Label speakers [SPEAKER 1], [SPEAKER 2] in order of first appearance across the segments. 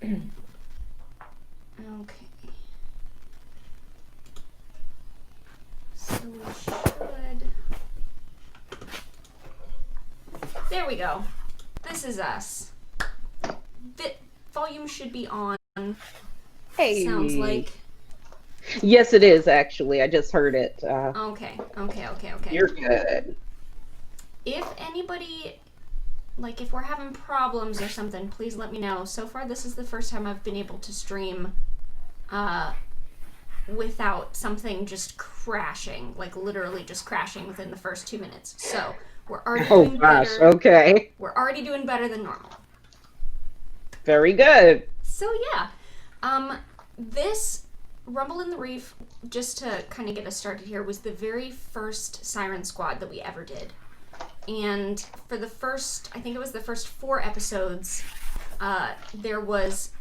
[SPEAKER 1] Okay. So we should... There we go. This is us. Volume should be on.
[SPEAKER 2] Hey.
[SPEAKER 1] Sounds like.
[SPEAKER 2] Yes, it is, actually. I just heard it.
[SPEAKER 1] Okay.
[SPEAKER 2] You're good.
[SPEAKER 1] If anybody, like, if we're having problems or something, please let me know. So far, this is the first time I've been able to stream without something just crashing, like literally just crashing within the first 2 minutes. So we're already doing better.
[SPEAKER 2] Okay.
[SPEAKER 1] We're already doing better than normal.
[SPEAKER 2] Very good.
[SPEAKER 1] So yeah, this Rumble in the Reef, just to kind of get us started here, was the very first Siren Squad that we ever did. And for the first, I think it was the first 4 episodes, there was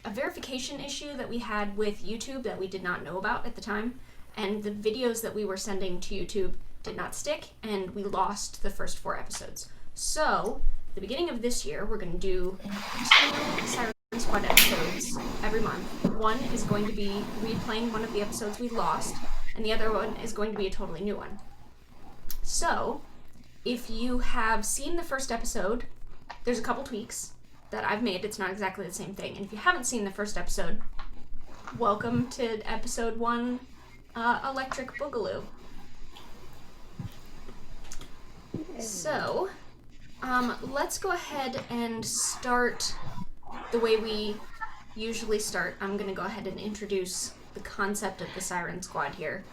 [SPEAKER 1] a verification issue that we had with YouTube that we did not know about at the time. And the videos that we were sending to YouTube did not stick, and we lost the first 4 episodes. So, at the beginning of this year, we're going to do 2 Siren Squad episodes every month. One is going to be replaying one of the episodes we lost, and the other one is going to be a totally new one. So, if you have seen the first episode, there's a couple tweaks that I've made. It's not exactly the same thing. And if you haven't seen the first episode, welcome to episode 1, Electric Boogaloo. So, let's go ahead and start the way we usually start. I'm going to go ahead and introduce the concept of the Siren Squad here.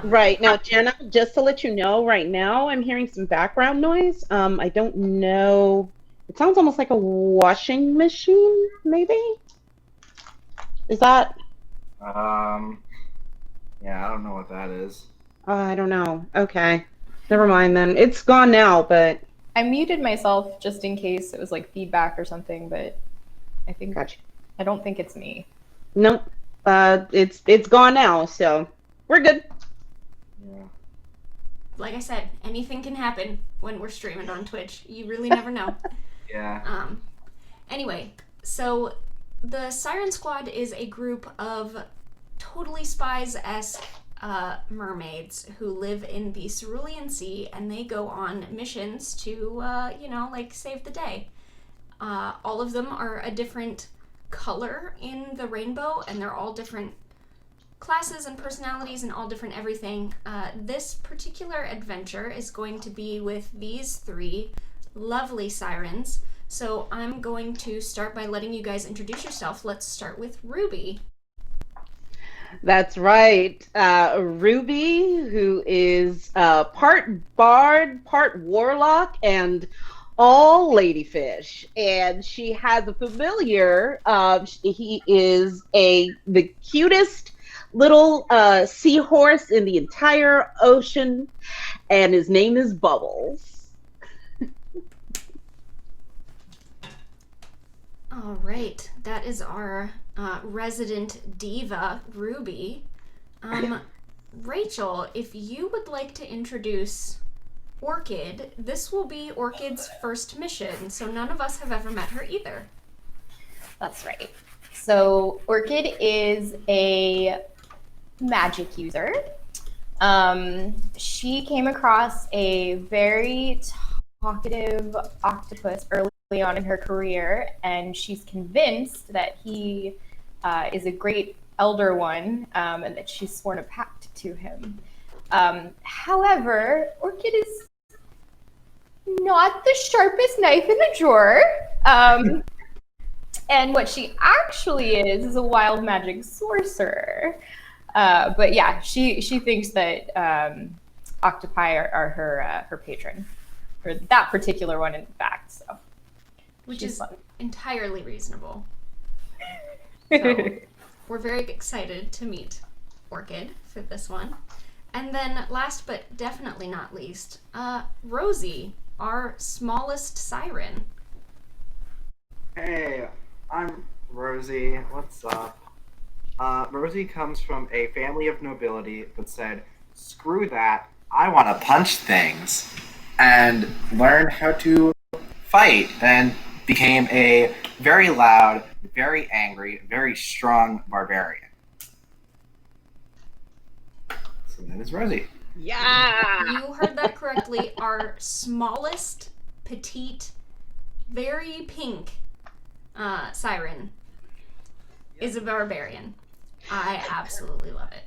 [SPEAKER 2] Right. Now, Jenna, just to let you know, right now I'm hearing some background noise. I don't know. It sounds almost like a washing machine, maybe? Is that?
[SPEAKER 3] Yeah, I don't know what that is.
[SPEAKER 2] I don't know. Okay. Never mind then. It's gone now, but...
[SPEAKER 4] I muted myself just in case it was like feedback or something, but I think
[SPEAKER 2] Gotcha.
[SPEAKER 4] I don't think it's me.
[SPEAKER 2] Nope. It's gone now, so we're good.
[SPEAKER 3] Yeah.
[SPEAKER 1] Like I said, anything can happen when we're streaming on Twitch. You really never know.
[SPEAKER 3] Yeah.
[SPEAKER 1] Anyway, so the Siren Squad is a group of totally spies-esque mermaids who live in the Cerulean Sea, and they go on missions to, like, save the day. All of them are a different color in the rainbow, and they're all different classes and personalities and all different everything. This particular adventure is going to be with these 3 lovely sirens. So I'm going to start by letting you guys introduce yourself. Let's start with Ruby.
[SPEAKER 2] That's right. Ruby, who is part bard, part warlock, and all ladyfish. And she has a familiar. He is the cutest little seahorse in the entire ocean, and his name is Bubbles.
[SPEAKER 1] All right, that is our resident diva, Ruby. Rachel, if you would like to introduce Orchid, this will be Orchid's first mission, so none of us have ever met her either.
[SPEAKER 4] That's right. So Orchid is a magic user. She came across a very talkative octopus early on in her career, and she's convinced that he is a great elder one, and that she's sworn a pact to him. However, Orchid is not the sharpest knife in the drawer. And what she actually is a wild magic sorcerer. But yeah, she thinks that octopi are her patron, or that particular one, in fact. So,
[SPEAKER 1] Which
[SPEAKER 4] she's
[SPEAKER 1] is
[SPEAKER 4] fun.
[SPEAKER 1] entirely reasonable. So, we're very excited to meet Orchid for this one. And then last but definitely not least, Rosie, our smallest siren.
[SPEAKER 3] Hey, I'm Rosie. What's up? Rosie comes from a family of nobility that said, screw that, I want to punch things and learn how to fight and became a very loud, very angry, very strong barbarian. So that is Rosie.
[SPEAKER 2] Yeah.
[SPEAKER 1] You heard that correctly. Our smallest, petite, very pink Siren is a barbarian. I absolutely love it.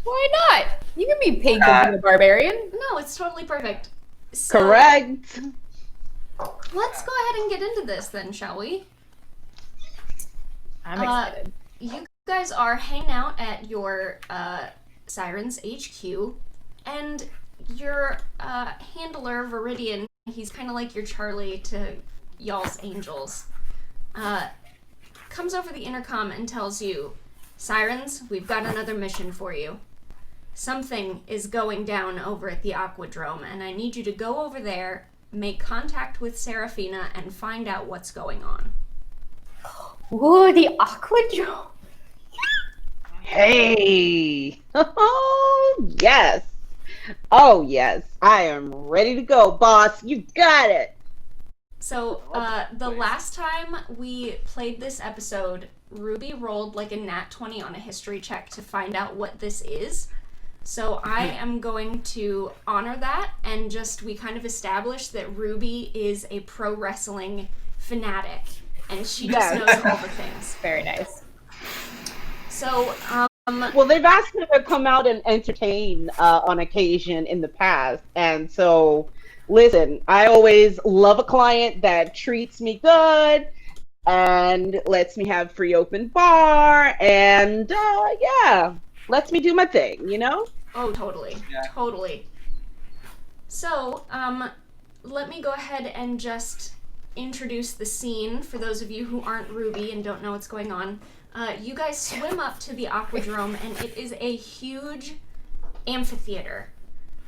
[SPEAKER 4] Why not? You can be pink and be a barbarian.
[SPEAKER 1] No, it's totally perfect. So,
[SPEAKER 2] Correct.
[SPEAKER 1] let's go ahead and get into this then, shall we?
[SPEAKER 4] I'm excited.
[SPEAKER 1] You guys are hanging out at your Siren's HQ, and your handler, Viridian, he's kind of like your Charlie to y'all's angels, comes over the intercom and tells you, Sirens, we've got another mission for you. Something is going down over at the Aquadrome, and I need you to go over there, make contact with Seraphina, and find out what's going on.
[SPEAKER 4] Ooh, the Aquadrome.
[SPEAKER 2] Hey. Oh, yes. Oh, yes. I am ready to go, boss. You got it.
[SPEAKER 1] So, the last time we played this episode, Ruby rolled like a nat 20 on a history check to find out what this is. So I am going to honor that, and we kind of established that Ruby is a pro wrestling fanatic, and she just knows all the things.
[SPEAKER 4] Very nice.
[SPEAKER 1] So,
[SPEAKER 2] Well, they've asked me to come out and entertain on occasion in the past. And so, listen, I always love a client that treats me good and lets me have free open bar and, yeah, lets me do my thing, you know?
[SPEAKER 1] Oh, totally.
[SPEAKER 3] Yeah.
[SPEAKER 1] Totally. So, let me go ahead and just introduce the scene for those of you who aren't Ruby and don't know what's going on. You guys swim up to the Aquadrome, and it is a huge amphitheater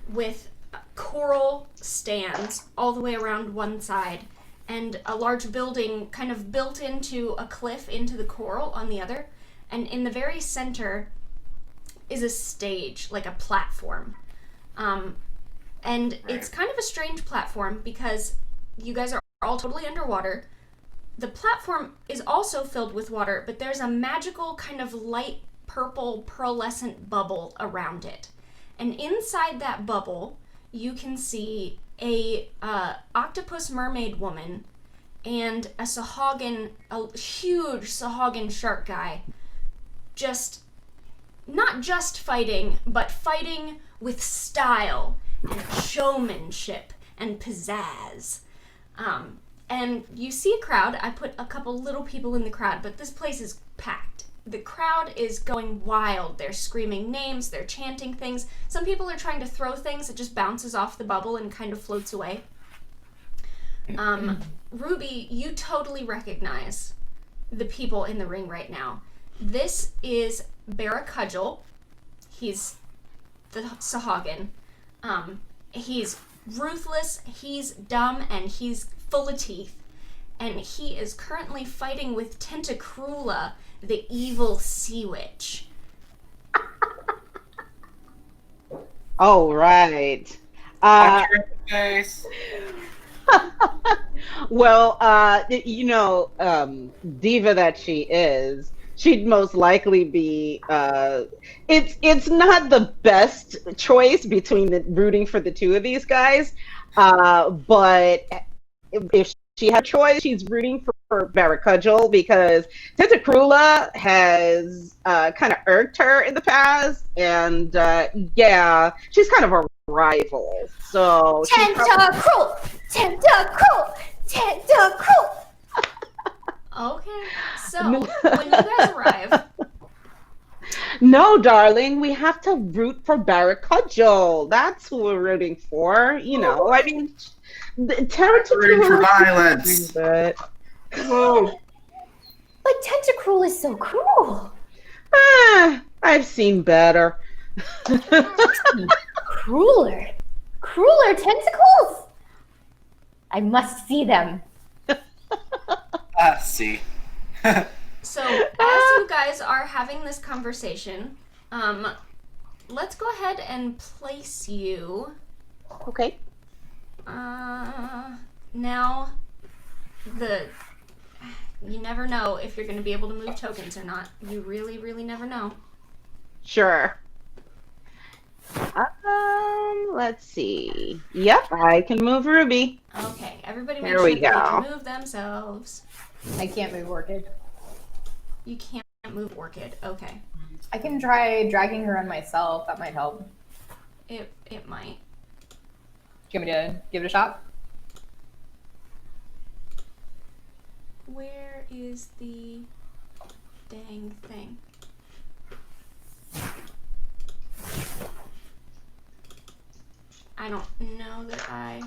[SPEAKER 1] with coral stands all the way around one side, and a large building kind of built into a cliff into the coral on the other. And in the very center is a stage, like a platform. And it's kind of a strange platform because you guys are all totally underwater. The platform is also filled with water, but there's a magical kind of light purple pearlescent bubble around it. And inside that bubble, you can see a octopus mermaid woman and a huge Sahagin shark guy, not just fighting, but fighting with style and showmanship and pizzazz. And you see a crowd. I put a couple little people in the crowd, but this place is packed. The crowd is going wild. They're screaming names, they're chanting things. Some people are trying to throw things. It just bounces off the bubble and kind of floats away. Ruby, you totally recognize the people in the ring right now. This is Barakudgel. He's the Sahagin. He's ruthless, he's dumb, and he's full of teeth. And he is currently fighting with Tentacrulla, the evil sea witch.
[SPEAKER 2] Oh, right.
[SPEAKER 3] Face.
[SPEAKER 2] Well, diva that she is, she'd most likely be. It's not the best choice between rooting for the two of these guys, but if she had a choice, she's rooting for Barakudgel because Tentacrulla has kind of irked her in the past, and yeah, she's kind of a rival. So
[SPEAKER 4] Tentacruel!
[SPEAKER 1] Okay, so when you guys arrive,
[SPEAKER 2] no, darling, we have to root for Barakudgel. That's who we're rooting for. You know, I mean,
[SPEAKER 3] Rooting for violence.
[SPEAKER 2] But
[SPEAKER 3] Whoa.
[SPEAKER 4] But Tentacruel is so cruel.
[SPEAKER 2] I've seen better.
[SPEAKER 4] Crueler tentacles? I must see them.
[SPEAKER 3] See.
[SPEAKER 1] so as you guys are having this conversation, let's go ahead and place you.
[SPEAKER 2] Okay.
[SPEAKER 1] Now, you never know if you're going to be able to move tokens or not. You really, really never know.
[SPEAKER 2] Sure. Let's see. Yep, I can move Ruby.
[SPEAKER 1] Okay, everybody make
[SPEAKER 2] There
[SPEAKER 1] sure
[SPEAKER 2] we
[SPEAKER 1] that they
[SPEAKER 2] go.
[SPEAKER 1] can move themselves.
[SPEAKER 4] I can't move Orchid.
[SPEAKER 1] You can't move Orchid. Okay.
[SPEAKER 4] I can try dragging her on myself. That might help.
[SPEAKER 1] It might.
[SPEAKER 4] Do you want me to give it a shot?
[SPEAKER 1] Where is the dang thing? I don't know that I...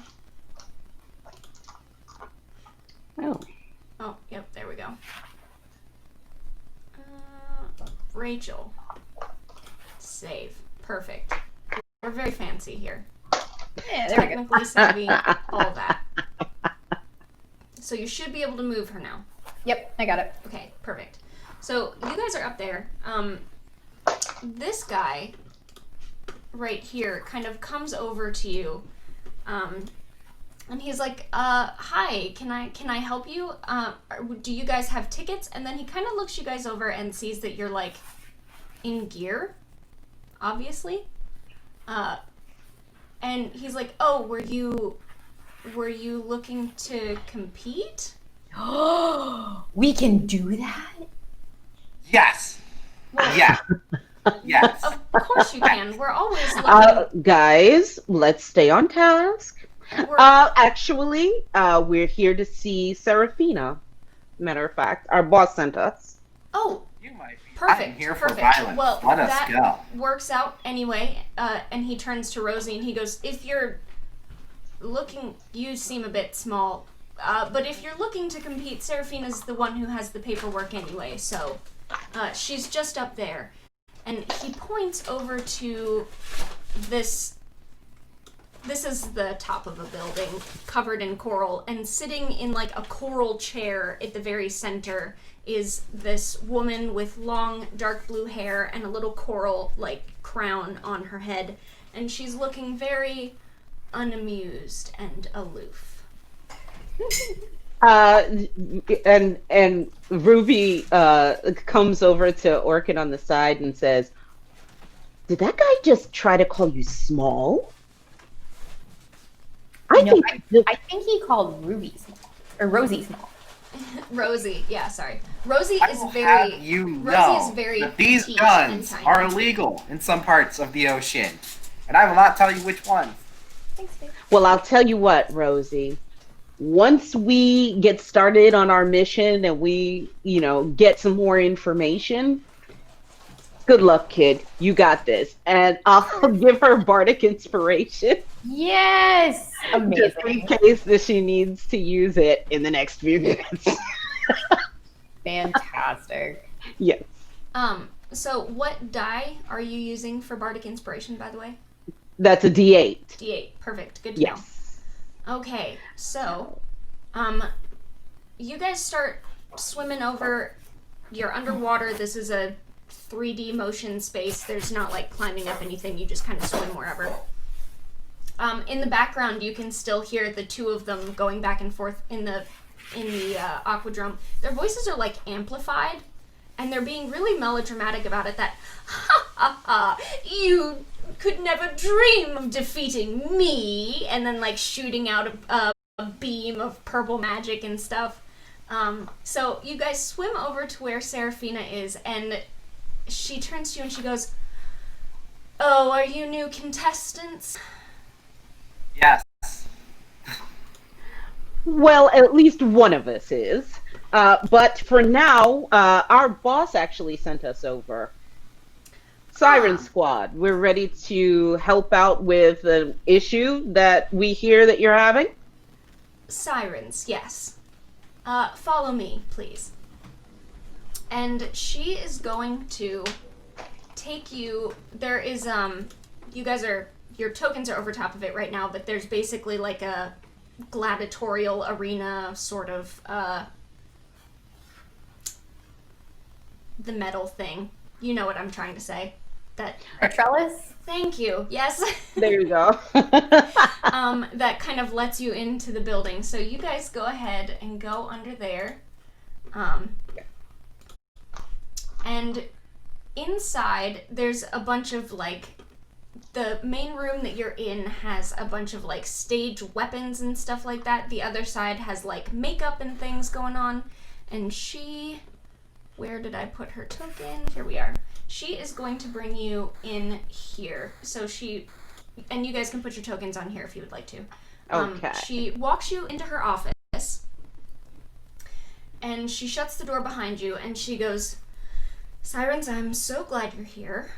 [SPEAKER 2] Oh.
[SPEAKER 1] Oh, yep, there we go. Rachel. Save. Perfect. We're very fancy here.
[SPEAKER 4] Yeah, there we go.
[SPEAKER 1] Technically savvy, all that. So you should be able to move her now.
[SPEAKER 4] Yep, I got it.
[SPEAKER 1] Okay, perfect. So you guys are up there. This guy right here kind of comes over to you, and he's like, "Hi, can I help you? Do you guys have tickets?" And then he kind of looks you guys over and sees that you're like in gear, obviously. And he's like, "Oh, were you looking to compete?"
[SPEAKER 4] We can do that?
[SPEAKER 3] Yes.
[SPEAKER 1] Well,
[SPEAKER 3] Yes. Yes.
[SPEAKER 1] of course you can. We're always looking.
[SPEAKER 2] Guys, let's stay on task.
[SPEAKER 1] We're,
[SPEAKER 2] Actually, we're here to see Serafina. Matter of fact, our boss sent us.
[SPEAKER 1] oh,
[SPEAKER 3] You might be.
[SPEAKER 1] perfect.
[SPEAKER 3] I'm here for
[SPEAKER 1] perfect.
[SPEAKER 3] violence.
[SPEAKER 1] Well,
[SPEAKER 3] Let us
[SPEAKER 1] that
[SPEAKER 3] go.
[SPEAKER 1] works out anyway. And he turns to Rosie and he goes, "If you're looking, you seem a bit small. But if you're looking to compete, Serafina's the one who has the paperwork anyway. So she's just up there." And he points over to this. This is the top of a building covered in coral, and sitting in like a coral chair at the very center is this woman with long dark blue hair and a little coral like crown on her head, and she's looking very unamused and aloof.
[SPEAKER 2] And Ruby comes over to Orchid on the side and says, "Did that guy just try to call you small?" I
[SPEAKER 4] No,
[SPEAKER 2] think
[SPEAKER 4] I think he called Ruby small. Or Rosie small.
[SPEAKER 1] Rosie, yeah, sorry. Rosie
[SPEAKER 3] I
[SPEAKER 1] is
[SPEAKER 3] will
[SPEAKER 1] very
[SPEAKER 3] have you
[SPEAKER 1] Rosie
[SPEAKER 3] know
[SPEAKER 1] is very
[SPEAKER 3] that these
[SPEAKER 1] petite
[SPEAKER 3] guns
[SPEAKER 1] and tiny.
[SPEAKER 3] are illegal in some parts of the ocean, and I will not tell you which ones.
[SPEAKER 1] Thanks, babe.
[SPEAKER 2] Well, I'll tell you what, Rosie. Once we get started on our mission and we, get some more information, good luck, kid. You got this. And I'll give her bardic inspiration
[SPEAKER 4] Yes!
[SPEAKER 2] just in
[SPEAKER 4] Amazing.
[SPEAKER 2] case that she needs to use it in the next few minutes.
[SPEAKER 4] Fantastic.
[SPEAKER 2] Yes.
[SPEAKER 1] So what die are you using for bardic inspiration, by the way?
[SPEAKER 2] That's a D8.
[SPEAKER 1] D8. Perfect. Good to know.
[SPEAKER 2] Yes.
[SPEAKER 1] Okay, so, you guys start swimming over. You're underwater. This is a 3D motion space. There's not like climbing up anything. You just kind of swim wherever. In the background, you can still hear the two of them going back and forth in the Aquadrome. Their voices are like amplified, and they're being really melodramatic about it. That, "Ha ha ha, you could never dream of defeating me," and then like shooting out a beam of purple magic and stuff. So you guys swim over to where Serafina is, and she turns to you and she goes, "Oh, are you new contestants?"
[SPEAKER 3] Yes.
[SPEAKER 2] Well, at least one of us is. But for now, our boss actually sent us over. Siren Squad, we're ready to help out with an issue that we hear that you're having.
[SPEAKER 1] Sirens, yes. Follow me, please. And she is going to take you. There is, you guys are, your tokens are over top of it right now, but there's basically like a gladiatorial arena sort of, the metal thing. You know what I'm trying to say. That
[SPEAKER 4] A trellis?
[SPEAKER 1] Thank you. Yes.
[SPEAKER 2] There you go.
[SPEAKER 1] That kind of lets you into the building. So you guys go ahead and go under there. And inside, there's a bunch of, like, the main room that you're in has a bunch of, like, stage weapons and stuff like that. The other side has, like, makeup and things going on. And she... Where did I put her token? Here we are. She is going to bring you in here. So she... And you guys can put your tokens on here if you would like to.
[SPEAKER 2] Okay.
[SPEAKER 1] She walks you into her office. And she shuts the door behind you. And she goes, Sirens, I'm so glad you're here.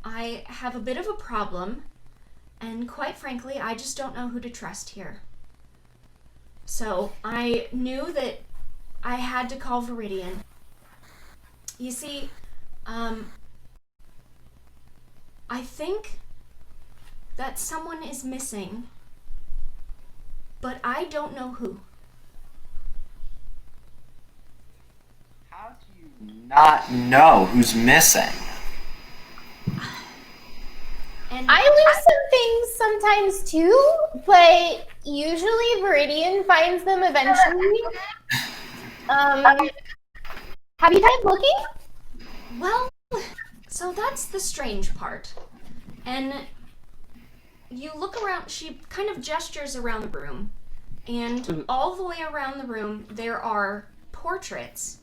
[SPEAKER 1] I have a bit of a problem. And quite frankly, I just don't know who to trust here. So I knew that I had to call Viridian. You see, I think that someone is missing, but I don't know who.
[SPEAKER 3] How do you not know who's missing?
[SPEAKER 1] And
[SPEAKER 4] I lose some things sometimes too, but usually Viridian finds them eventually. Have you tried looking?
[SPEAKER 1] well, so that's the strange part. And you look around, she kind of gestures around the room, and all the way around the room there are portraits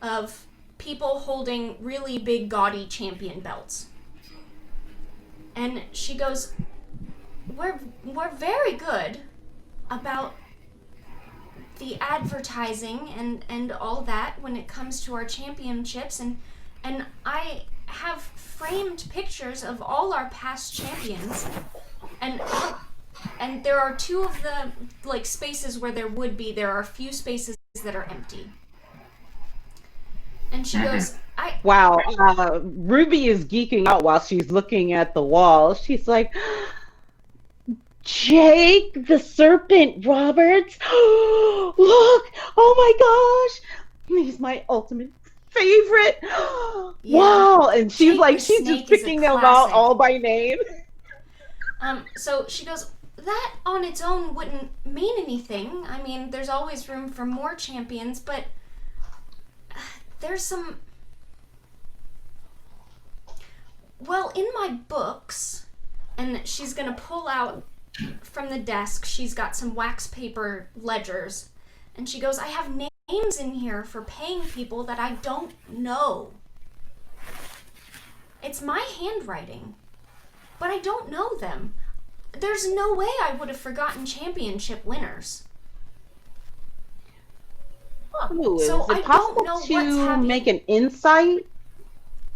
[SPEAKER 1] of people holding really big gaudy champion belts. And she goes, we're very good about the advertising and all that when it comes to our championships, and I have framed pictures of all our past champions, and there are two of the, like, spaces where there are a few spaces that are empty. And she goes,
[SPEAKER 2] Wow. Ruby is geeking out while she's looking at the wall. She's like, Jake the Serpent Roberts. Look! Oh my gosh! He's my ultimate favorite.
[SPEAKER 1] Yeah.
[SPEAKER 2] Wow! And she's
[SPEAKER 1] Jake
[SPEAKER 2] like,
[SPEAKER 1] the
[SPEAKER 2] she's
[SPEAKER 1] Snake
[SPEAKER 2] just
[SPEAKER 1] is a
[SPEAKER 2] picking them out
[SPEAKER 1] classic.
[SPEAKER 2] all by name.
[SPEAKER 1] So she goes, that on its own wouldn't mean anything. I mean, there's always room for more champions, but there's some... Well, in my books, and she's gonna pull out from the desk, she's got some wax paper ledgers, and she goes, I have names in here for paying people that I don't know. It's my handwriting, but I don't know them. There's no way I would have forgotten championship winners.
[SPEAKER 2] Ooh,
[SPEAKER 1] So
[SPEAKER 2] is
[SPEAKER 1] I
[SPEAKER 2] it
[SPEAKER 1] don't
[SPEAKER 2] possible
[SPEAKER 1] know what's
[SPEAKER 2] to
[SPEAKER 1] happening.
[SPEAKER 2] make an insight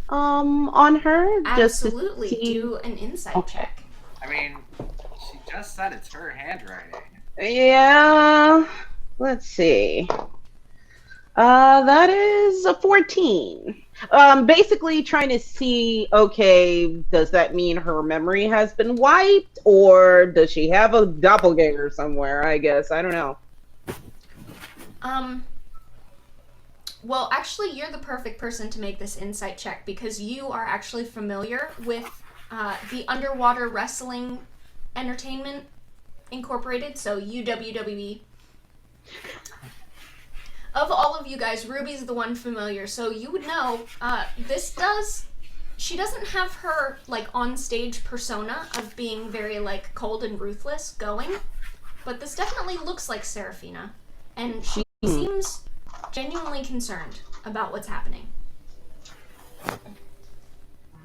[SPEAKER 2] on her?
[SPEAKER 1] Absolutely,
[SPEAKER 2] Just to see...
[SPEAKER 1] do an insight
[SPEAKER 2] Okay.
[SPEAKER 1] check.
[SPEAKER 3] I mean, she just said it's her handwriting.
[SPEAKER 2] Yeah. Let's see. That is a 14. Basically trying to see, okay, does that mean her memory has been wiped, or does she have a doppelganger somewhere? I guess. I don't know.
[SPEAKER 1] Well, actually, you're the perfect person to make this insight check because you are actually familiar with the Underwater Wrestling Entertainment Incorporated, so UWWE. Of all of you guys, Ruby's the one familiar, so you would know she doesn't have her, like, on-stage persona of being very, like, cold and ruthless going, but this definitely looks like Seraphina, and she seems genuinely concerned about what's happening.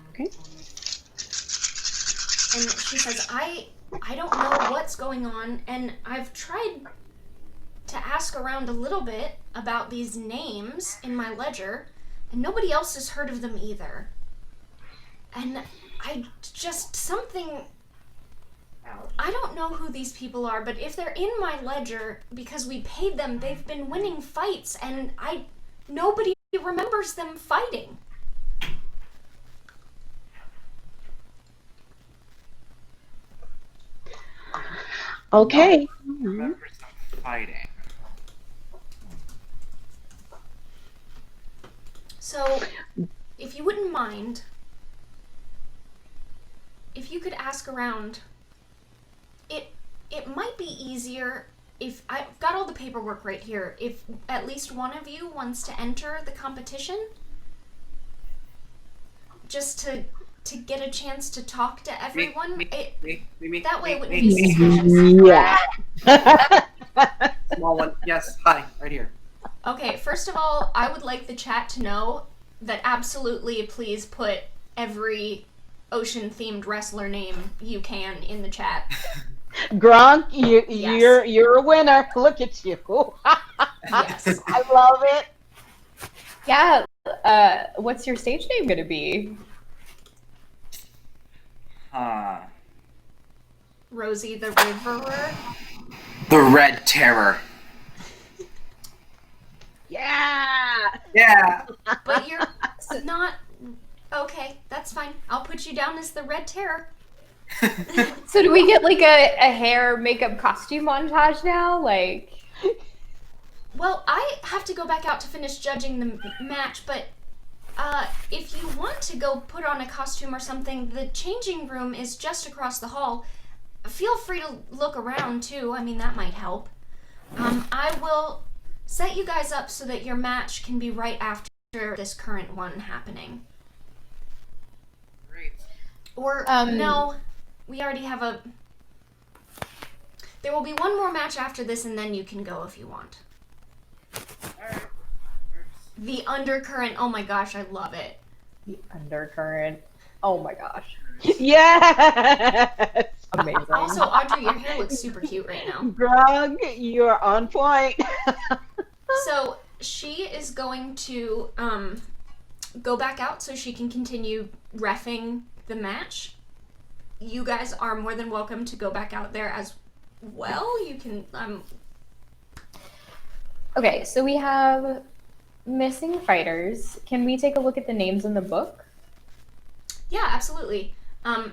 [SPEAKER 2] Okay.
[SPEAKER 1] And she says, I don't know what's going on, and I've tried to ask around a little bit about these names in my ledger, and nobody else has heard of them either. And I don't know who these people are, but if they're in my ledger because we paid them, they've been winning fights, and nobody remembers them fighting.
[SPEAKER 2] Okay.
[SPEAKER 3] Remember some fighting.
[SPEAKER 1] So, if you wouldn't mind, you could ask around. It might be easier if I've got all the paperwork right here. If at least one of you wants to enter the competition, just to get a chance to talk to everyone.
[SPEAKER 3] Me.
[SPEAKER 1] That way it wouldn't be suspicious.
[SPEAKER 2] Yeah.
[SPEAKER 3] Small one. Yes. Hi. Right here.
[SPEAKER 1] Okay, first of all, I would like the chat to know that absolutely please put every ocean-themed wrestler name you can in the chat.
[SPEAKER 2] Gronk,
[SPEAKER 1] Yes.
[SPEAKER 2] you're a winner. Look at you.
[SPEAKER 1] Yes.
[SPEAKER 2] I love it.
[SPEAKER 4] Yeah. What's your stage name gonna be?
[SPEAKER 1] Rosie the Riverer.
[SPEAKER 3] The Red Terror.
[SPEAKER 2] Yeah.
[SPEAKER 3] Yeah.
[SPEAKER 1] But you're not... Okay, that's fine. I'll put you down as the Red Terror.
[SPEAKER 4] So do we get like a hair, makeup, costume montage now? Like,
[SPEAKER 1] Well, I have to go back out to finish judging the match, but if you want to go put on a costume or something, the changing room is just across the hall. Feel free to look around too. I mean, that might help. I will set you guys up so that your match can be right after this current one happening.
[SPEAKER 3] Great.
[SPEAKER 1] Or, no, we already have a... There will be one more match after this, and then you can go if you want.
[SPEAKER 3] Alright.
[SPEAKER 1] The Undercurrent, oh my gosh, I love it.
[SPEAKER 4] the undercurrent. Oh my gosh.
[SPEAKER 2] Yes.
[SPEAKER 4] Amazing.
[SPEAKER 1] Also, Audrey, your hair looks super cute right now.
[SPEAKER 2] Grog, you're on point.
[SPEAKER 1] So, she is going to go back out so she can continue reffing the match. You guys are more than welcome to go back out there as well. You can,
[SPEAKER 4] Okay, so we have missing fighters. Can we take a look at the names in the book?
[SPEAKER 1] yeah, absolutely.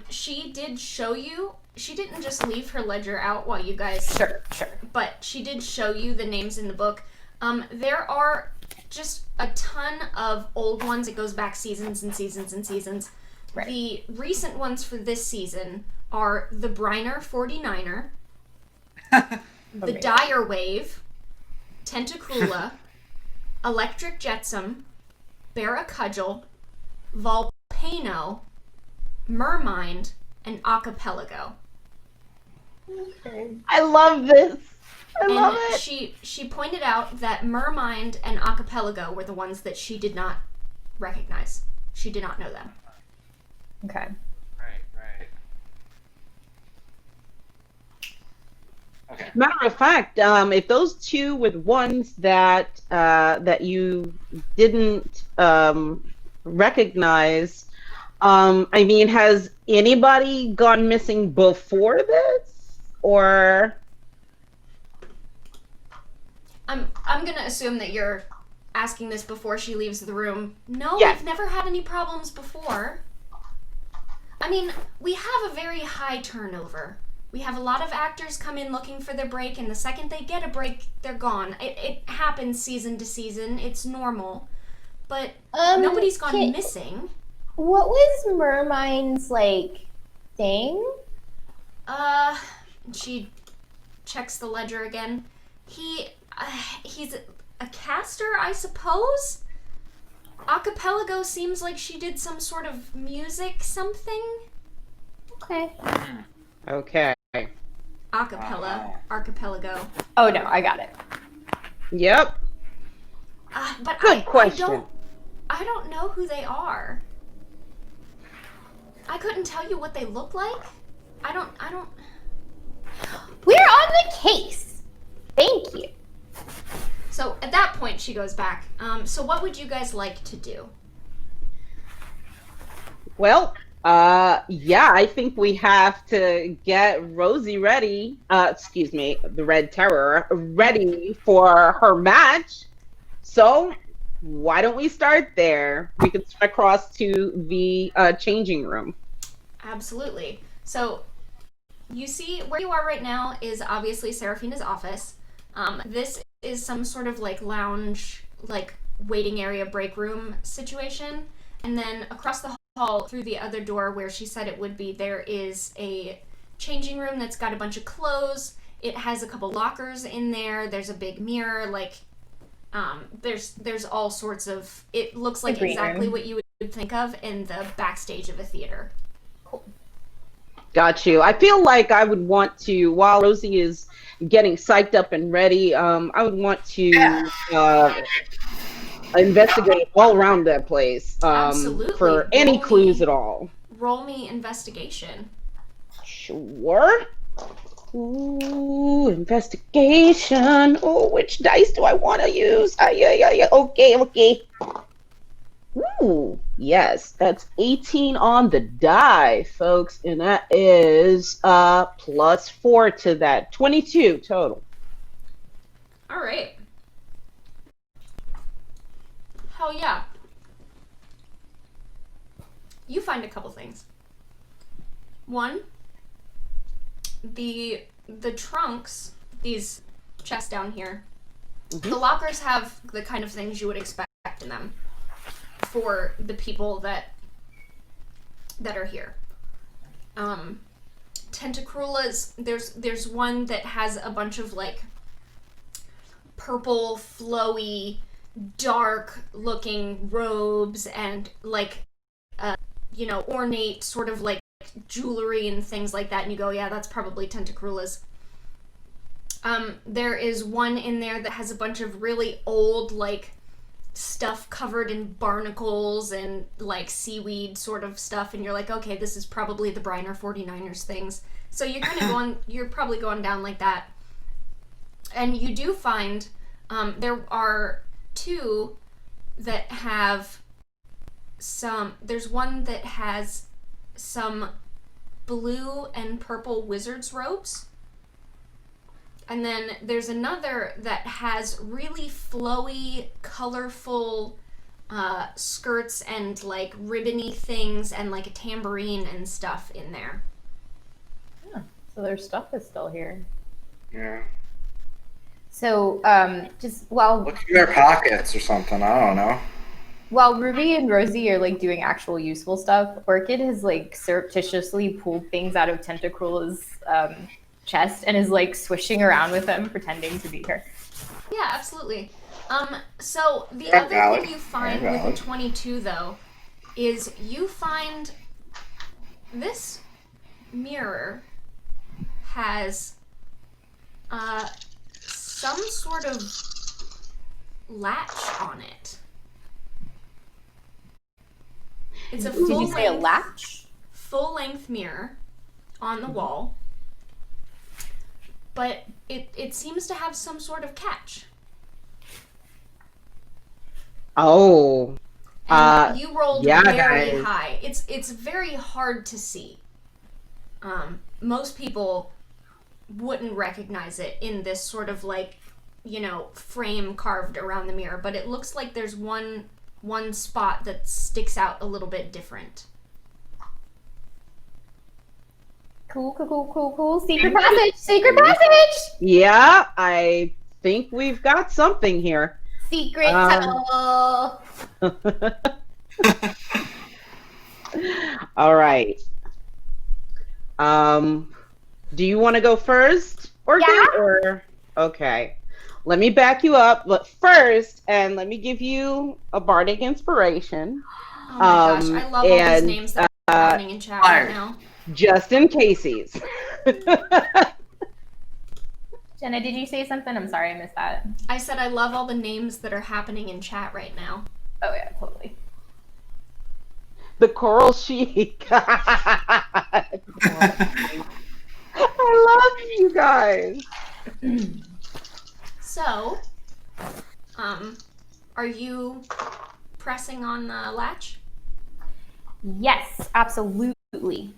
[SPEAKER 1] She did show you, she didn't just leave her ledger out while you guys,
[SPEAKER 4] Sure.
[SPEAKER 1] but she did show you the names in the book. There are just a ton of old ones. It goes back seasons and seasons and seasons.
[SPEAKER 4] Right.
[SPEAKER 1] The recent ones for this season are the Briner 49er, the
[SPEAKER 4] Amazing.
[SPEAKER 1] Dire Wave, Tentacrulla, Electric Jetsam, Barracudgel, Volcano, Mermind, and Archipelago.
[SPEAKER 4] Okay.
[SPEAKER 2] I love this. I love
[SPEAKER 1] And
[SPEAKER 2] it.
[SPEAKER 1] she pointed out that Mermind and Archipelago were the ones that she did not recognize. She did not know them.
[SPEAKER 4] Okay.
[SPEAKER 3] Right. Okay.
[SPEAKER 2] Matter of fact, if those two were the ones that that you didn't recognize, I mean, has anybody gone missing before this, or?
[SPEAKER 1] I'm gonna assume that you're asking this before she leaves the room. No,
[SPEAKER 2] Yes.
[SPEAKER 1] we've never had any problems before. I mean, we have a very high turnover. We have a lot of actors come in looking for their break, and the second they get a break, they're gone. It happens season to season. It's normal. But nobody's gone missing.
[SPEAKER 5] What was Mermind's like thing?
[SPEAKER 1] She checks the ledger again. He's a caster, I suppose? Archipelago seems like she did some sort of music something.
[SPEAKER 5] Okay.
[SPEAKER 2] Okay.
[SPEAKER 1] Archipelago.
[SPEAKER 4] Oh no, I got it.
[SPEAKER 2] Yep.
[SPEAKER 1] But
[SPEAKER 2] Good question.
[SPEAKER 1] I don't know who they are. I couldn't tell you what they look like. I don't.
[SPEAKER 5] We're on the case. Thank you.
[SPEAKER 1] So at that point, she goes back. So what would you guys like to do?
[SPEAKER 2] Well, yeah, I think we have to get Rosie ready. Excuse me, the Red Terror ready for her match. So why don't we start there? We can swim across to the changing room.
[SPEAKER 1] Absolutely. So you see where you are right now is obviously Seraphina's office. This is some sort of like lounge, like waiting area, break room situation. And then across the hall through the other door where she said it would be, there is a changing room that's got a bunch of clothes. It has a couple lockers in there. There's a big mirror. Like, there's all sorts of. It looks like exactly what you would think of in the backstage of a theater.
[SPEAKER 2] Got you. I feel like I would want to, while Rosie is getting psyched up and ready, I would want to investigate all around that place
[SPEAKER 1] Absolutely.
[SPEAKER 2] for any clues at all.
[SPEAKER 1] Roll me investigation.
[SPEAKER 2] Sure. Ooh, investigation. Oh, which dice do I want to use? Okay. Ooh, yes, that's 18 on the die, folks, and that is +4 to that. 22 total.
[SPEAKER 1] All right. Hell yeah. You find a couple things. One, the trunks, these chests down here, the lockers have the kind of things you would expect in them for the people that are here. Tentacruelas, there's one that has a bunch of like purple, flowy, dark looking robes and like ornate sort of like jewelry and things like that, and you go, yeah, that's probably Tentacruelas. There is one in there that has a bunch of really old like stuff covered in barnacles and like seaweed sort of stuff, and you're like, okay, this is probably the Briner 49ers things. So you're kind of you're probably going down like that. And you do find there are two that have there's one that has some blue and purple wizard's robes. And then there's another that has really flowy, colorful skirts and like ribbony things and like a tambourine and stuff in there.
[SPEAKER 4] Yeah, so their stuff is still here.
[SPEAKER 3] Yeah.
[SPEAKER 4] So just while
[SPEAKER 6] Look in their pockets or something. I don't know.
[SPEAKER 4] while Ruby and Rosie are like doing actual useful stuff, Orchid has like surreptitiously pulled things out of Tentacruel's chest and is like swishing around with them, pretending to be her.
[SPEAKER 1] Yeah, absolutely. So the
[SPEAKER 6] That's
[SPEAKER 1] other
[SPEAKER 6] valid.
[SPEAKER 1] thing you find
[SPEAKER 6] That's
[SPEAKER 1] with
[SPEAKER 6] valid.
[SPEAKER 1] the 22 though is you find this mirror has some sort of latch on it. It's a
[SPEAKER 4] Did you say a latch?
[SPEAKER 1] full-length mirror on the wall, but it seems to have some sort of catch.
[SPEAKER 2] Oh.
[SPEAKER 1] And you rolled
[SPEAKER 2] yeah,
[SPEAKER 1] very
[SPEAKER 2] guys.
[SPEAKER 1] high. It's very hard to see. Most people wouldn't recognize it in this sort of like, frame carved around the mirror, but it looks like there's one spot that sticks out a little bit different.
[SPEAKER 5] Cool. Secret passage!
[SPEAKER 2] Yeah, I think we've got something here.
[SPEAKER 5] Secret tunnel!
[SPEAKER 2] All right. Do you want to go first, Orchid?
[SPEAKER 5] Yeah.
[SPEAKER 2] Or okay. Let me back you up, but first, and let me give you a bardic inspiration,
[SPEAKER 1] Oh my gosh, I love all these
[SPEAKER 2] and,
[SPEAKER 1] names that are happening in chat right now.
[SPEAKER 2] just in caseies.
[SPEAKER 4] Jenna, did you say something? I'm sorry, I missed that.
[SPEAKER 1] I said I love all the names that are happening in chat right now.
[SPEAKER 4] Oh yeah, totally.
[SPEAKER 2] The coral chic. I love you guys.
[SPEAKER 1] So, are you pressing on the latch?
[SPEAKER 4] Yes, absolutely.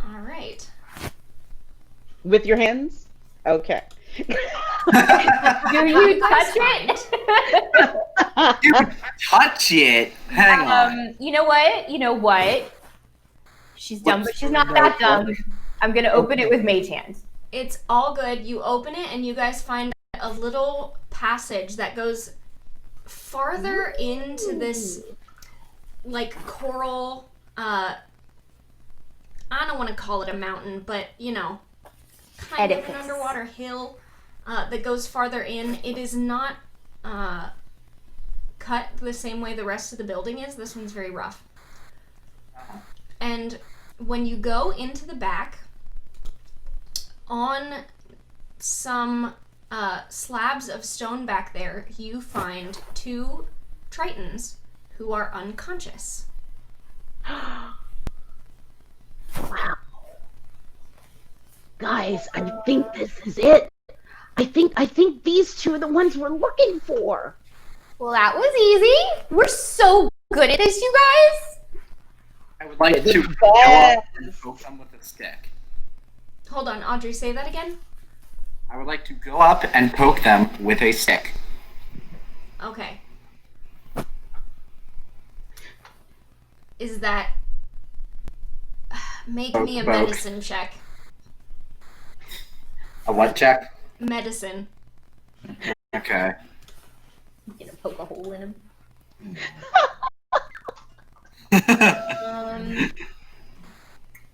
[SPEAKER 1] All right.
[SPEAKER 2] With your hands? Okay.
[SPEAKER 4] Do you touch it?
[SPEAKER 6] Touch it. Hang on.
[SPEAKER 4] You know what? She's dumb, but she's not that dumb. I'm gonna open it with mage hand.
[SPEAKER 1] It's all good. You open it and you guys find a little passage that goes farther into this like coral I don't want to call it a mountain, but kind of an
[SPEAKER 4] Edifice.
[SPEAKER 1] underwater hill that goes farther in. It is not cut the same way the rest of the building is. This one's very rough. And when you go into the back, on some slabs of stone back there, you find 2 Tritons who are unconscious.
[SPEAKER 2] Wow. Guys, I think this is it. I think these 2 are the ones we're looking for.
[SPEAKER 5] Well, that was easy. We're so good at this, you guys.
[SPEAKER 6] I would like to go
[SPEAKER 2] best.
[SPEAKER 6] up and poke them with a stick.
[SPEAKER 1] Hold on, Audrey, say that again?
[SPEAKER 6] I would like to go up and poke them with a stick.
[SPEAKER 1] Okay. Is that... Make me a
[SPEAKER 6] Poke.
[SPEAKER 1] medicine check.
[SPEAKER 6] A what check?
[SPEAKER 1] Medicine.
[SPEAKER 6] Okay.
[SPEAKER 5] I'm gonna poke a hole in him.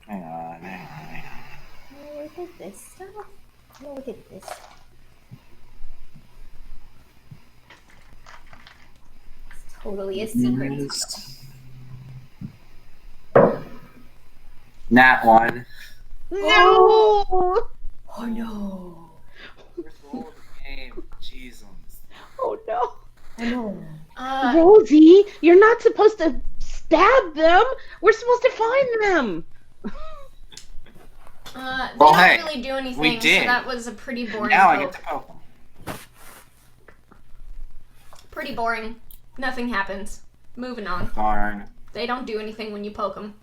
[SPEAKER 6] Hang on.
[SPEAKER 5] Look at this stuff. Look at this. It's totally a secret.
[SPEAKER 6] Nat 1.
[SPEAKER 2] No.
[SPEAKER 5] Oh no.
[SPEAKER 6] First roll of the game. Jesus.
[SPEAKER 2] Oh no.
[SPEAKER 5] Oh no.
[SPEAKER 2] Rosie, you're not supposed to stab them. We're supposed to find them.
[SPEAKER 1] They
[SPEAKER 6] Well,
[SPEAKER 1] don't
[SPEAKER 6] hey,
[SPEAKER 1] really do anything,
[SPEAKER 6] we did.
[SPEAKER 1] so that was a pretty boring
[SPEAKER 6] Now I
[SPEAKER 1] poke.
[SPEAKER 6] get to poke them.
[SPEAKER 1] Pretty boring. Nothing happens. Moving on.
[SPEAKER 6] Darn.
[SPEAKER 1] They don't do anything when you poke them.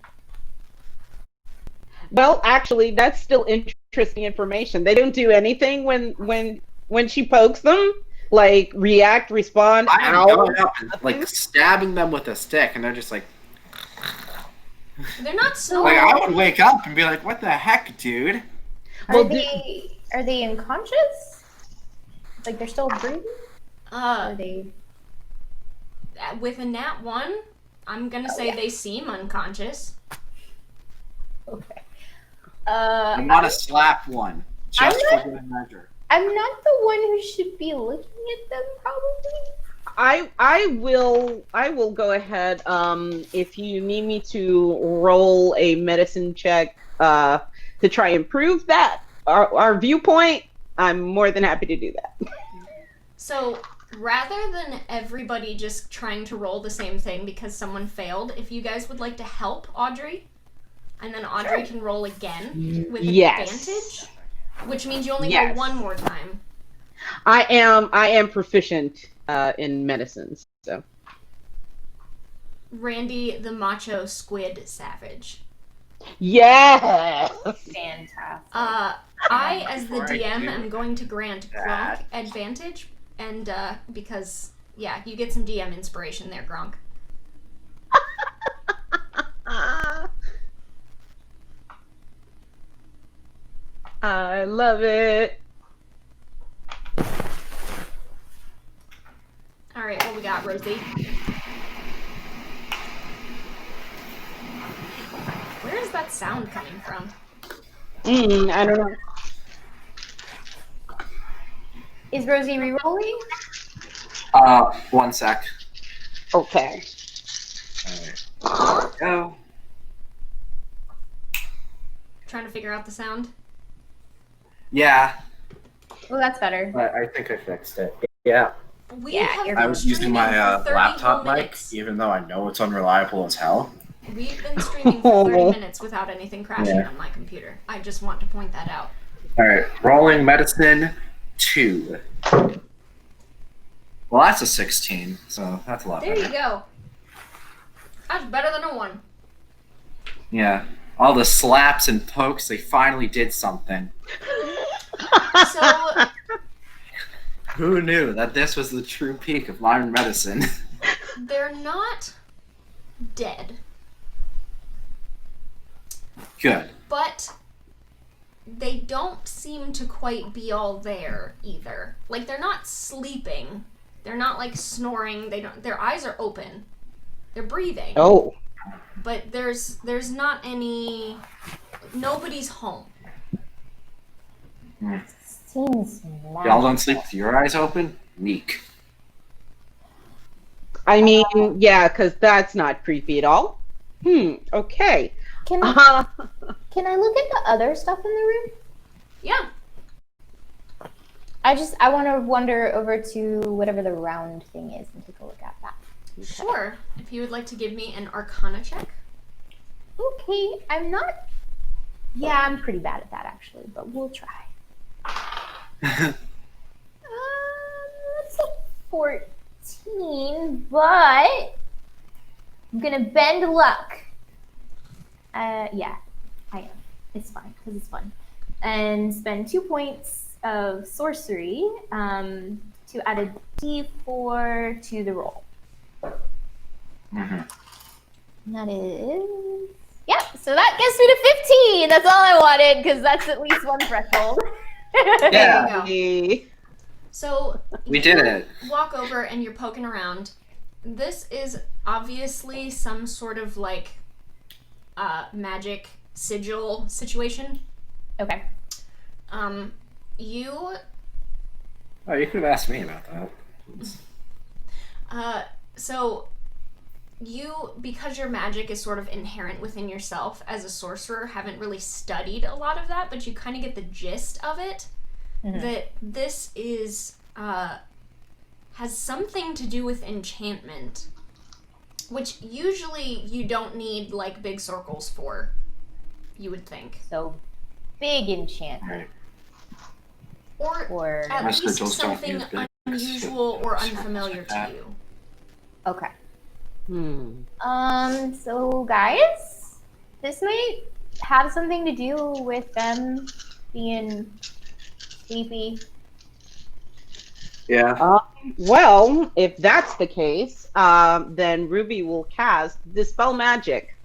[SPEAKER 2] Well, actually, that's still interesting information. They don't do anything when she pokes them, like react, respond.
[SPEAKER 6] I am
[SPEAKER 2] ow.
[SPEAKER 6] going up and like stabbing them with a stick, and they're just like,
[SPEAKER 1] They're not so...
[SPEAKER 6] like I would wake up and be like, "What the heck, dude?"
[SPEAKER 2] Well,
[SPEAKER 4] Are they unconscious? Like they're still breathing? Are they?
[SPEAKER 1] With a nat 1, I'm gonna say they seem unconscious.
[SPEAKER 4] Okay.
[SPEAKER 6] I'm not a slap one, just
[SPEAKER 4] I'm
[SPEAKER 6] for good measure.
[SPEAKER 4] I'm not the one who should be looking at them, probably.
[SPEAKER 2] I will go ahead. If you need me to roll a medicine check to try and prove that our viewpoint, I'm more than happy to do that.
[SPEAKER 1] So, rather than everybody just trying to roll the same thing because someone failed, if you guys would like to help Audrey, and then Audrey can roll again with advantage, which means you only roll one more time.
[SPEAKER 2] I am proficient in medicines, so.
[SPEAKER 1] Randy the Macho Squid Savage.
[SPEAKER 2] Yes!
[SPEAKER 4] Fantastic.
[SPEAKER 1] I, as the
[SPEAKER 6] Before I
[SPEAKER 1] DM,
[SPEAKER 6] do
[SPEAKER 1] am going to grant Gronk
[SPEAKER 6] that-
[SPEAKER 1] advantage, and because, yeah, you get some DM inspiration there, Gronk.
[SPEAKER 2] I love it.
[SPEAKER 1] Alright, what we got, Rosie? Where is that sound coming from?
[SPEAKER 2] I don't know.
[SPEAKER 4] Is Rosie re-rolling?
[SPEAKER 6] 1 sec.
[SPEAKER 2] Okay.
[SPEAKER 6] Alright. Go.
[SPEAKER 1] Trying to figure out the sound?
[SPEAKER 6] Yeah,
[SPEAKER 4] Well, that's better.
[SPEAKER 6] I think I fixed it. Yeah.
[SPEAKER 1] We
[SPEAKER 4] Yeah,
[SPEAKER 1] have
[SPEAKER 4] you're
[SPEAKER 1] been
[SPEAKER 6] I was using
[SPEAKER 1] streaming
[SPEAKER 6] my
[SPEAKER 1] for 30
[SPEAKER 6] laptop
[SPEAKER 1] whole
[SPEAKER 6] mic,
[SPEAKER 1] minutes.
[SPEAKER 6] even though I know it's unreliable as hell.
[SPEAKER 1] We've been streaming for 30 minutes without anything crashing
[SPEAKER 6] Yeah.
[SPEAKER 1] on my computer. I just want to point that out.
[SPEAKER 6] Alright, rolling medicine 2. Well, that's a 16, so that's a lot
[SPEAKER 1] There
[SPEAKER 6] better.
[SPEAKER 1] you go. That's better than a 1.
[SPEAKER 6] Yeah. All the slaps and pokes, they finally did something.
[SPEAKER 1] So,
[SPEAKER 6] Who knew that this was the true peak of modern medicine?
[SPEAKER 1] they're not dead,
[SPEAKER 6] Good.
[SPEAKER 1] but they don't seem to quite be all there either. Like, they're not sleeping. They're not, like, snoring. Their eyes are open. They're breathing.
[SPEAKER 2] Oh.
[SPEAKER 1] but there's not any. Nobody's home.
[SPEAKER 4] Seems
[SPEAKER 6] Y'all don't sleep with your eyes open? Neek.
[SPEAKER 2] I mean, yeah, because that's not creepy at all. Okay.
[SPEAKER 4] Can
[SPEAKER 2] Uh,
[SPEAKER 4] can I look at the other stuff in the room?
[SPEAKER 1] Yeah.
[SPEAKER 4] I want to wander over to whatever the round thing is and take a look at that.
[SPEAKER 1] Sure. If you would like to give me an Arcana check.
[SPEAKER 4] Okay, I'm not. Yeah, I'm pretty bad at that actually, but we'll try. That's a 14, but I'm gonna bend luck. Yeah, I am. It's fine because it's fun, and spend 2 points of sorcery to add a D4 to the roll. And that is. Yep, so that gets me to 15. That's all I wanted because that's at least one threshold.
[SPEAKER 6] Yeah.
[SPEAKER 1] There So
[SPEAKER 6] We did it.
[SPEAKER 1] Walk over and you're poking around. This is obviously some sort of like magic sigil situation.
[SPEAKER 4] Okay.
[SPEAKER 1] You
[SPEAKER 6] Oh, you could have asked me about that.
[SPEAKER 1] so you, because your magic is sort of inherent within yourself as a sorcerer, haven't really studied a lot of that, but you kind of get the gist of it.
[SPEAKER 4] Mm-hmm.
[SPEAKER 1] That this is has something to do with enchantment, which usually you don't need like big circles for, you would think.
[SPEAKER 4] So big enchantment.
[SPEAKER 6] Right.
[SPEAKER 4] Or
[SPEAKER 1] At
[SPEAKER 6] Most
[SPEAKER 1] least
[SPEAKER 6] sigils don't
[SPEAKER 1] something
[SPEAKER 6] use big
[SPEAKER 1] unusual or
[SPEAKER 6] circles
[SPEAKER 1] unfamiliar
[SPEAKER 6] like
[SPEAKER 1] to
[SPEAKER 6] that.
[SPEAKER 1] you.
[SPEAKER 4] okay.
[SPEAKER 2] Hmm.
[SPEAKER 4] So guys, this might have something to do with them being sleepy.
[SPEAKER 6] Yeah.
[SPEAKER 2] Well, if that's the case, then Ruby will cast Dispel Magic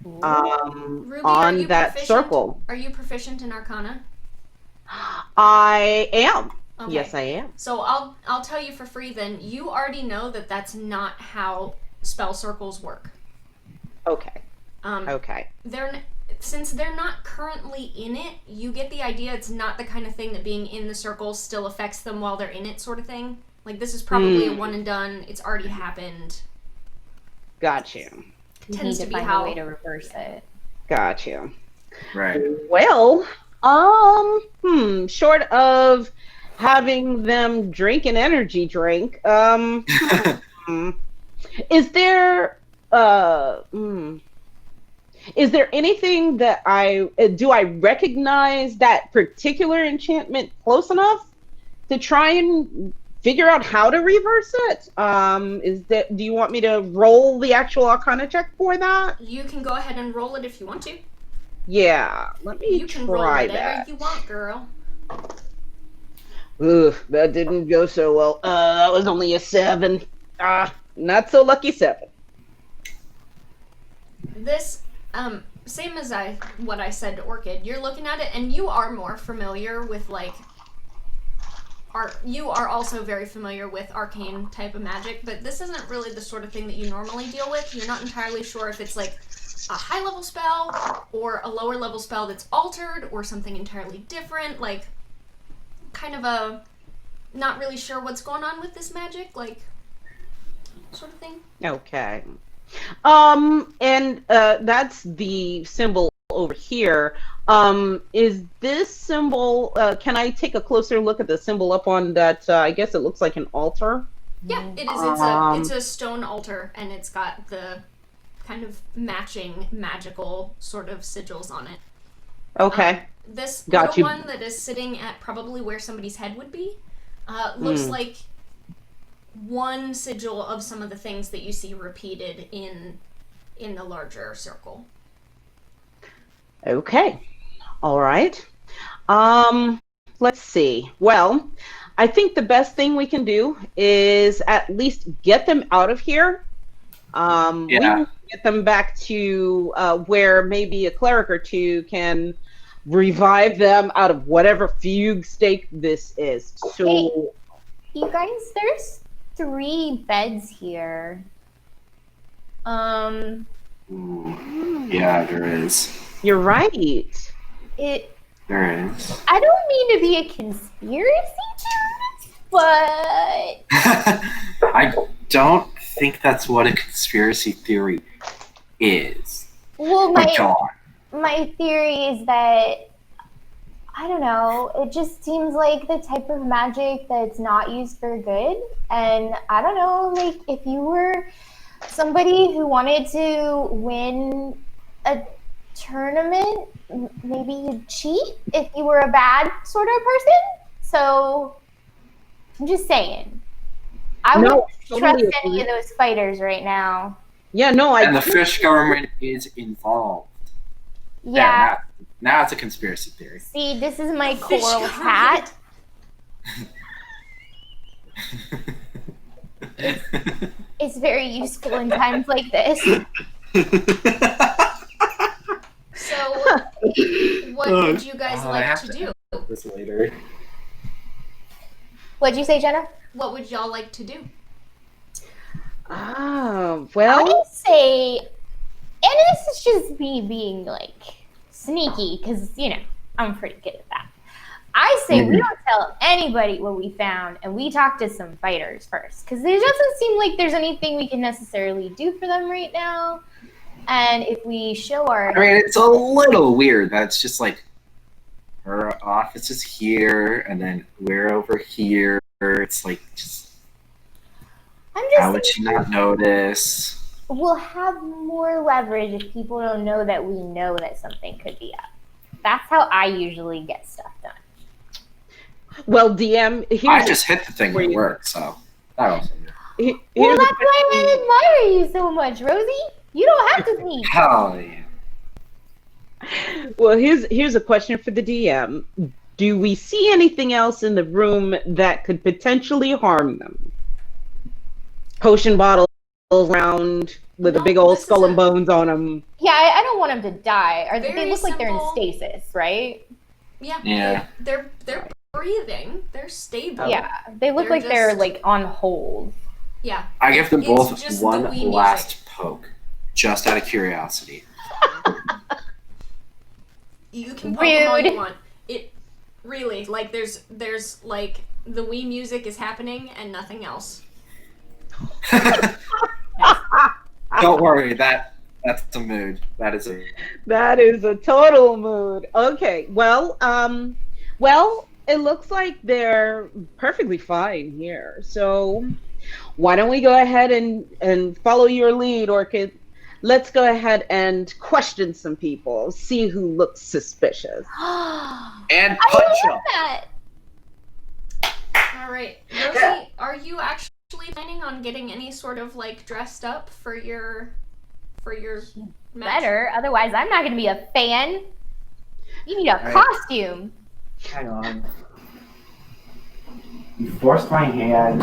[SPEAKER 1] Ruby, are
[SPEAKER 2] on
[SPEAKER 1] you
[SPEAKER 2] that
[SPEAKER 1] proficient?
[SPEAKER 2] circle.
[SPEAKER 1] Are you proficient in Arcana?
[SPEAKER 2] I am.
[SPEAKER 1] Okay.
[SPEAKER 2] Yes, I am.
[SPEAKER 1] So I'll tell you for free then. You already know that that's not how spell circles work.
[SPEAKER 2] Okay.
[SPEAKER 1] Um,
[SPEAKER 2] Okay.
[SPEAKER 1] Since they're not currently in it, you get the idea it's not the kind of thing that being in the circle still affects them while they're in it, sort of thing. Like, this is probably a one and done. It's already happened.
[SPEAKER 2] Got you.
[SPEAKER 4] You
[SPEAKER 1] Tends
[SPEAKER 4] need
[SPEAKER 1] to
[SPEAKER 4] to
[SPEAKER 1] be
[SPEAKER 4] find
[SPEAKER 1] how-
[SPEAKER 4] a way to reverse it.
[SPEAKER 2] Got you.
[SPEAKER 6] Right.
[SPEAKER 2] Well, short of having them drink an energy drink, is there is there anything that do I recognize that particular enchantment close enough to try and figure out how to reverse it? Do you want me to roll the actual Arcana check for that?
[SPEAKER 1] You can go ahead and roll it if you want to.
[SPEAKER 2] Yeah, let me
[SPEAKER 1] You can roll
[SPEAKER 2] try
[SPEAKER 1] whatever
[SPEAKER 2] that.
[SPEAKER 1] you want, girl.
[SPEAKER 2] Ugh, that didn't go so well. That was only a 7. Not so lucky 7.
[SPEAKER 1] This, same as what I said to Orchid, you're looking at it and you are more familiar with like you are also very familiar with arcane type of magic, but this isn't really the sort of thing that you normally deal with. You're not entirely sure if it's like a high level spell or a lower level spell that's altered or something entirely different, like kind of a not really sure what's going on with this magic, like sort of thing.
[SPEAKER 2] Okay. And that's the symbol over here. Is this symbol, can I take a closer look at the symbol up on that, I guess it looks like an altar?
[SPEAKER 1] Yeah, it is. It's a stone altar, and it's got the kind of matching magical sort of sigils on it.
[SPEAKER 2] Okay.
[SPEAKER 1] This
[SPEAKER 2] Got
[SPEAKER 1] little
[SPEAKER 2] you.
[SPEAKER 1] one that is sitting at probably where somebody's head would be looks like one sigil of some of the things that you see repeated in the larger circle.
[SPEAKER 2] Okay. All right. Let's see. Well, I think the best thing we can do is at least get them out of here. We
[SPEAKER 6] Yeah.
[SPEAKER 2] will get them back to where maybe a cleric or two can revive them out of whatever fugue state this is. So,
[SPEAKER 4] You guys, there's 3 beds here.
[SPEAKER 6] Ooh. Yeah, there is.
[SPEAKER 2] You're right.
[SPEAKER 6] There is.
[SPEAKER 4] I don't mean to be a conspiracy theorist, but
[SPEAKER 6] I don't think that's what a conspiracy theory is.
[SPEAKER 4] well,
[SPEAKER 6] But go on.
[SPEAKER 4] my theory is that I don't know. It just seems like the type of magic that's not used for good. And I don't know, like if you were somebody who wanted to win a tournament, maybe you'd cheat if you were a bad sort of person. So I'm just saying. I wouldn't trust any of those fighters right now.
[SPEAKER 2] Yeah, no,
[SPEAKER 6] And the fish government is involved.
[SPEAKER 4] Yeah.
[SPEAKER 6] Now it's a conspiracy theory.
[SPEAKER 4] See, this is my coral hat. It's very useful in times like this.
[SPEAKER 1] So, what would you guys like to do?
[SPEAKER 6] This later.
[SPEAKER 4] What'd you say, Jenna?
[SPEAKER 1] What would y'all like to do?
[SPEAKER 2] Well,
[SPEAKER 4] I say, and this is just me being like sneaky, because I'm pretty good at that. I say we don't tell anybody what we found, and we talk to some fighters first, because it doesn't seem like there's anything we can necessarily do for them right now. And if we show our,
[SPEAKER 6] I mean, it's a little weird that it's just like her office is here, and then we're over here. It's like just how would she not notice?
[SPEAKER 4] We'll have more leverage if people don't know that we know that something could be up. That's how I usually get stuff done.
[SPEAKER 2] well, DM.
[SPEAKER 6] I just hit the thing and it worked, so that was
[SPEAKER 2] Here's
[SPEAKER 4] Well,
[SPEAKER 2] a
[SPEAKER 4] that's why I admire you so much, Rosie. You don't have to sneak.
[SPEAKER 6] hell yeah.
[SPEAKER 2] Well, here's a question for the DM. Do we see anything else in the room that could potentially harm them? Potion bottles around with a
[SPEAKER 1] No,
[SPEAKER 2] big old
[SPEAKER 1] this
[SPEAKER 2] skull
[SPEAKER 1] is
[SPEAKER 2] and bones on them.
[SPEAKER 4] Yeah, I don't want them to die. They
[SPEAKER 1] Very
[SPEAKER 4] look like they're in
[SPEAKER 1] simple.
[SPEAKER 4] stasis, right?
[SPEAKER 1] Yeah.
[SPEAKER 6] Yeah.
[SPEAKER 1] They're breathing. They're stable.
[SPEAKER 4] Yeah, they look
[SPEAKER 1] They're
[SPEAKER 4] like they're
[SPEAKER 1] just-
[SPEAKER 4] like on hold.
[SPEAKER 1] Yeah.
[SPEAKER 6] I give them
[SPEAKER 1] It's
[SPEAKER 6] both
[SPEAKER 1] just the
[SPEAKER 6] one
[SPEAKER 1] wee
[SPEAKER 6] last poke, just out of curiosity.
[SPEAKER 1] You can poke them all
[SPEAKER 4] Rude.
[SPEAKER 1] you want. It really like there's like the Wii music is happening and nothing else.
[SPEAKER 6] Don't worry, that's a mood. That is a
[SPEAKER 2] That is a total mood. Okay, well, it looks like they're perfectly fine here. So why don't we go ahead and follow your lead, Orchid? Let's go ahead and question some people, see who looks suspicious.
[SPEAKER 6] and
[SPEAKER 4] I
[SPEAKER 6] punch
[SPEAKER 4] love
[SPEAKER 6] them.
[SPEAKER 4] that.
[SPEAKER 1] All right, Rosie, are you actually planning on getting any sort of like dressed up for your match?
[SPEAKER 4] Better, otherwise I'm not going to be a fan. You need a
[SPEAKER 6] Right.
[SPEAKER 4] costume.
[SPEAKER 6] Hang on. You forced my hand.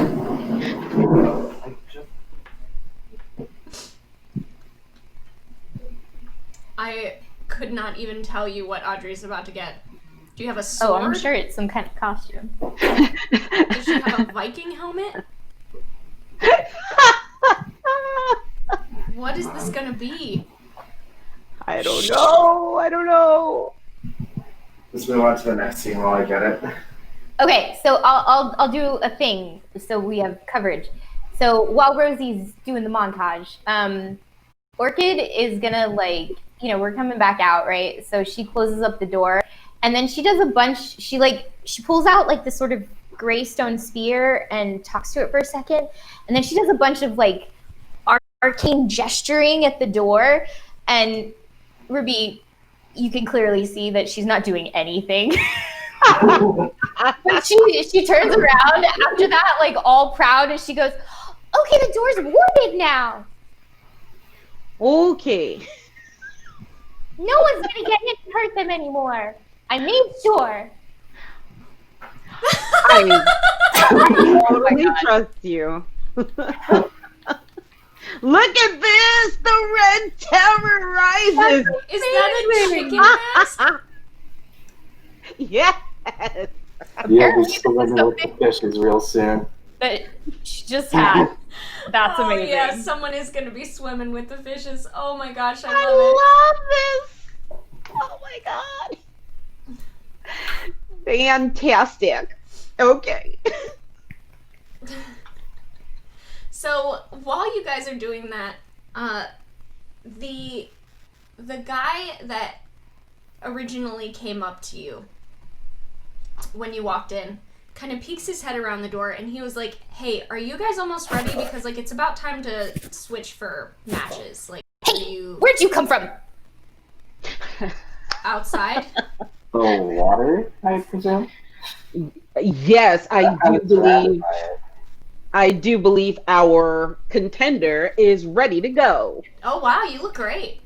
[SPEAKER 1] I could not even tell you what Audrey's about to get. Do you have a
[SPEAKER 4] Oh,
[SPEAKER 1] sword?
[SPEAKER 4] I'm sure it's some kind of costume.
[SPEAKER 1] Does she have a Viking helmet? What is this gonna be?
[SPEAKER 2] I don't know. I don't know.
[SPEAKER 6] Let's move on to the next scene while I get it.
[SPEAKER 4] Okay, so I'll do a thing so we have coverage. So while Rosie's doing the montage, Orchid is gonna we're coming back out, right? So she closes up the door and then she does a bunch, she pulls out like this sort of gray stone spear and talks to it for a second. And then she does a bunch of like arcane gesturing at the door. And Ruby, you can clearly see that she's not doing anything. But she turns around after that, like all proud, and she goes, "Okay, the door's warded now.
[SPEAKER 2] Okay.
[SPEAKER 4] No one's gonna get hit and hurt them anymore. I made sure."
[SPEAKER 2] I totally trust you. Look at this! The red terror rises!
[SPEAKER 1] Is that a chicken mask?
[SPEAKER 2] Yes!
[SPEAKER 4] Apparently this is something
[SPEAKER 6] fishes real soon.
[SPEAKER 4] that she just had. That's
[SPEAKER 1] Oh
[SPEAKER 4] amazing.
[SPEAKER 1] yeah, someone is gonna be swimming with the fishes. Oh my gosh, I love
[SPEAKER 2] I love this. Oh my god. Fantastic. Okay.
[SPEAKER 1] it. So while you guys are doing that, the guy that originally came up to you when you walked in kind of peeks his head around the door, and he was like, "Hey, are you guys almost ready? Because like it's about time to switch for matches. Like, are you
[SPEAKER 5] Where'd you come from?
[SPEAKER 1] outside?"
[SPEAKER 6] The water, I presume.
[SPEAKER 2] Yes, I do believe our contender is ready to go.
[SPEAKER 1] Oh wow, you look great.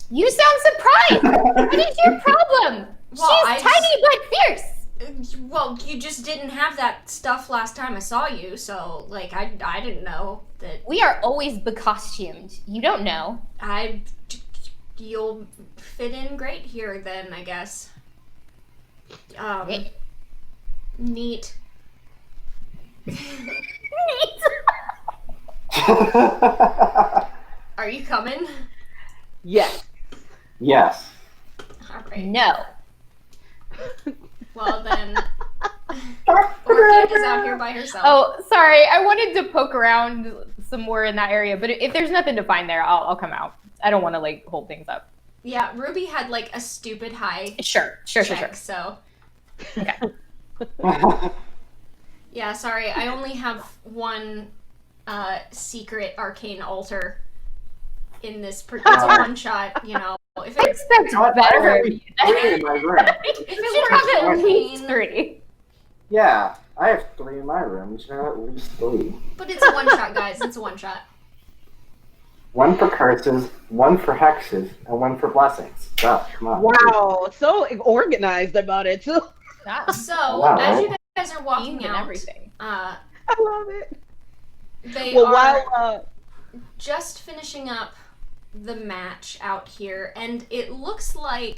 [SPEAKER 5] You sound surprised. What is your problem?
[SPEAKER 1] Well,
[SPEAKER 5] She's tiny but fierce.
[SPEAKER 1] Well, you just didn't have that stuff last time I saw you, so like I didn't know that
[SPEAKER 5] We are always becostumed. You don't know.
[SPEAKER 1] you'll fit in great here then, I guess.
[SPEAKER 5] Okay.
[SPEAKER 1] Neat. Are you coming?
[SPEAKER 2] Yes.
[SPEAKER 6] Yes.
[SPEAKER 1] All right.
[SPEAKER 5] No.
[SPEAKER 1] Well then, Orchid is out here by herself.
[SPEAKER 4] Oh, sorry. I wanted to poke around some more in that area, but if there's nothing to find there, I'll come out. I don't want to like hold things up.
[SPEAKER 1] Yeah, Ruby had like a stupid high
[SPEAKER 5] Sure.
[SPEAKER 1] check, so
[SPEAKER 4] Okay.
[SPEAKER 1] yeah. Sorry, I only have one secret arcane altar in this. It's a one shot, you know. If it,
[SPEAKER 4] Expect
[SPEAKER 6] I
[SPEAKER 4] better.
[SPEAKER 6] have three in my room.
[SPEAKER 1] if it
[SPEAKER 4] Should have
[SPEAKER 1] were
[SPEAKER 4] at least
[SPEAKER 1] arcane,
[SPEAKER 4] 3.
[SPEAKER 6] Yeah, I have 3 in my room. You should have at least 3.
[SPEAKER 1] but it's a one shot, guys. It's a one shot.
[SPEAKER 6] 1 for curses, 1 for hexes, and 1 for blessings. Oh, come on.
[SPEAKER 2] Wow. So organized about it too.
[SPEAKER 1] So
[SPEAKER 6] Wow,
[SPEAKER 1] as you
[SPEAKER 6] right?
[SPEAKER 1] guys are walking
[SPEAKER 4] and
[SPEAKER 1] out,
[SPEAKER 4] everything.
[SPEAKER 2] I love it.
[SPEAKER 1] they
[SPEAKER 2] Well,
[SPEAKER 1] are
[SPEAKER 2] while
[SPEAKER 1] just finishing up the match out here, and it looks like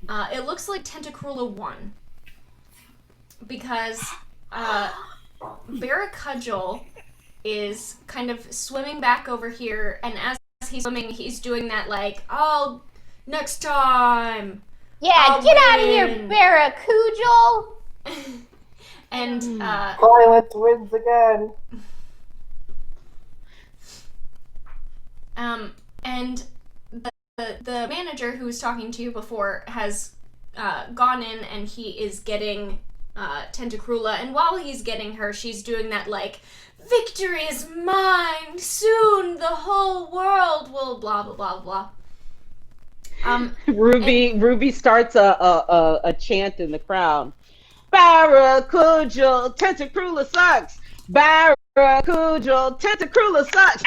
[SPEAKER 1] Tentacrulla won because Barracudgel is kind of swimming back over here, and as he's swimming, he's doing that like, "Oh, next time."
[SPEAKER 5] Yeah,
[SPEAKER 1] I'll
[SPEAKER 5] get out of here,
[SPEAKER 1] win.
[SPEAKER 5] Barracuda.
[SPEAKER 1] And
[SPEAKER 6] Violence wins again.
[SPEAKER 1] and the manager who was talking to you before has gone in, and he is getting Tentacrulla, and while he's getting her, she's doing that like, "Victory is mine! Soon the whole world will blah blah blah blah."
[SPEAKER 2] Ruby starts a chant in the crowd. Barracuda, Tentacrulla sucks. Barracuda, Tentacrulla sucks.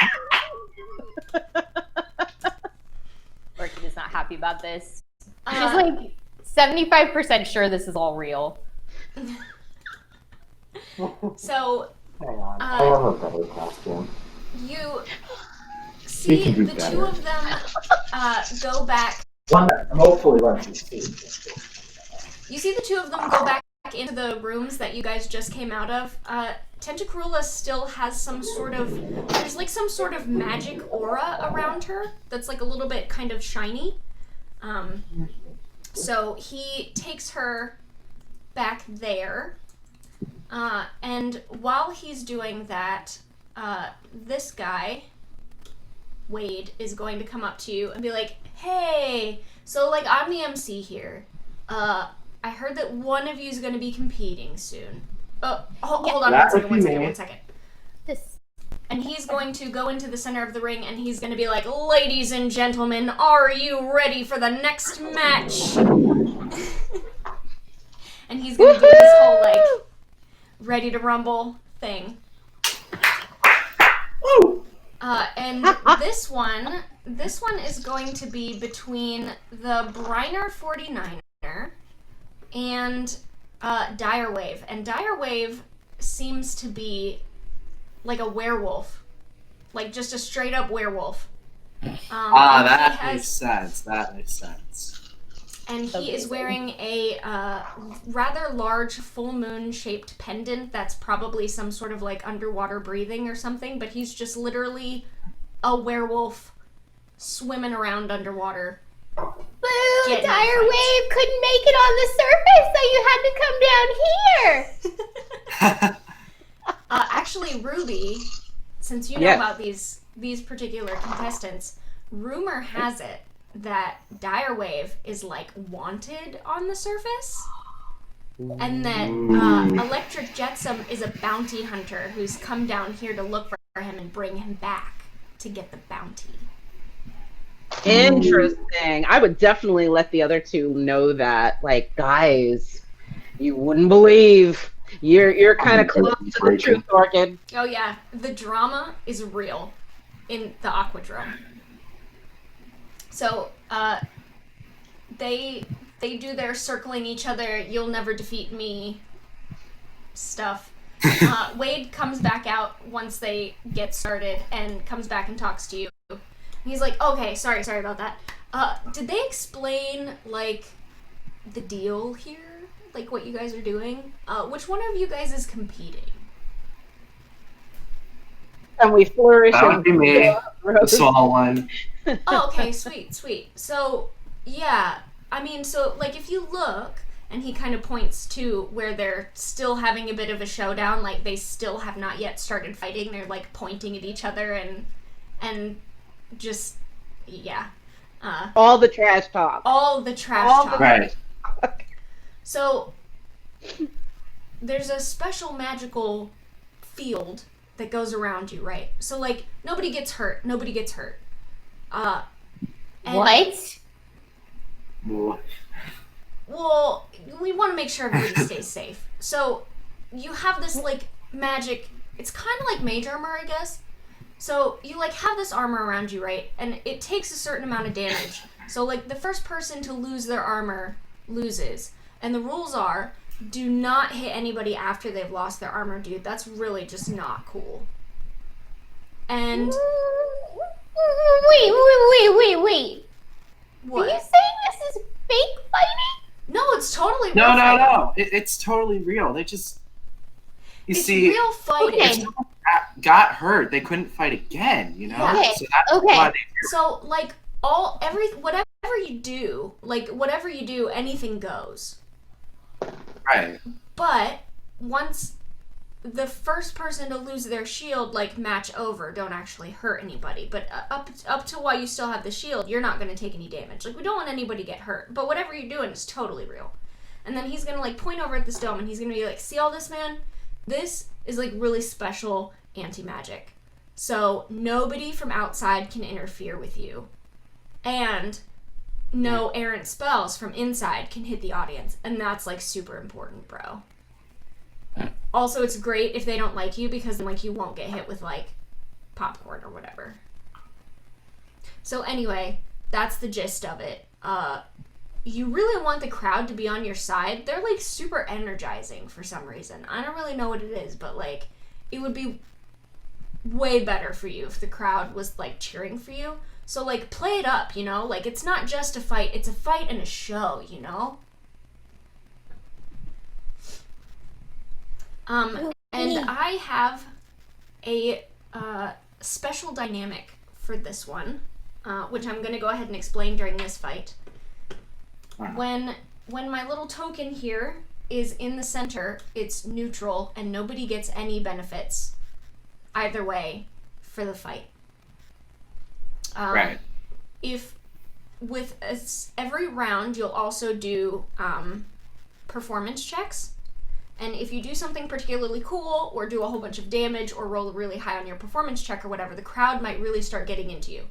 [SPEAKER 4] Orchid is not happy about this. She's
[SPEAKER 1] Uh,
[SPEAKER 4] like 75% sure this is all real.
[SPEAKER 1] So
[SPEAKER 6] Hang on. I have a better costume.
[SPEAKER 1] you
[SPEAKER 6] We
[SPEAKER 1] see
[SPEAKER 6] can do
[SPEAKER 1] the
[SPEAKER 6] better.
[SPEAKER 1] two of them go back.
[SPEAKER 6] Hopefully, let me see.
[SPEAKER 1] You see the two of them go back into the rooms that you guys just came out of. Tentacrulla still has there's like some sort of magic aura around her that's like a little bit kind of shiny. So he takes her back there. And while he's doing that, this guy, Wade, is going to come up to you and be like, "Hey, so like I'm the MC here. I heard that one of you is going to be competing soon. Hold on
[SPEAKER 6] That would be
[SPEAKER 1] one
[SPEAKER 6] me.
[SPEAKER 1] second.
[SPEAKER 5] This.
[SPEAKER 1] And he's going to go into the center of the ring, and he's going to be like, "Ladies and gentlemen, are you ready for the next match?" And he's going to do this whole like ready to rumble thing. And this one is going to be between the Briner 49er and Direwave. And Direwave seems to be like a werewolf, like just a straight up werewolf. And
[SPEAKER 6] That
[SPEAKER 1] he
[SPEAKER 6] makes sense. That makes sense.
[SPEAKER 1] and he is wearing a rather large full moon shaped pendant that's probably some sort of like underwater breathing or something, but he's just literally a werewolf swimming around underwater.
[SPEAKER 5] Boo!
[SPEAKER 1] Getting in
[SPEAKER 5] Dire
[SPEAKER 1] fights.
[SPEAKER 5] Wave couldn't make it on the surface, so you had to come down here.
[SPEAKER 1] Actually, Ruby, since you know
[SPEAKER 2] Yes.
[SPEAKER 1] about these particular contestants, rumor has it that Dire Wave is like wanted on the surface, and that Electric Jetsam is a bounty hunter who's come down here to look for him and bring him back to get the bounty.
[SPEAKER 2] Interesting. I would definitely let the other two know that. Like, guys, you wouldn't believe. You're kind of close to the truth, Orchid.
[SPEAKER 1] Oh yeah, the drama is real in the Aquadrome. So, they do their circling each other, you'll never defeat me stuff. Wade comes back out once they get started and comes back and talks to you. He's like, okay, sorry about that. Did they explain, like, the deal here? Like, what you guys are doing? Which one of you guys is competing?
[SPEAKER 2] And we flourish.
[SPEAKER 6] That would be me. The small one.
[SPEAKER 1] Oh, okay, sweet. So, yeah, I mean, so, like, if you look, and he kind of points to where they're still having a bit of a showdown, like, they still have not yet started fighting, they're, like, pointing at each other and just, yeah.
[SPEAKER 2] All the trash talk.
[SPEAKER 1] All the trash talk.
[SPEAKER 6] Right.
[SPEAKER 1] So, there's a special magical field that goes around you, right? So, like, nobody gets hurt. And
[SPEAKER 5] What?
[SPEAKER 1] Well, we want to make sure everybody stays safe. So, you have this, like, magic... It's kind of like mage armor, I guess. So, you, like, have this armor around you, right? And it takes a certain amount of damage. So, like, the first person to lose their armor loses. And the rules are, do not hit anybody after they've lost their armor, dude. That's really just not cool. And...
[SPEAKER 5] Wait.
[SPEAKER 1] What?
[SPEAKER 5] Are you saying this is fake fighting?
[SPEAKER 1] No, it's totally real fighting.
[SPEAKER 6] No. It's totally real. They just...
[SPEAKER 1] It's
[SPEAKER 6] see,
[SPEAKER 1] real fighting.
[SPEAKER 5] Okay.
[SPEAKER 6] if someone got hurt, they couldn't fight again, you know?
[SPEAKER 1] Yeah.
[SPEAKER 5] Okay,
[SPEAKER 6] So that's
[SPEAKER 5] okay.
[SPEAKER 6] why
[SPEAKER 1] So, like, whatever you do, anything goes.
[SPEAKER 6] right.
[SPEAKER 1] But once the first person to lose their shield, like, match over, don't actually hurt anybody. But up to while you still have the shield, you're not going to take any damage. Like, we don't want anybody to get hurt. But whatever you're doing is totally real. And then he's going to, like, point over at this dome, and he's going to be like, see all this, man? This is, like, really special anti-magic. So nobody from outside can interfere with you. And no errant spells from inside can hit the audience. And that's, like, super important, bro. Also, it's great if they don't like you, because then, like, you won't get hit with, like, popcorn or whatever. So anyway, that's the gist of it. You really want the crowd to be on your side. They're, like, super energizing for some reason. I don't really know what it is, but, like, it would be way better for you if the crowd was, like, cheering for you. So, like, play it up, you know? Like, it's not just a fight. It's a fight and a show, you know? And I have a special dynamic for this one, which I'm going to go ahead and explain during this fight. When my little token here is in the center, it's neutral, and nobody gets any benefits either way for the fight.
[SPEAKER 6] Right.
[SPEAKER 1] If with every round, you'll also do performance checks. And if you do something particularly cool, or do a whole bunch of damage, or roll really high on your performance check or whatever, the crowd might really start getting into you.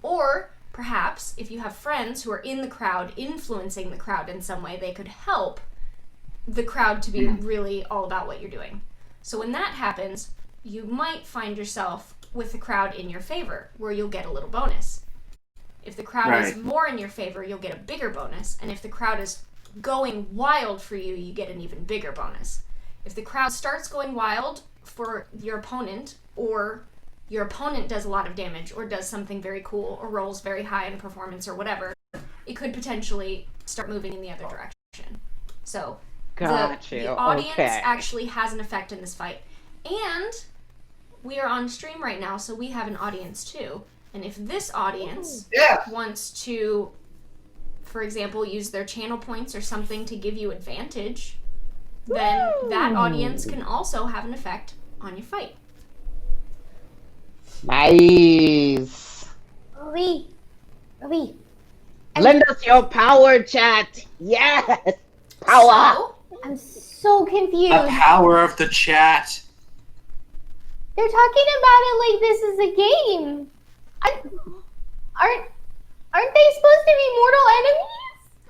[SPEAKER 1] Or perhaps, if you have friends who are in the crowd, influencing the crowd in some way, they could help the crowd to be really all about what you're doing. So when that happens, you might find yourself with the crowd in your favor, where you'll get a little bonus. If the crowd is more in your favor, you'll get a bigger bonus. And if the crowd is going wild for you, you get an even bigger bonus. If the crowd starts going wild for your opponent, or your opponent does a lot of damage, or does something very cool, or rolls very high in performance or whatever, it could potentially start moving in the other direction. So
[SPEAKER 2] Got you.
[SPEAKER 1] the audience
[SPEAKER 2] Okay.
[SPEAKER 1] actually has an effect in this fight. And we are on stream right now, so we have an audience too. And if this audience wants to, for example, use their channel points or something to give you advantage, then that audience can also have an effect on your fight.
[SPEAKER 2] Nice.
[SPEAKER 5] Ruby.
[SPEAKER 2] Lend us your power, chat. Yes. Power.
[SPEAKER 1] So,
[SPEAKER 5] I'm so confused.
[SPEAKER 6] The power of the chat.
[SPEAKER 5] They're talking about it like this is a game. Aren't they supposed to be mortal enemies?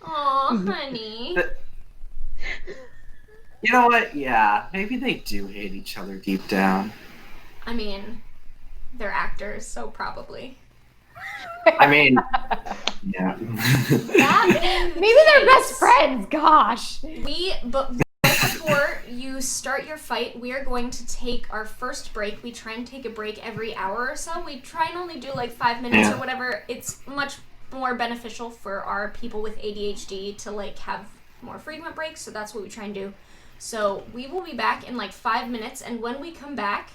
[SPEAKER 1] aw, honey.
[SPEAKER 6] You know what? Yeah, maybe they do hate each other deep down.
[SPEAKER 1] I mean, they're actors, so probably.
[SPEAKER 6] I mean, yeah.
[SPEAKER 1] That
[SPEAKER 5] Maybe they're best friends. Gosh.
[SPEAKER 1] But before you start your fight, we are going to take our first break. We try and take a break every hour or so. We try and only do like 5 minutes or whatever. It's much more beneficial for our people with ADHD to like have more frequent breaks, so that's what we try and do. So we will be back in like 5 minutes, and when we come back,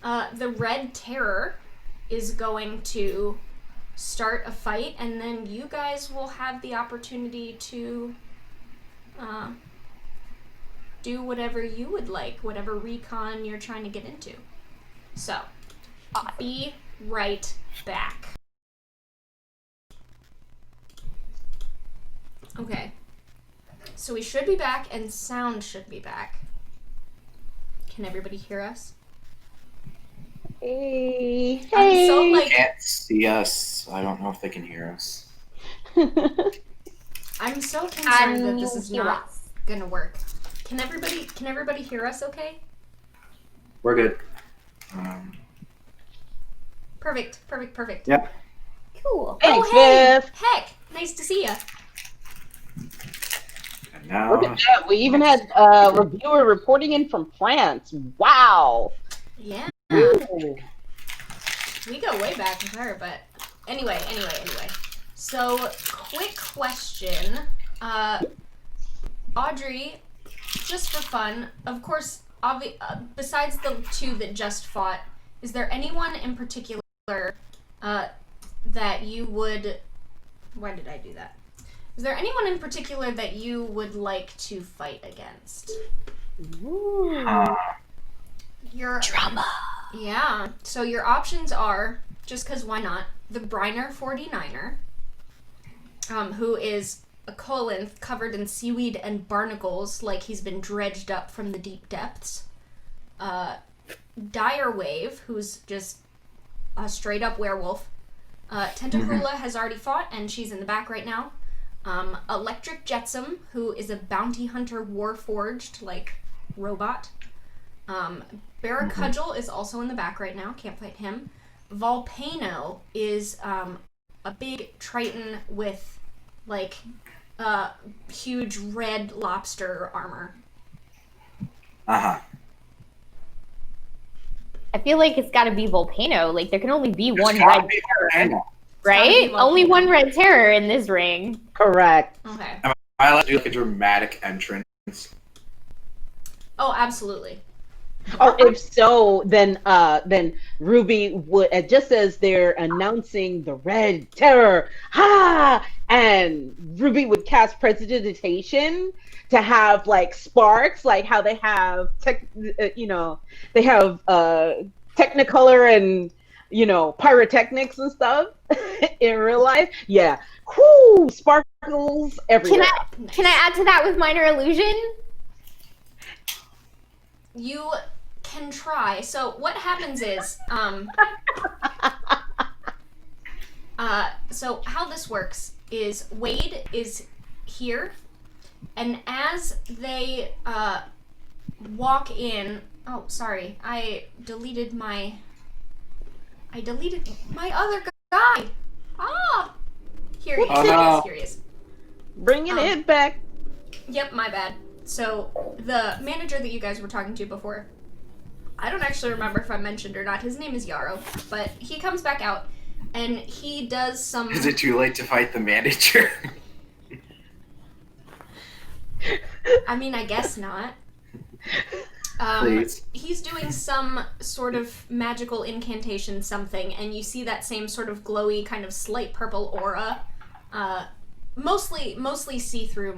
[SPEAKER 1] the Red Terror is going to start a fight, and then you guys will have the opportunity to do whatever you would like, whatever recon you're trying to get into. So, be right back. Okay. So we should be back, and sound should be back. Can everybody hear us?
[SPEAKER 2] Hey.
[SPEAKER 1] I'm so like
[SPEAKER 6] Can't see us. I don't know if they can hear us.
[SPEAKER 1] I'm so concerned that this is
[SPEAKER 5] hear
[SPEAKER 1] not
[SPEAKER 5] us.
[SPEAKER 1] gonna work. Can everybody hear us okay?
[SPEAKER 6] We're good.
[SPEAKER 1] Perfect.
[SPEAKER 6] Yep.
[SPEAKER 5] Cool.
[SPEAKER 2] Thanks,
[SPEAKER 1] hey!
[SPEAKER 2] Viv.
[SPEAKER 1] Heck! Nice to see ya.
[SPEAKER 6] And now,
[SPEAKER 2] Look at that. We even had a reviewer reporting in from France. Wow.
[SPEAKER 1] Yeah.
[SPEAKER 2] Ooh.
[SPEAKER 1] We go way back with her, but anyway. So, quick question. Audrey, just for fun, of course, besides the two that just fought, is there anyone in particular that you would... Why did I do that? Is there anyone in particular that you would like to fight against? Your
[SPEAKER 5] Drama.
[SPEAKER 1] Yeah. So your options are, just because why not, the Briner 49er, who is a Colinth covered in seaweed and barnacles like he's been dredged up from the deep depths. Dire Wave, who's just a straight up werewolf. Tentacula has already fought, and she's in the back right now. Electric Jetsam, who is a bounty hunter warforged, like, robot. Barracudgel is also in the back right now, can't fight him. Volcano is a big triton with, like, huge red lobster armor.
[SPEAKER 6] uh-huh.
[SPEAKER 4] I feel like it's got to be Volcano. Like, there can only be one
[SPEAKER 6] Gotta
[SPEAKER 4] red
[SPEAKER 6] be
[SPEAKER 4] terror,
[SPEAKER 6] Volcano.
[SPEAKER 4] right?
[SPEAKER 1] Volcano.
[SPEAKER 4] Only one red terror in this ring.
[SPEAKER 2] Correct.
[SPEAKER 1] Okay.
[SPEAKER 6] I like to do like a dramatic entrance.
[SPEAKER 1] Oh, absolutely.
[SPEAKER 2] Oh, if so, then Ruby would, just as they're announcing the Red Terror, and Ruby would cast Prestidigitation to have like sparks, like how they have they have Technicolor and pyrotechnics and stuff in real life. Yeah, whoo, sparkles everywhere.
[SPEAKER 5] Can I add to that with minor illusion?
[SPEAKER 1] You can try. So what happens is, so how this works is Wade is here, and as they walk in, oh sorry, I deleted my other guy. Here he is.
[SPEAKER 6] Oh, no.
[SPEAKER 1] Here he is.
[SPEAKER 2] Bringing it back.
[SPEAKER 1] Yep, my bad. So, the manager that you guys were talking to before, I don't actually remember if I mentioned or not, his name is Yarrow, but he comes back out, and he does some...
[SPEAKER 6] Is it too late to fight the manager?
[SPEAKER 1] I mean, I guess not.
[SPEAKER 6] Please.
[SPEAKER 1] He's doing some sort of magical incantation something, and you see that same sort of glowy, kind of slight purple aura. Mostly see-through,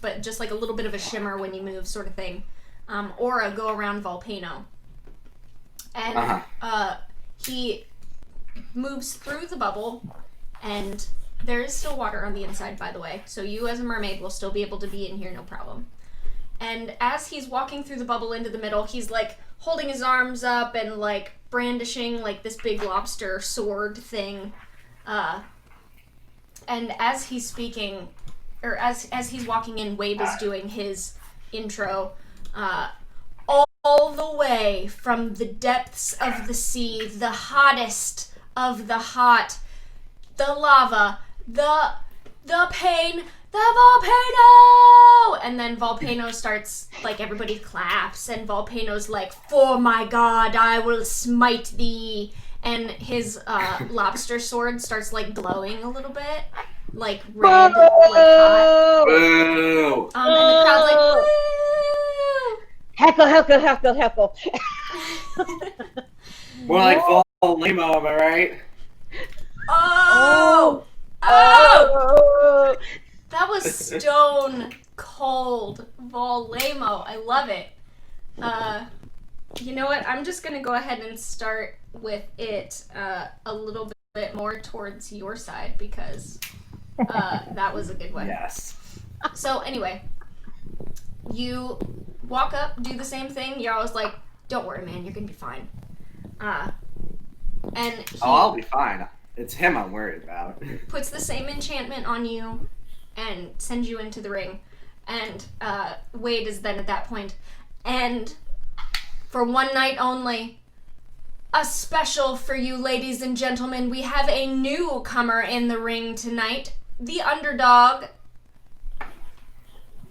[SPEAKER 1] but just like a little bit of a shimmer when you move sort of thing. Aura go around Volcano. And he moves through the bubble, and there is still water on the inside, by the way, so you as a mermaid will still be able to be in here, no problem. And as he's walking through the bubble into the middle, he's like holding his arms up and like brandishing like this big lobster sword thing. And as he's speaking, or as he's walking in, Wade is doing his intro. All the way from the depths of the sea, the hottest of the hot, the lava, the pain, the volcano! And then Volcano starts, like, everybody claps, and Volcano's like, for my god, I will smite thee. And his lobster sword starts, like, glowing a little bit, like red, like hot.
[SPEAKER 6] Boo!
[SPEAKER 1] And the crowd's like, woo!
[SPEAKER 2] Heckle, heckle, heckle, heckle.
[SPEAKER 6] More like Volcano, am I right?
[SPEAKER 1] Oh! Oh! That was stone cold Volamo. I love it. You know what? I'm just gonna go ahead and start with it a little bit more towards your side because that was a good one.
[SPEAKER 6] Yes.
[SPEAKER 1] So anyway, you walk up, do the same thing. You're always like, "Don't worry, man. You're gonna be fine." And he
[SPEAKER 6] I'll be fine. It's him I'm worried about.
[SPEAKER 1] puts the same enchantment on you and sends you into the ring. And Wade is then at that point. And for one night only, a special for you, ladies and gentlemen. We have a newcomer in the ring tonight. The underdog.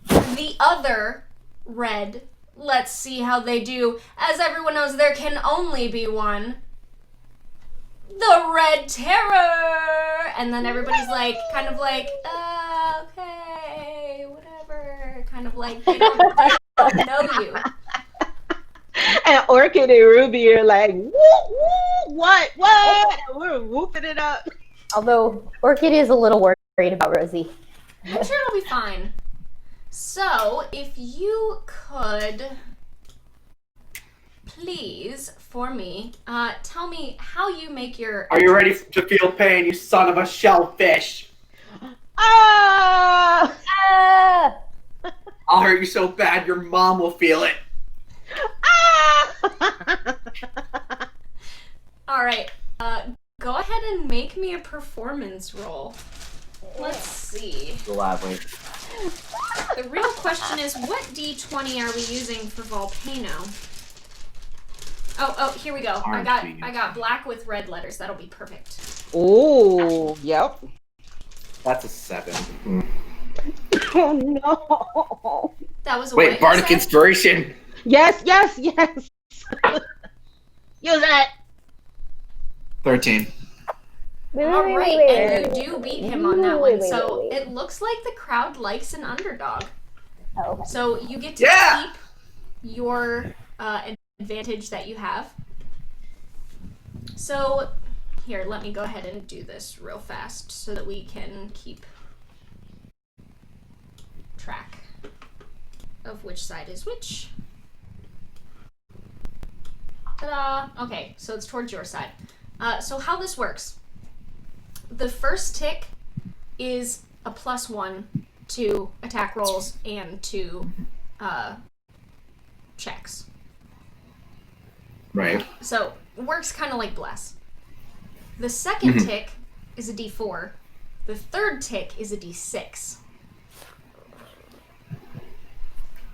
[SPEAKER 1] The other red. Let's see how they do. As everyone knows, there can only be one. The Red Terror! And then everybody's like, kind of like, okay, whatever. Kind of like, they don't know you.
[SPEAKER 2] And Orchid and Ruby are like, woo, woo, what? And we're whooping it up.
[SPEAKER 5] Although Orchid is a little worried about Rosie.
[SPEAKER 1] I'm sure it'll be fine. So, if you could please, for me, tell me how you make your...
[SPEAKER 6] Are you ready to feel pain, you son of a shellfish?
[SPEAKER 2] Ah!
[SPEAKER 6] I'll hurt you so bad your mom will feel it.
[SPEAKER 2] Ah!
[SPEAKER 1] Alright, go ahead and make me a performance roll. Let's see.
[SPEAKER 6] Elaborate.
[SPEAKER 1] The real question is, what D20 are we using for Volcano? Oh, here we go. I got black with red letters. That'll be perfect.
[SPEAKER 2] Oh, yep.
[SPEAKER 6] That's a 7.
[SPEAKER 2] Oh no.
[SPEAKER 1] That was a
[SPEAKER 6] Wait,
[SPEAKER 1] what,
[SPEAKER 6] Bardic
[SPEAKER 1] you said?
[SPEAKER 6] Inspiration!
[SPEAKER 2] Yes. Use it.
[SPEAKER 6] 13.
[SPEAKER 1] Alright, and you do beat him on that one. So it looks like the crowd likes an underdog.
[SPEAKER 5] Oh, okay.
[SPEAKER 1] So you get to keep your advantage that you have. So here, let me go ahead and do this real fast so that we can keep track of which side is which. Ta-da! Okay, so it's towards your side. So how this works. The first tick is a +1 to attack rolls and to checks.
[SPEAKER 6] Right.
[SPEAKER 1] So it works kind of like Bless. The second tick is a D4. The third tick is a D6.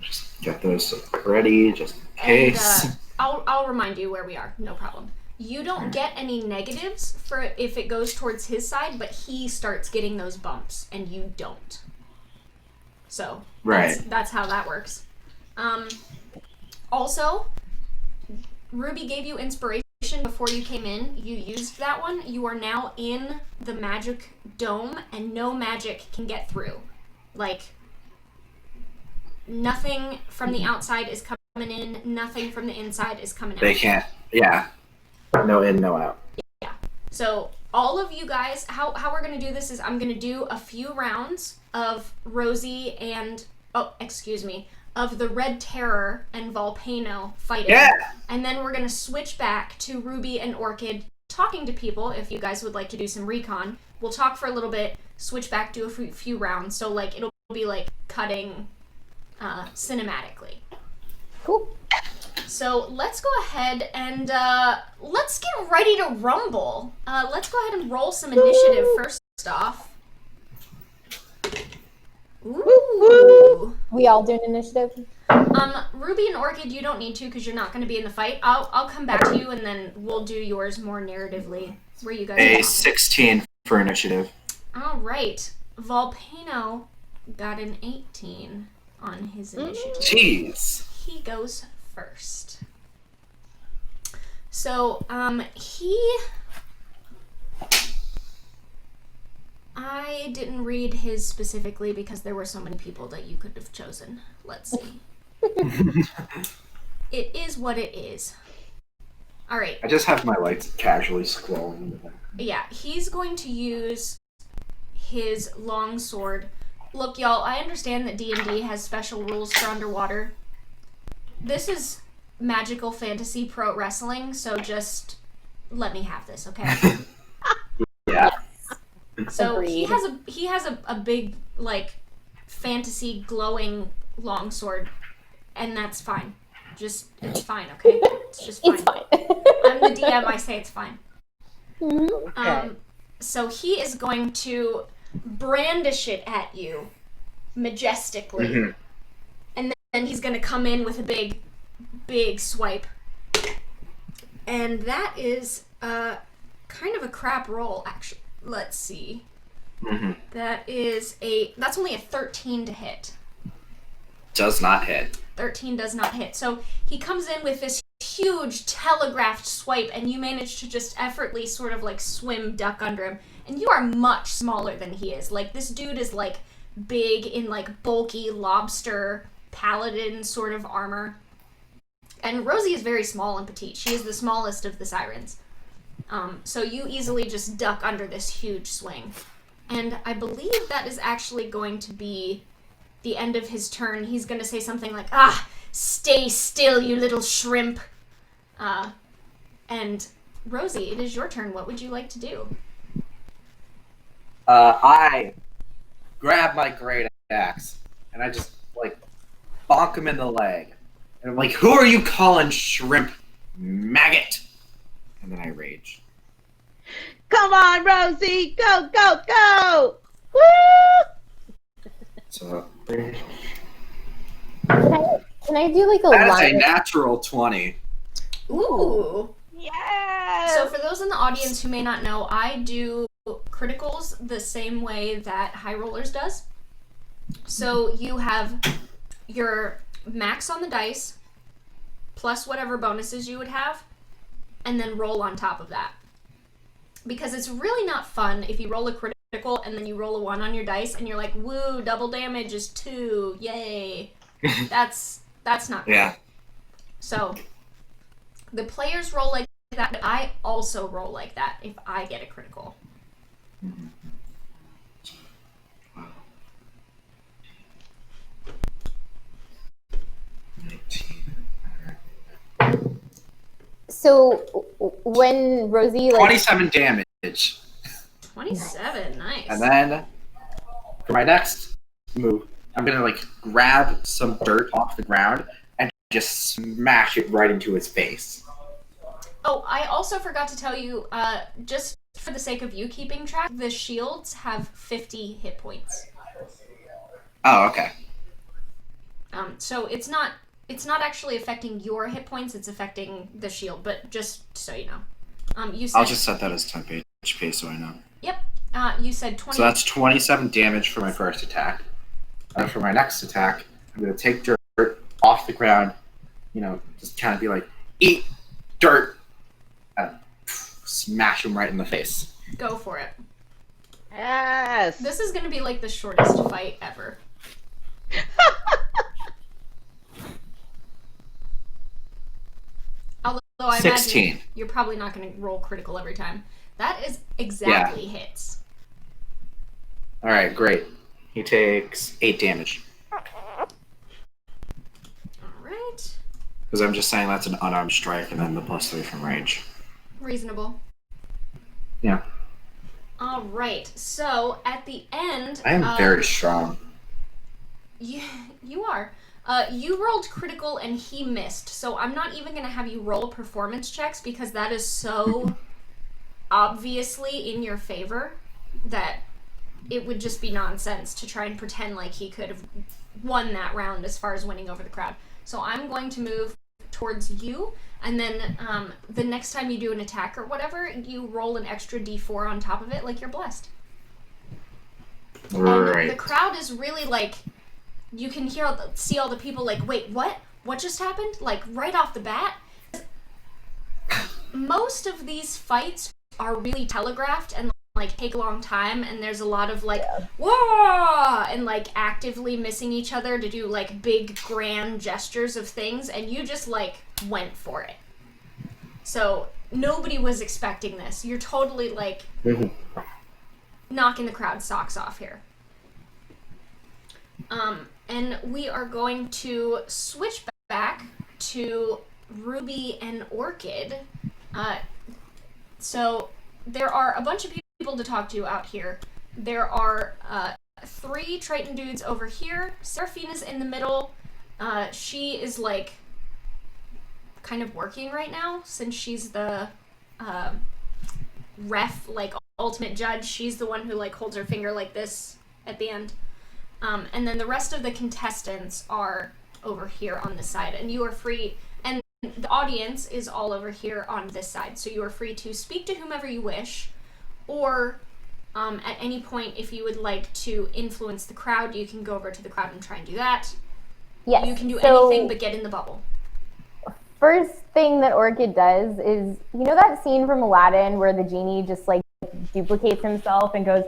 [SPEAKER 6] Just get those ready, just in case.
[SPEAKER 1] And I'll remind you where we are. No problem. You don't get any negatives for if it goes towards his side, but he starts getting those bumps, and you don't. So that's how that works. Also, Ruby gave you inspiration before you came in. You used that one. You are now in the magic dome, and no magic can get through. Like, Nothing from the outside is coming in. Nothing from the inside is coming out.
[SPEAKER 6] They can't. Yeah. No in, no out.
[SPEAKER 1] Yeah. So all of you guys, how we're going to do this is I'm going to do a few rounds of Rosie and, of the Red Terror and Volcano fighting.
[SPEAKER 6] Yeah.
[SPEAKER 1] And then we're going to switch back to Ruby and Orchid talking to people if you guys would like to do some recon. We'll talk for a little bit, switch back, do a few rounds. So, like, it'll be, like, cutting cinematically.
[SPEAKER 5] Cool.
[SPEAKER 1] So let's go ahead and let's get ready to rumble. Let's go ahead and roll some initiative first off. Ooh.
[SPEAKER 5] We all doing initiative?
[SPEAKER 1] Ruby and Orchid, you don't need to because you're not going to be in the fight. I'll come back to you and then we'll do yours more narratively. Where you guys
[SPEAKER 6] A
[SPEAKER 1] are.
[SPEAKER 6] 16 for initiative.
[SPEAKER 1] All right. Volcano got an 18 on his initiative.
[SPEAKER 6] Jeez.
[SPEAKER 1] He goes first. So, I didn't read his specifically because there were so many people that you could have chosen. Let's see. It is what it is. All right.
[SPEAKER 6] I just have my lights casually scrolling.
[SPEAKER 1] Yeah, he's going to use his long sword. Look, y'all, I understand that D&D has special rules for underwater. This is magical fantasy pro wrestling, so just let me have this, okay?
[SPEAKER 6] Yeah.
[SPEAKER 1] So
[SPEAKER 5] Agreed.
[SPEAKER 1] he has a big, like, fantasy glowing longsword, and that's fine. It's fine, okay? It's just fine.
[SPEAKER 5] It's fine.
[SPEAKER 1] I'm the DM, I say it's fine.
[SPEAKER 2] Okay.
[SPEAKER 1] So he is going to brandish it at you majestically.
[SPEAKER 6] Mm-hmm.
[SPEAKER 1] And then he's going to come in with a big swipe. And that is kind of a crap roll, actually. Let's see.
[SPEAKER 6] Mm-hmm.
[SPEAKER 1] That's only a 13 to hit.
[SPEAKER 6] Does not hit.
[SPEAKER 1] 13 does not hit. So he comes in with this huge telegraphed swipe, and you manage to just effortlessly sort of like duck under him. And you are much smaller than he is. Like, this dude is like big in like bulky lobster paladin sort of armor. And Rosie is very small and petite. She is the smallest of the sirens. So you easily just duck under this huge swing. And I believe that is actually going to be the end of his turn. He's going to say something like, stay still, you little shrimp. And Rosie, it is your turn. What would you like to do?
[SPEAKER 6] I grab my great axe and I just like bonk him in the leg. And I'm like, who are you calling shrimp, maggot? And then I rage.
[SPEAKER 2] Come on, Rosie! Go, go, go! Woo!
[SPEAKER 6] So
[SPEAKER 5] Can I do like a
[SPEAKER 6] that is a
[SPEAKER 5] line?
[SPEAKER 6] natural 20.
[SPEAKER 1] Ooh.
[SPEAKER 2] Yes!
[SPEAKER 1] So for those in the audience who may not know, I do criticals the same way that High Rollers does. So you have your max on the dice, plus whatever bonuses you would have, and then roll on top of that. Because it's really not fun if you roll a critical and then you roll a 1 on your dice and you're like, woo, double damage is 2, yay. That's not good.
[SPEAKER 6] Yeah.
[SPEAKER 1] So the players roll like that, but I also roll like that if I get a critical.
[SPEAKER 5] So when Rosie
[SPEAKER 6] 27 damage.
[SPEAKER 1] 27, nice.
[SPEAKER 6] And then for my next move, I'm gonna like grab some dirt off the ground and just smash it right into his face.
[SPEAKER 1] Oh, I also forgot to tell you, just for the sake of you keeping track, the shields have 50 hit points.
[SPEAKER 6] Oh, okay.
[SPEAKER 1] So it's not actually affecting your hit points, it's affecting the shield, but just so you know. You said,
[SPEAKER 6] I'll just set that as 10 HP so I know.
[SPEAKER 1] Yep. You said 20.
[SPEAKER 6] So that's 27 damage for my first attack. And for my next attack, I'm going to take dirt off the ground, just kind of be like, eat dirt, and smash him right in the face.
[SPEAKER 1] Go for it.
[SPEAKER 2] Yes!
[SPEAKER 1] This is going to be like the shortest fight ever. Although I
[SPEAKER 6] 16.
[SPEAKER 1] imagine you're probably not going to roll critical every time. That is exactly hits.
[SPEAKER 6] All right, great. He takes 8 damage.
[SPEAKER 1] All right.
[SPEAKER 6] Because I'm just saying that's an unarmed strike and then the +3 from range.
[SPEAKER 1] Reasonable.
[SPEAKER 6] Yeah.
[SPEAKER 1] All right. So at the end,
[SPEAKER 6] I am very strong.
[SPEAKER 1] You are. You rolled critical and he missed. So I'm not even going to have you roll performance checks because that is so obviously in your favor that it would just be nonsense to try and pretend like he could have won that round as far as winning over the crowd. So I'm going to move towards you, and then the next time you do an attack or whatever, you roll an extra d4 on top of it like you're blessed.
[SPEAKER 6] Right.
[SPEAKER 1] And the crowd is really like, you can see all the people like, wait, what? What just happened? Like right off the bat. Most of these fights are really telegraphed and like take a long time, and there's a lot of like whoa and like actively missing each other to do like big grand gestures of things, and you just like went for it. So nobody was expecting this. You're totally like knocking the crowd's socks off here. And we are going to switch back to Ruby and Orchid. So there are a bunch of people to talk to out here. There are 3 Triton dudes over here. Seraphina's in the middle. She is like kind of working right now since she's the ref, like ultimate judge. She's the one who like holds her finger like this at the end. And then the rest of the contestants are over here on this side, and you are free. And the audience is all over here on this side, so you are free to speak to whomever you wish, or at any point, if you would like to influence the crowd, you can go over to the crowd and try and do that.
[SPEAKER 4] Yes.
[SPEAKER 1] You can do anything but get in the bubble.
[SPEAKER 4] First thing that Orchid does is, you know that scene from Aladdin where the genie just like duplicates himself and goes,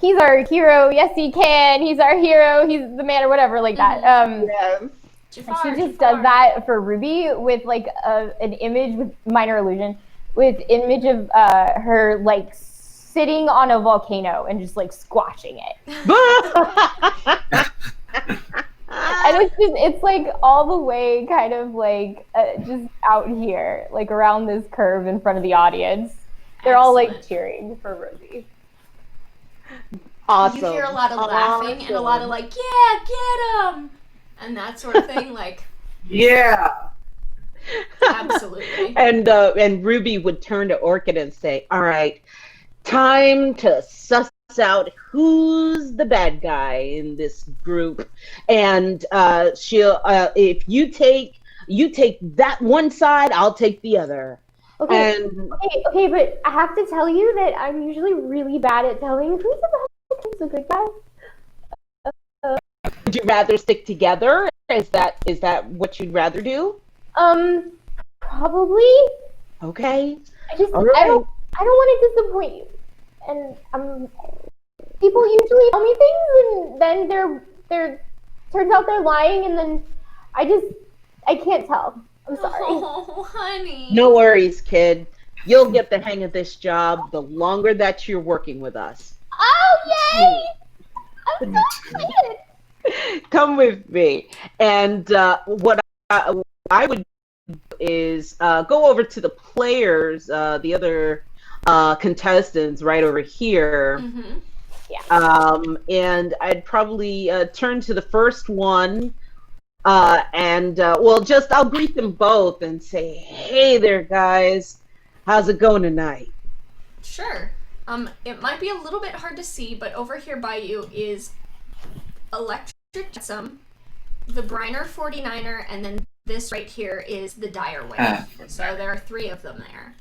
[SPEAKER 4] he's our hero, yes he can, he's our hero, he's the man, or whatever, like that.
[SPEAKER 2] Yes.
[SPEAKER 1] Jafar,
[SPEAKER 4] she just
[SPEAKER 1] Jafar.
[SPEAKER 4] does that for Ruby with like an image with minor illusion, with image of her like sitting on a volcano and just like squashing it. And it's like all the way kind of like just out here, like around this curve in front of the audience. They're all like cheering for Ruby.
[SPEAKER 2] Awesome.
[SPEAKER 1] You hear a lot of laughing and a lot of like, yeah, get him, and that sort of thing. Like,
[SPEAKER 6] Yeah.
[SPEAKER 1] absolutely.
[SPEAKER 2] And Ruby would turn to Orchid and say, all right, time to suss out who's the bad guy in this group. And she'll if you take that one side, I'll take the other.
[SPEAKER 4] Okay.
[SPEAKER 2] And
[SPEAKER 4] Okay, but I have to tell you that I'm usually really bad at telling who's the bad guy, who's the good guy.
[SPEAKER 2] would you rather stick together? Is that what you'd rather do?
[SPEAKER 4] Probably.
[SPEAKER 2] Okay.
[SPEAKER 4] I just
[SPEAKER 2] All right.
[SPEAKER 4] I don't want to disappoint you. And people usually tell me things, and then they're turns out they're lying, and then I can't tell. I'm sorry.
[SPEAKER 1] Oh, honey.
[SPEAKER 2] No worries, kid. You'll get the hang of this job the longer that you're working with us.
[SPEAKER 4] Oh yay! I'm so excited.
[SPEAKER 2] Come with me. And what I would do is go over to the players, the other contestants right over here.
[SPEAKER 1] Mm-hmm.
[SPEAKER 2] And I'd probably turn to the first one I'll greet them both and say, hey there, guys. How's it going tonight?
[SPEAKER 1] Sure. It might be a little bit hard to see, but over here by you is Electric Jetsam, the Briner 49er, and then this right here is the Dire Wave. So there are 3 of them there.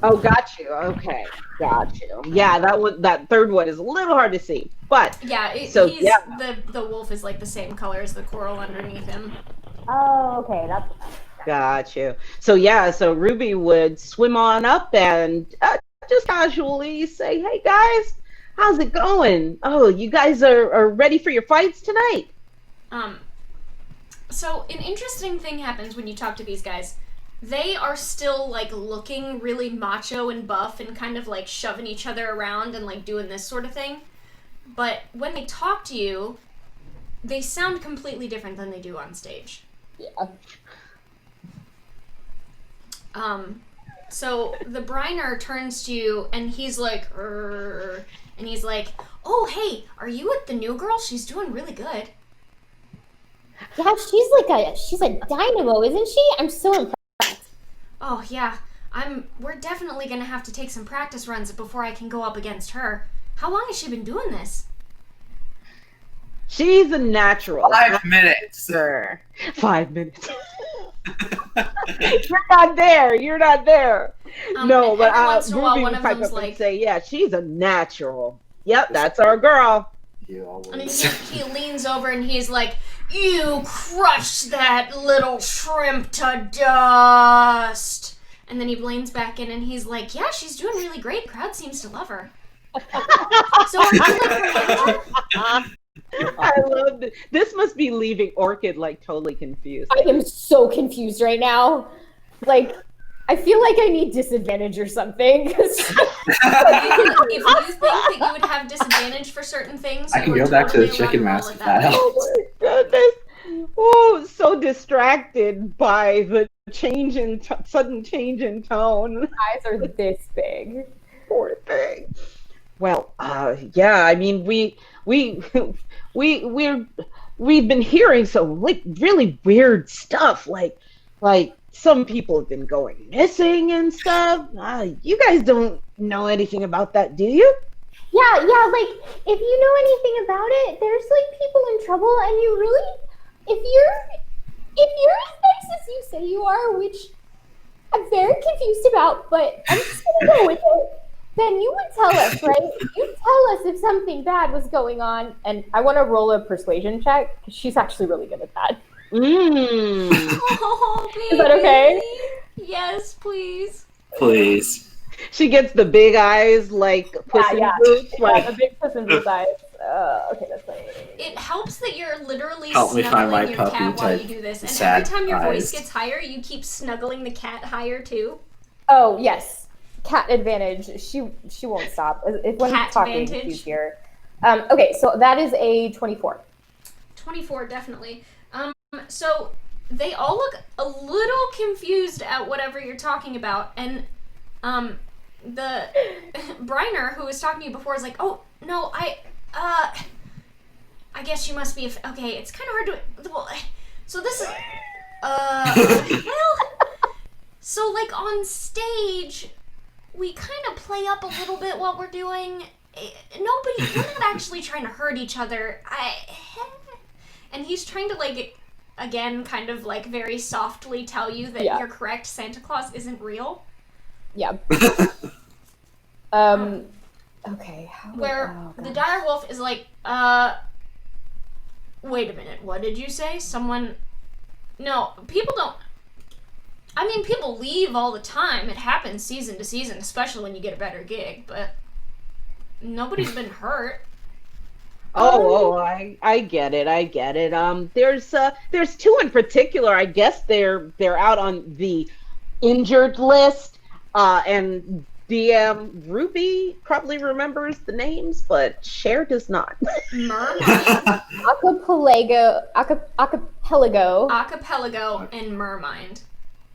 [SPEAKER 2] Oh, got you. Okay, got you. Yeah, that third one is a little hard to see, but
[SPEAKER 1] Yeah, the wolf is like the same color as the coral underneath him.
[SPEAKER 4] Oh, okay, that's
[SPEAKER 2] got you. So Ruby would swim on up and just casually say, "Hey guys, how's it going? Oh, you guys are ready for your fights tonight?"
[SPEAKER 1] So an interesting thing happens when you talk to these guys. they are still like looking really macho and buff and kind of like shoving each other around and like doing this sort of thing. But when they talk to you, they sound completely different than they do on stage.
[SPEAKER 5] Yeah.
[SPEAKER 1] So the Briner turns to you and he's like, "Rrr," and he's like, "Oh, hey, are you with the new girl? She's doing really good."
[SPEAKER 5] Yeah, she's a dynamo, isn't she? I'm so impressed.
[SPEAKER 1] Oh yeah, we're definitely gonna have to take some practice runs before I can go up against her. How long has she been doing this?
[SPEAKER 2] She's a natural.
[SPEAKER 6] 5 minutes.
[SPEAKER 2] Sure. 5 minutes. You're not there. You're not there. No, but
[SPEAKER 1] every once in a while,
[SPEAKER 2] Ruby
[SPEAKER 1] one
[SPEAKER 2] would
[SPEAKER 1] of
[SPEAKER 2] pipe
[SPEAKER 1] them's
[SPEAKER 2] up and
[SPEAKER 1] like,
[SPEAKER 2] say, yeah, she's a natural. Yep, that's our girl.
[SPEAKER 6] You
[SPEAKER 1] and
[SPEAKER 6] always.
[SPEAKER 1] he leans over and he's like, "You crushed that little shrimp to dust." And then he leans back in and he's like, "Yeah, she's doing really great. Crowd seems to love her." So are you like her mentor?
[SPEAKER 2] I love this. This must be leaving Orchid like totally confused.
[SPEAKER 5] I am so confused right now. Like, I feel like I need disadvantage or something.
[SPEAKER 1] If you think that you would have disadvantage for certain things,
[SPEAKER 6] I
[SPEAKER 1] you
[SPEAKER 6] can
[SPEAKER 1] were
[SPEAKER 6] go back to the
[SPEAKER 1] totally
[SPEAKER 6] chicken
[SPEAKER 1] allowed to roll
[SPEAKER 6] mask
[SPEAKER 1] it
[SPEAKER 6] if that
[SPEAKER 1] way.
[SPEAKER 6] helps.
[SPEAKER 2] Oh my goodness. Oh, so distracted by the sudden change in tone.
[SPEAKER 4] Eyes are this big.
[SPEAKER 2] Poor thing. Well, yeah, I mean, we've been hearing some like really weird stuff, like some people have been going missing and stuff. You guys don't know anything about that, do you?
[SPEAKER 5] Yeah, like, if you know anything about it, there's, like, people in trouble, and you really, if you're as nice as you say you are, which I'm very confused about, but I'm just gonna go with it, then you would tell us, right? You'd tell us if something bad was going on.
[SPEAKER 4] And I want to roll a persuasion check because she's actually really good at that.
[SPEAKER 1] Oh, baby.
[SPEAKER 4] Is that okay?
[SPEAKER 1] Yes, please.
[SPEAKER 6] Please.
[SPEAKER 2] She gets the big eyes, like Puss in Boots,
[SPEAKER 4] Like a big Puss in Boots eyes. Okay, that's like.
[SPEAKER 1] It helps that you're literally
[SPEAKER 6] Help me find my
[SPEAKER 1] snuggling your
[SPEAKER 6] puppy
[SPEAKER 1] cat while you
[SPEAKER 6] type
[SPEAKER 1] do this, and
[SPEAKER 6] sad
[SPEAKER 1] every time your voice
[SPEAKER 6] eyes.
[SPEAKER 1] gets higher, you keep snuggling the cat higher too.
[SPEAKER 4] Oh yes, cat advantage. She won't stop. If when
[SPEAKER 1] Cat
[SPEAKER 4] he's talking,
[SPEAKER 1] advantage.
[SPEAKER 4] she's here. Okay, so that is a 24.
[SPEAKER 1] 24, definitely. So they all look a little confused at whatever you're talking about, and the Briner, who was talking to you before, is like, "Oh no, I guess you must be okay. It's kind of hard to. Well, so this is well, so like on stage, we kind of play up a little bit what we're doing. We're not actually trying to hurt each other. And he's trying to like." Again, kind of like very softly tell you that you're correct. Santa Claus isn't real.
[SPEAKER 4] Yeah. Okay.
[SPEAKER 1] Where the dire wolf is like, wait a minute. What did you say? No, people don't. I mean, people leave all the time. It happens season to season, especially when you get a better gig. But nobody's been hurt.
[SPEAKER 2] I get it. There's two in particular. I guess they're out on the injured list. And DM Ruby probably remembers the names, but Cher does not.
[SPEAKER 1] Mermind, Acapelago, and Mermind.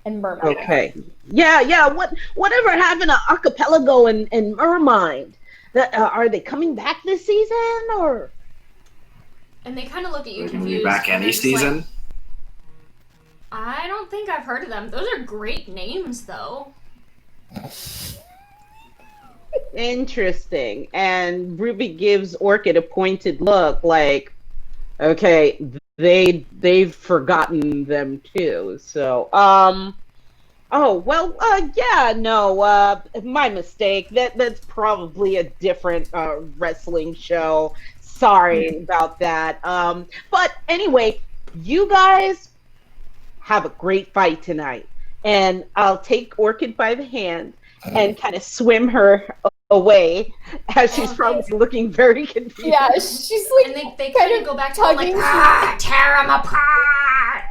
[SPEAKER 4] And Mermaid.
[SPEAKER 2] Okay. Yeah. Whatever happened to Acapelago and Mermind? Are they coming back this season, or?
[SPEAKER 1] And they kind of look at you
[SPEAKER 6] We're
[SPEAKER 1] confused.
[SPEAKER 6] gonna be back
[SPEAKER 1] and
[SPEAKER 6] any
[SPEAKER 1] they're just
[SPEAKER 6] season.
[SPEAKER 1] like, I don't think I've heard of them. Those are great names, though.
[SPEAKER 2] Interesting. And Ruby gives Orchid a pointed look, like, okay, they've forgotten them too. So, my mistake. That's probably a different wrestling show. Sorry about that. But anyway, you guys have a great fight tonight, and I'll take Orchid by the hand and kind of swim her away as she's probably looking very confused.
[SPEAKER 4] Yeah, she's like.
[SPEAKER 1] And they kind of go back to like, tear them apart.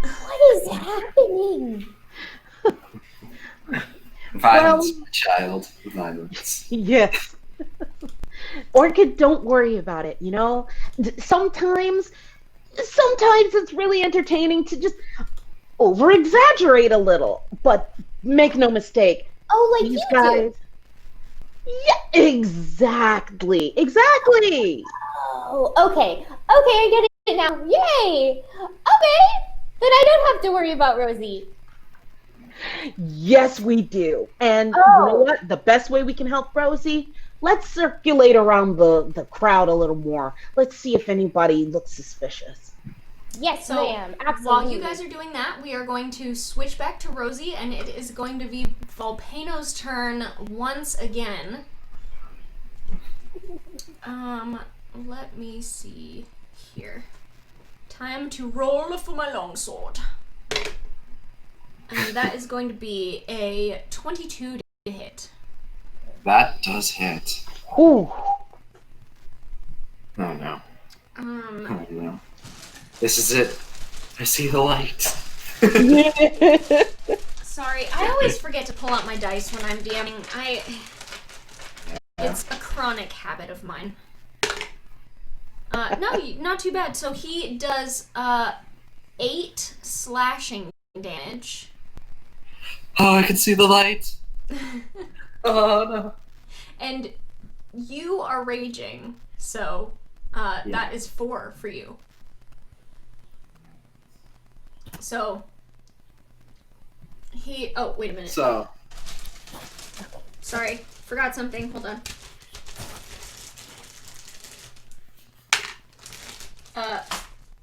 [SPEAKER 5] What is happening?
[SPEAKER 6] Violence, my child. Violence.
[SPEAKER 2] Yes. Orchid, don't worry about it, you know? Sometimes it's really entertaining to just over-exaggerate a little. But make no mistake.
[SPEAKER 5] Oh, like
[SPEAKER 2] These
[SPEAKER 5] you
[SPEAKER 2] guys...
[SPEAKER 5] do.
[SPEAKER 2] Yeah, exactly. Exactly.
[SPEAKER 5] Oh, okay. Okay, I get it now. Yay! Okay, then I don't have to worry about Rosie.
[SPEAKER 2] Yes, we do. And you know
[SPEAKER 5] Oh.
[SPEAKER 2] what? The best way we can help Rosie, let's circulate around the crowd a little more. Let's see if anybody looks suspicious.
[SPEAKER 5] Yes,
[SPEAKER 1] So,
[SPEAKER 5] ma'am. Absolutely.
[SPEAKER 1] while you guys are doing that, we are going to switch back to Rosie, and it is going to be Volcano's turn once again. Let me see here. Time to roll for my longsword. And that is going to be a 22 to hit.
[SPEAKER 6] That does hit.
[SPEAKER 2] Whew.
[SPEAKER 6] Oh no.
[SPEAKER 1] Um,
[SPEAKER 6] Oh no. This is it. I see the light.
[SPEAKER 1] Sorry, I always forget to pull out my dice when I'm DMing. It's a chronic habit of mine. No, not too bad. So he does 8 slashing damage.
[SPEAKER 6] Oh, I can see the light. Oh no.
[SPEAKER 1] And you are raging, so that is 4 for you. So he. Oh, wait a minute.
[SPEAKER 6] So.
[SPEAKER 1] Sorry, forgot something. Hold on.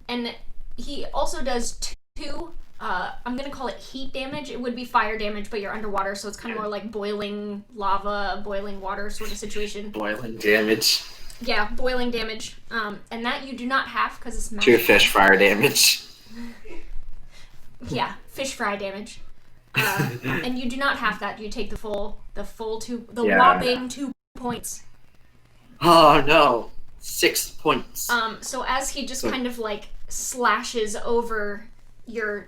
[SPEAKER 1] And he also does 2. I'm gonna call it heat damage. It would be fire damage, but you're underwater, so it's kind of more like boiling lava, boiling water sort of situation.
[SPEAKER 6] Boiling damage.
[SPEAKER 1] Yeah, boiling damage. And that you do not have because it's
[SPEAKER 6] 2 fish fire damage.
[SPEAKER 1] Yeah, fish fry damage. And you do not have that. You take the full whopping 2 points.
[SPEAKER 6] Oh no. 6 points.
[SPEAKER 1] So as he just kind of like slashes over your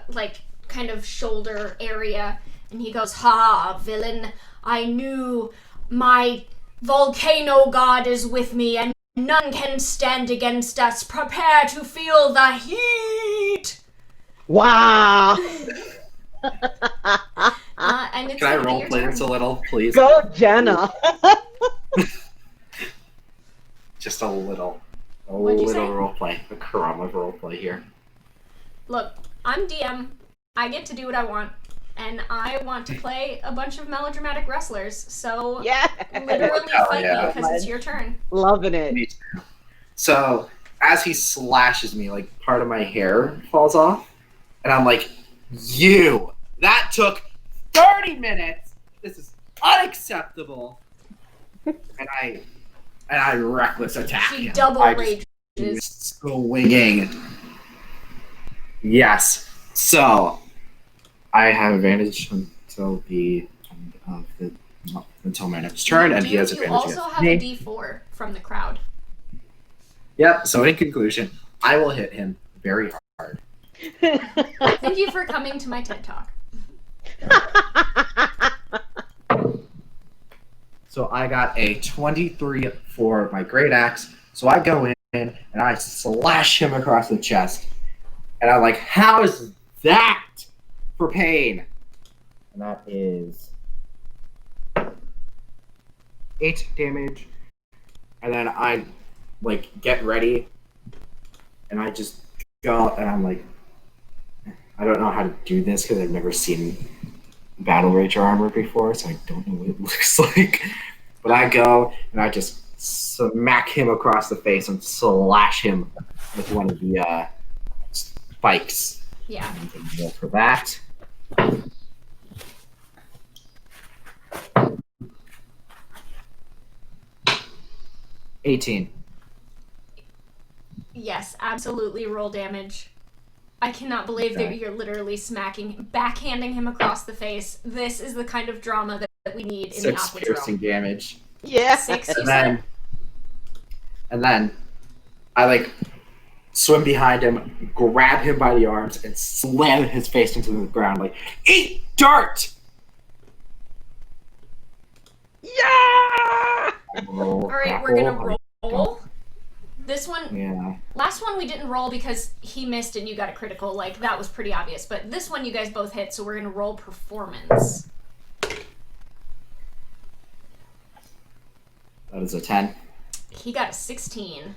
[SPEAKER 1] like kind of shoulder area, and he goes, "Ha, villain! I knew my volcano god is with me, and none can stand against us. Prepare to feel the heat."
[SPEAKER 2] Wow.
[SPEAKER 1] And it's
[SPEAKER 6] Can I
[SPEAKER 1] gonna be
[SPEAKER 6] roleplay
[SPEAKER 1] your turn.
[SPEAKER 6] this a little, please?
[SPEAKER 2] Go, Jenna.
[SPEAKER 6] Just a little.
[SPEAKER 1] What'd you say?
[SPEAKER 6] Roleplay. A crumb of roleplay here.
[SPEAKER 1] Look, I'm DM. I get to do what I want, and I want to play a bunch of melodramatic wrestlers. So
[SPEAKER 2] Yeah.
[SPEAKER 1] literally
[SPEAKER 6] Hell
[SPEAKER 1] fight
[SPEAKER 6] yeah.
[SPEAKER 1] me because it's your turn.
[SPEAKER 2] Loving it.
[SPEAKER 6] Me too. So, as he slashes me, like, part of my hair falls off. And I'm like, that took 30 minutes! This is unacceptable! And I reckless attack
[SPEAKER 1] She
[SPEAKER 6] him.
[SPEAKER 1] double
[SPEAKER 6] I
[SPEAKER 1] rages.
[SPEAKER 6] just swinging. Yes. So, I have advantage until the end of until my next turn, and he has
[SPEAKER 1] You
[SPEAKER 6] advantage
[SPEAKER 1] also
[SPEAKER 6] against
[SPEAKER 1] have
[SPEAKER 6] me.
[SPEAKER 1] a D4 from the crowd.
[SPEAKER 6] Yep, so in conclusion, I will hit him very hard.
[SPEAKER 1] Thank you for coming to my TED Talk.
[SPEAKER 6] So I got a 23 for my great axe. So I go in and I slash him across the chest. And I'm like, how is that for pain? And that is 8 damage. And then I like get ready and I just go and I'm like, I don't know how to do this because I've never seen Battle Rager armor before, so I don't know what it looks like. But I go and I just smack him across the face and slash him with one of the spikes.
[SPEAKER 1] Yeah.
[SPEAKER 6] And then roll for that. $18.
[SPEAKER 1] Yes, absolutely roll damage. I cannot believe that
[SPEAKER 6] Okay.
[SPEAKER 1] you're literally backhanding him across the face. This is the kind of drama that we need in the
[SPEAKER 6] 6 piercing
[SPEAKER 1] Aquadrome.
[SPEAKER 6] damage.
[SPEAKER 2] Yeah.
[SPEAKER 1] 6, you
[SPEAKER 6] And
[SPEAKER 1] said?
[SPEAKER 6] then I like swim behind him, grab him by the arms, and slam his face into the ground like, eat dirt!
[SPEAKER 2] Yeah!
[SPEAKER 1] All right, we're gonna roll. This one,
[SPEAKER 6] Yeah.
[SPEAKER 1] last one we didn't roll because he missed and you got a critical. Like, that was pretty obvious. But this one you guys both hit, so we're gonna roll performance.
[SPEAKER 6] That is a 10.
[SPEAKER 1] He got a 16.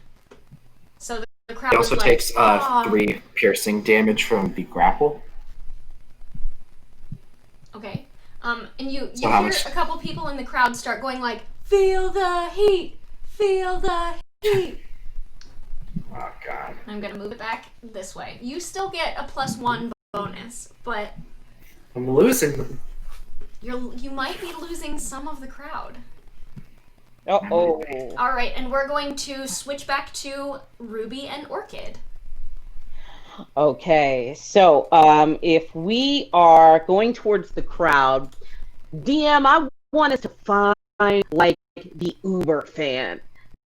[SPEAKER 1] So the crowd
[SPEAKER 6] He also
[SPEAKER 1] was like,
[SPEAKER 6] takes 3 piercing damage from the grapple.
[SPEAKER 1] Okay. And you
[SPEAKER 6] So how
[SPEAKER 1] hear
[SPEAKER 6] much?
[SPEAKER 1] a couple people in the crowd start going like, feel the heat, feel the heat.
[SPEAKER 6] Oh god.
[SPEAKER 1] I'm gonna move it back this way. You still get a +1 bonus, but
[SPEAKER 6] I'm losing.
[SPEAKER 1] you might be losing some of the crowd.
[SPEAKER 2] Uh-oh.
[SPEAKER 1] All right, and we're going to switch back to Ruby and Orchid.
[SPEAKER 2] Okay, so if we are going towards the crowd, DM, I want us to find like the Uber fan.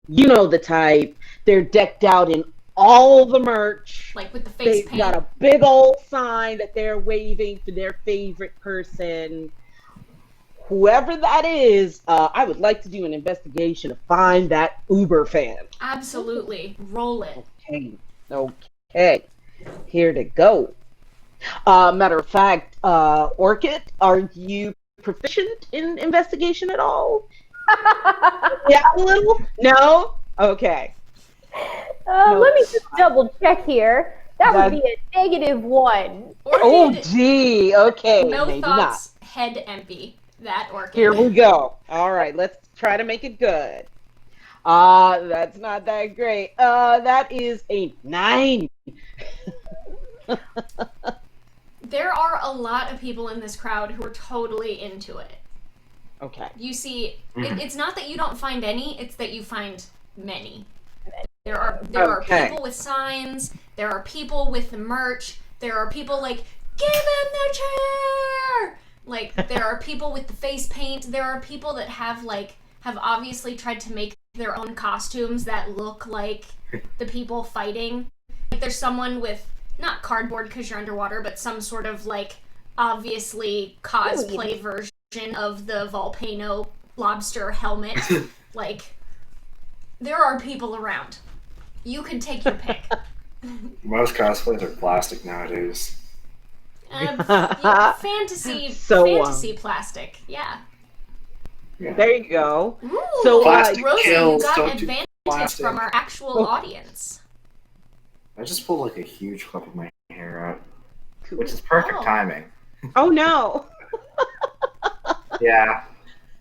[SPEAKER 2] You know the type. They're decked out in all the merch.
[SPEAKER 1] Like with the face
[SPEAKER 2] They've
[SPEAKER 1] paint.
[SPEAKER 2] got a big old sign that they're waving to their favorite person. Whoever that is, I would like to do an investigation to find that Uber fan.
[SPEAKER 1] Absolutely. Roll it.
[SPEAKER 2] Okay. Here to go. Matter of fact, Orchid, are you proficient in investigation at all? Yeah, a little? No? Okay.
[SPEAKER 5] Let me just double check here. That would be a -1.
[SPEAKER 2] Oh,
[SPEAKER 1] Orchid,
[SPEAKER 2] gee. Okay.
[SPEAKER 1] no
[SPEAKER 2] Maybe
[SPEAKER 1] thoughts, head empty. That Orchid.
[SPEAKER 2] Here we go. All right, let's try to make it good. That's not that great. That is a 9.
[SPEAKER 1] There are a lot of people in this crowd who are totally into it.
[SPEAKER 2] Okay.
[SPEAKER 1] You see, it's not that you don't find any, it's that you find many. There are people with signs, there are people with the merch, there are people like, give him the chair! Like, there are people with the face paint, there are people that have obviously tried to make their own costumes that look like the people fighting. Like, there's someone with, not cardboard because you're underwater, but some sort of, like, obviously cosplay version of the volcano lobster helmet. Like, there are people around. You can take your pick.
[SPEAKER 6] Most cosplays are plastic nowadays.
[SPEAKER 1] Yeah, fantasy plastic. Yeah.
[SPEAKER 2] There you go.
[SPEAKER 1] Ooh,
[SPEAKER 2] So,
[SPEAKER 6] Plastic
[SPEAKER 1] Rosie,
[SPEAKER 6] kills,
[SPEAKER 1] you got
[SPEAKER 6] don't do
[SPEAKER 1] advantage
[SPEAKER 6] plastic.
[SPEAKER 1] from our actual audience.
[SPEAKER 6] I just pulled like a huge clip of my hair out, which is perfect
[SPEAKER 1] Oh.
[SPEAKER 6] timing.
[SPEAKER 2] Oh, no.
[SPEAKER 6] Yeah.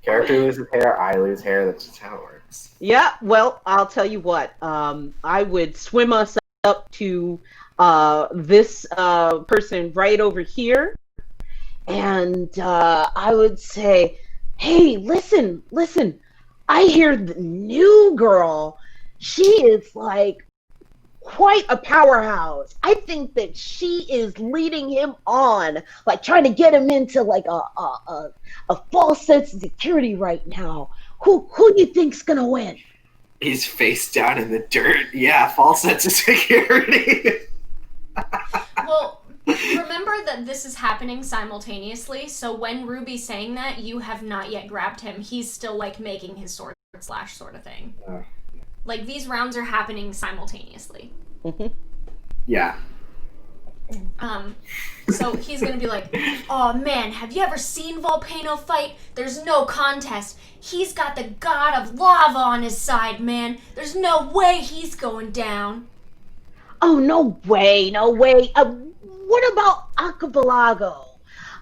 [SPEAKER 6] Character loses hair, I lose hair. That's just how it works.
[SPEAKER 2] Yeah, well, I'll tell you what. I would swim us up to this person right over here, and I would say, hey, listen. I hear the new girl. She is like quite a powerhouse. I think that she is leading him on, like trying to get him into like a false sense of security right now. Who do you think's gonna win?
[SPEAKER 6] He's face down in the dirt. Yeah, false sense of security.
[SPEAKER 1] Well, remember that this is happening simultaneously, so when Ruby's saying that, you have not yet grabbed him. He's still, like, making his sword slash sort of thing. Like, these rounds are happening simultaneously.
[SPEAKER 6] Yeah.
[SPEAKER 1] So he's gonna be like, oh man, have you ever seen Volcano fight? There's no contest. He's got the god of lava on his side, man. There's no way he's going down.
[SPEAKER 2] Oh, no way. What about Archipelago?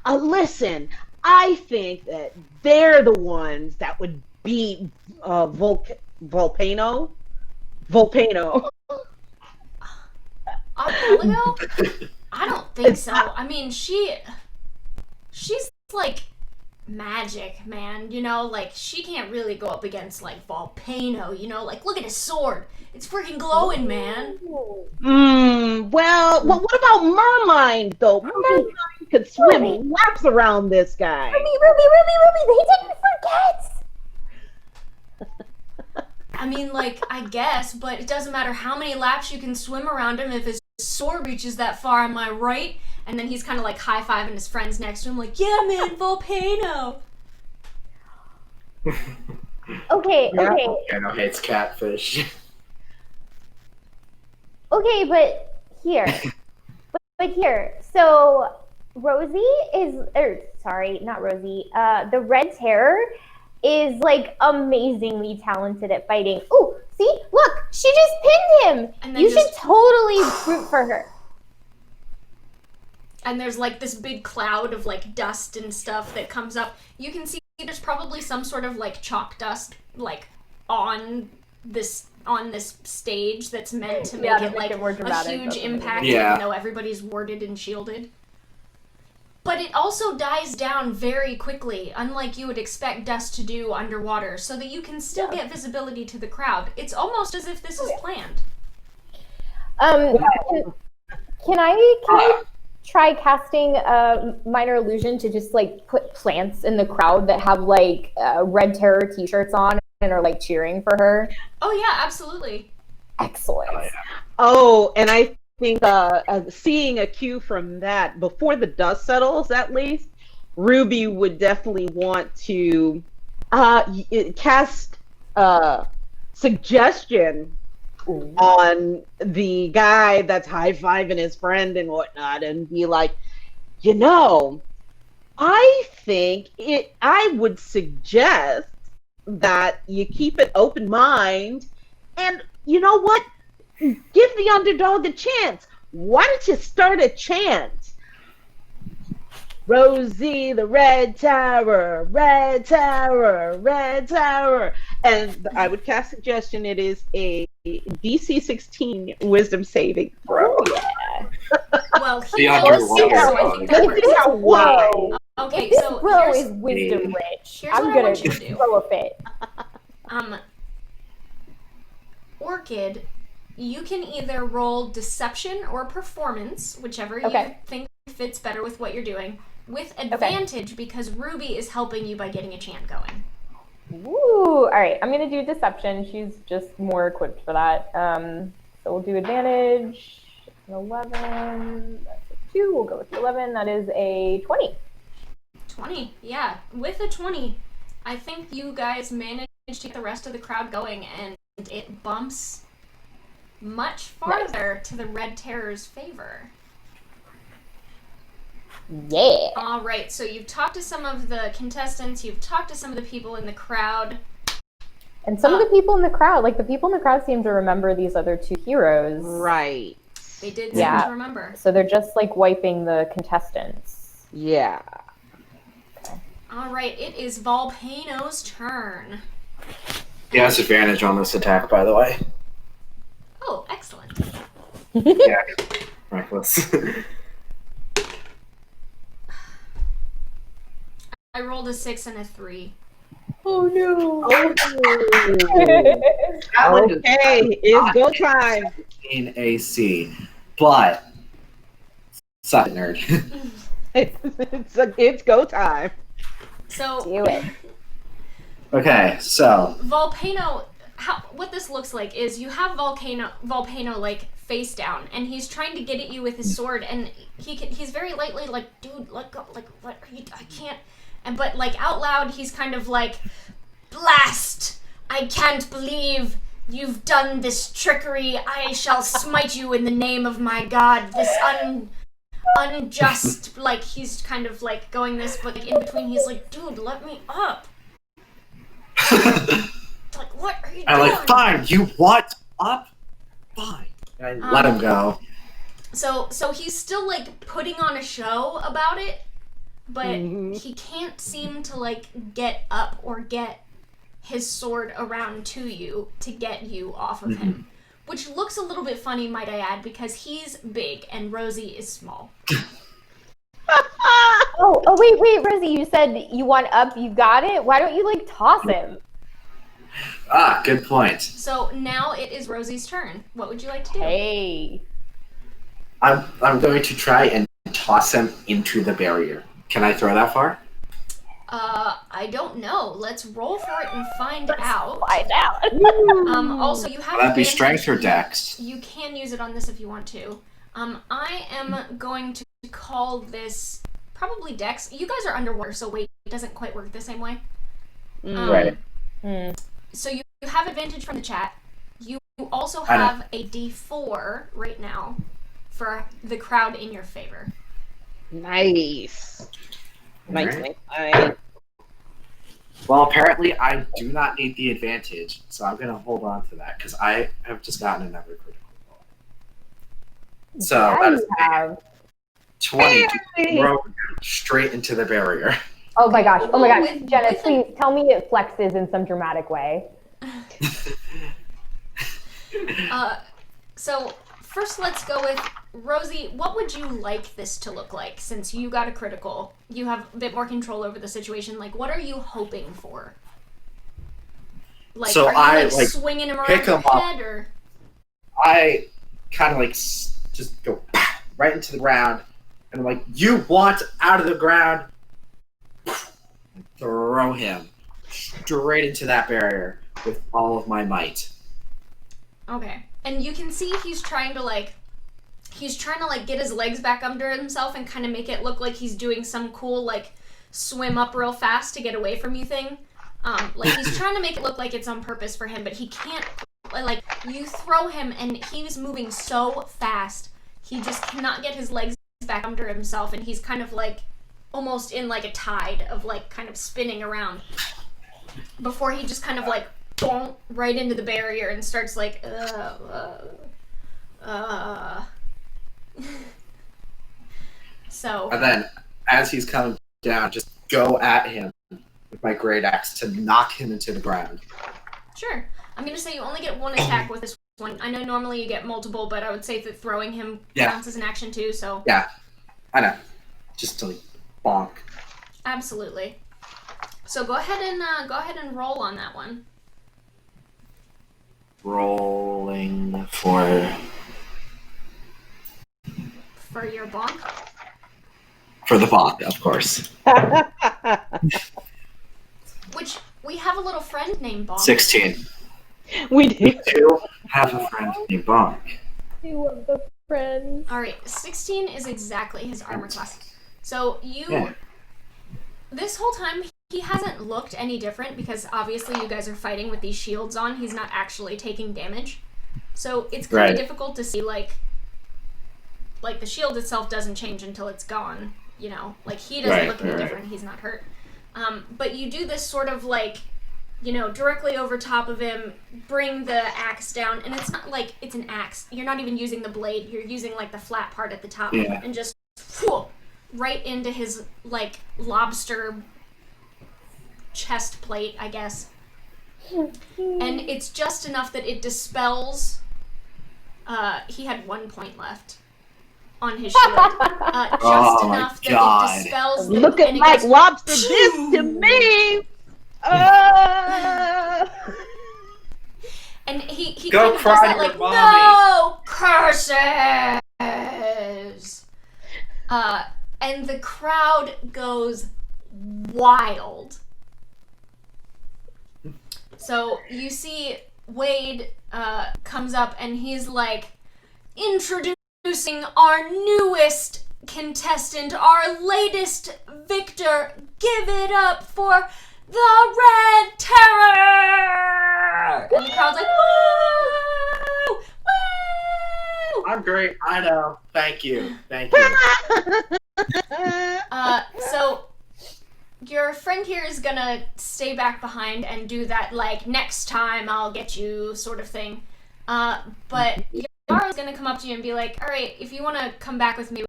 [SPEAKER 2] Listen, I think that they're the ones that would beat Volcano.
[SPEAKER 1] Archipelago? I don't think so. I mean, she's like magic, man. You know, like she can't really go up against like Volcano. You know, like look at his sword. It's freaking glowing, man.
[SPEAKER 2] Well, what about Mermind, though? Mermind could swim laps around this guy.
[SPEAKER 5] Ruby, they didn't forget!
[SPEAKER 1] I mean, like, I guess, but it doesn't matter how many laps you can swim around him if his sword reaches that far, am I right? And then he's kind of like high-fiving his friends next to him, like, yeah, man, Volcano.
[SPEAKER 5] Okay, okay,
[SPEAKER 6] Anno hates catfish.
[SPEAKER 5] okay, but here. But here, so Rosie is, or sorry, not Rosie. The Red Terror is like amazingly talented at fighting. Oh, see, look, she just pinned him.
[SPEAKER 1] And then
[SPEAKER 5] You
[SPEAKER 1] just-
[SPEAKER 5] should totally root for her.
[SPEAKER 1] And there's like this big cloud of like dust and stuff that comes up. You can see there's probably some sort of like chalk dust like on this stage that's meant to make
[SPEAKER 4] Yeah, to
[SPEAKER 1] it
[SPEAKER 4] make
[SPEAKER 1] like
[SPEAKER 4] it more
[SPEAKER 1] a
[SPEAKER 4] dramatic,
[SPEAKER 1] huge
[SPEAKER 4] that's what I mean.
[SPEAKER 1] impact,
[SPEAKER 6] Yeah.
[SPEAKER 1] even though everybody's warded and shielded. But it also dies down very quickly, unlike you would expect dust to do underwater, so that you can still get visibility to the crowd. It's almost as if this is planned.
[SPEAKER 5] Can I try casting a minor illusion to just like put plants in the crowd that have like Red Terror t-shirts on and are like cheering for her?
[SPEAKER 1] Oh yeah, absolutely.
[SPEAKER 5] Excellent.
[SPEAKER 2] Oh, and I think seeing a cue from that before the dust settles, at least, Ruby would definitely want to cast suggestion on the guy that's high-fiving his friend and whatnot, and be like, you know, I think I would suggest that you keep an open mind, and you know what? Give the underdog a chance. Why don't you start a chant? Rosie the Red Tower, Red Tower, Red Tower. And I would cast suggestion. It is a DC 16 wisdom saving throw.
[SPEAKER 1] Well, he
[SPEAKER 6] The
[SPEAKER 1] knows,
[SPEAKER 6] underwater
[SPEAKER 1] so I
[SPEAKER 6] dog.
[SPEAKER 1] think that
[SPEAKER 2] Let's see
[SPEAKER 1] works.
[SPEAKER 2] how wide.
[SPEAKER 1] Okay,
[SPEAKER 5] This
[SPEAKER 1] so
[SPEAKER 5] bro
[SPEAKER 1] here's,
[SPEAKER 5] is wisdom rich.
[SPEAKER 1] here's
[SPEAKER 5] I'm
[SPEAKER 1] what I
[SPEAKER 5] gonna
[SPEAKER 1] want you to do.
[SPEAKER 5] throw a fit.
[SPEAKER 1] Orchid, you can either roll deception or performance, whichever you
[SPEAKER 5] Okay.
[SPEAKER 1] think fits better with what you're doing, with advantage because Ruby is helping you by getting a chant going.
[SPEAKER 4] Ooh, all right. I'm gonna do deception. She's just more equipped for that. So we'll do advantage. 11. That's a 2. We'll go with 11. That is a 20.
[SPEAKER 1] 20, yeah. With a 20, I think you guys managed to get the rest of the crowd going, and it bumps much farther to the Red Terror's favor.
[SPEAKER 5] Yeah.
[SPEAKER 1] All right, so you've talked to some of the contestants, you've talked to some of the people in the crowd.
[SPEAKER 4] And some of the people in the crowd, like the people in the crowd seem to remember these other two heroes.
[SPEAKER 2] Right.
[SPEAKER 1] They did
[SPEAKER 4] Yeah.
[SPEAKER 1] seem to remember.
[SPEAKER 4] So they're just like wiping the contestants.
[SPEAKER 2] Yeah.
[SPEAKER 1] All right, it is Volcano's turn.
[SPEAKER 6] He has advantage on this attack, by the way.
[SPEAKER 1] Oh, excellent.
[SPEAKER 6] Yeah. Reckless.
[SPEAKER 1] I rolled a 6 and a 3.
[SPEAKER 4] Oh no.
[SPEAKER 2] Okay, it's go time.
[SPEAKER 6] In AC, but suck it, nerd.
[SPEAKER 2] It's go time.
[SPEAKER 1] So,
[SPEAKER 5] Do it.
[SPEAKER 6] Okay, so
[SPEAKER 1] Volcano, what this looks like is you have Volcano like face down, and he's trying to get at you with his sword, and he's very lightly like, dude, let go, like, what are you, I can't, but like out loud he's kind of like, blast, I can't believe you've done this trickery, I shall smite you in the name of my god, this unjust, like he's kind of like going this, but like in between he's like, dude, let me up. Like, what are you
[SPEAKER 6] I'm
[SPEAKER 1] doing?
[SPEAKER 6] like, fine, you want up? Fine. And I let him go.
[SPEAKER 1] So he's still like putting on a show about it, but he can't seem to like get up or get his sword around to you to get you off of him. Which looks a little bit funny, might I add, because he's big and Rosie is small.
[SPEAKER 5] Oh, wait, Rosie, you said you want up, you got it? Why don't you like toss him?
[SPEAKER 6] Ah, good point.
[SPEAKER 1] So now it is Rosie's turn. What would you like to do?
[SPEAKER 4] Hey.
[SPEAKER 6] I'm going to try and toss him into the barrier. Can I throw that far?
[SPEAKER 1] I don't know. Let's roll for it and find out.
[SPEAKER 5] Find out.
[SPEAKER 1] Also, you have
[SPEAKER 6] Will that be
[SPEAKER 1] advantage.
[SPEAKER 6] strength or dex?
[SPEAKER 1] You can use it on this if you want to. I am going to call this probably Dex. You guys are underwater, so weight doesn't quite work the same way.
[SPEAKER 6] Right.
[SPEAKER 1] So you have advantage from the chat. You also
[SPEAKER 6] I know.
[SPEAKER 1] have a D4 right now for the crowd in your favor.
[SPEAKER 2] Nice. Nice,
[SPEAKER 6] Alright.
[SPEAKER 2] nice.
[SPEAKER 6] Well, apparently I do not need the advantage, so I'm gonna hold on to that because I have just gotten another critical roll. So that is
[SPEAKER 4] you have.
[SPEAKER 6] 20 to throw straight into the barrier.
[SPEAKER 4] Oh my gosh. Oh my gosh.
[SPEAKER 1] With-
[SPEAKER 4] Jenna,
[SPEAKER 1] with
[SPEAKER 4] please tell me it flexes in some dramatic way.
[SPEAKER 1] So first let's go with Rosie. What would you like this to look like since you got a critical? You have a bit more control over the situation. Like, what are you hoping for? Like,
[SPEAKER 6] So
[SPEAKER 1] are you
[SPEAKER 6] I,
[SPEAKER 1] like
[SPEAKER 6] like,
[SPEAKER 1] swinging him around
[SPEAKER 6] pick
[SPEAKER 1] your
[SPEAKER 6] him up.
[SPEAKER 1] head, or
[SPEAKER 6] I kind of like just go right into the ground, and I'm like, "You want out of the ground?" And throw him straight into that barrier with all of my might.
[SPEAKER 1] okay? And you can see he's trying to get his legs back under himself and kind of make it look like he's doing some cool like swim up real fast to get away from you thing. Like he's trying to make it look like it's on purpose for him, but he can't. Like you throw him and he's moving so fast, he just cannot get his legs back under himself, and he's kind of like almost in like a tide of like kind of spinning around before he just kind of like bonk right into the barrier and starts like So
[SPEAKER 6] And then, as he's coming down, just go at him with my great axe to knock him into the ground.
[SPEAKER 1] sure, I'm gonna say you only get one attack with this one. I know normally you get multiple, but I would say that throwing him counts as an action too. So
[SPEAKER 6] Yeah, I know. Just to like, bonk.
[SPEAKER 1] absolutely. So go ahead and roll on that one.
[SPEAKER 6] Rolling for
[SPEAKER 1] your bonk.
[SPEAKER 6] the bonk, of course.
[SPEAKER 1] Which we have a little friend named Bonk.
[SPEAKER 6] 16.
[SPEAKER 2] We do.
[SPEAKER 6] Do have a friend named Bonk.
[SPEAKER 4] I love the friends.
[SPEAKER 1] All right, 16 is exactly his armor class. So
[SPEAKER 6] Yeah.
[SPEAKER 1] this whole time he hasn't looked any different because obviously you guys are fighting with these shields on. He's not actually taking damage, so it's kind of
[SPEAKER 6] Right.
[SPEAKER 1] difficult to see like the shield itself doesn't change until it's gone. You know, like he doesn't
[SPEAKER 6] Right,
[SPEAKER 1] look any
[SPEAKER 6] right.
[SPEAKER 1] different. He's not hurt. But you do this sort of like, directly over top of him, bring the axe down, and it's not like it's an axe. You're not even using the blade. You're using like the flat part at the top,
[SPEAKER 6] Yeah.
[SPEAKER 1] and just whew, right into his like lobster chest plate, I guess. And it's just enough that it dispels. He had 1 point left on his shield. Just
[SPEAKER 6] Oh my
[SPEAKER 1] enough that
[SPEAKER 6] God.
[SPEAKER 1] it dispels.
[SPEAKER 2] Look at
[SPEAKER 1] and it
[SPEAKER 2] Mike
[SPEAKER 1] goes,
[SPEAKER 2] Lobster this to me.
[SPEAKER 1] And he
[SPEAKER 6] Go
[SPEAKER 1] kind of
[SPEAKER 6] cry
[SPEAKER 1] does that
[SPEAKER 6] to
[SPEAKER 1] like,
[SPEAKER 6] your mommy.
[SPEAKER 1] no curses. And the crowd goes wild. So you see Wade comes up and he's like, introducing our newest contestant, our latest victor. Give it up for the Red Terror! And the crowd's like, woo! Woo!
[SPEAKER 6] I'm great. I know. Thank you. Thank you.
[SPEAKER 1] So your friend here is gonna stay back behind and do that like next time I'll get you sort of thing. But Yara's gonna come up to you and be like, all right, if you want to come back with me,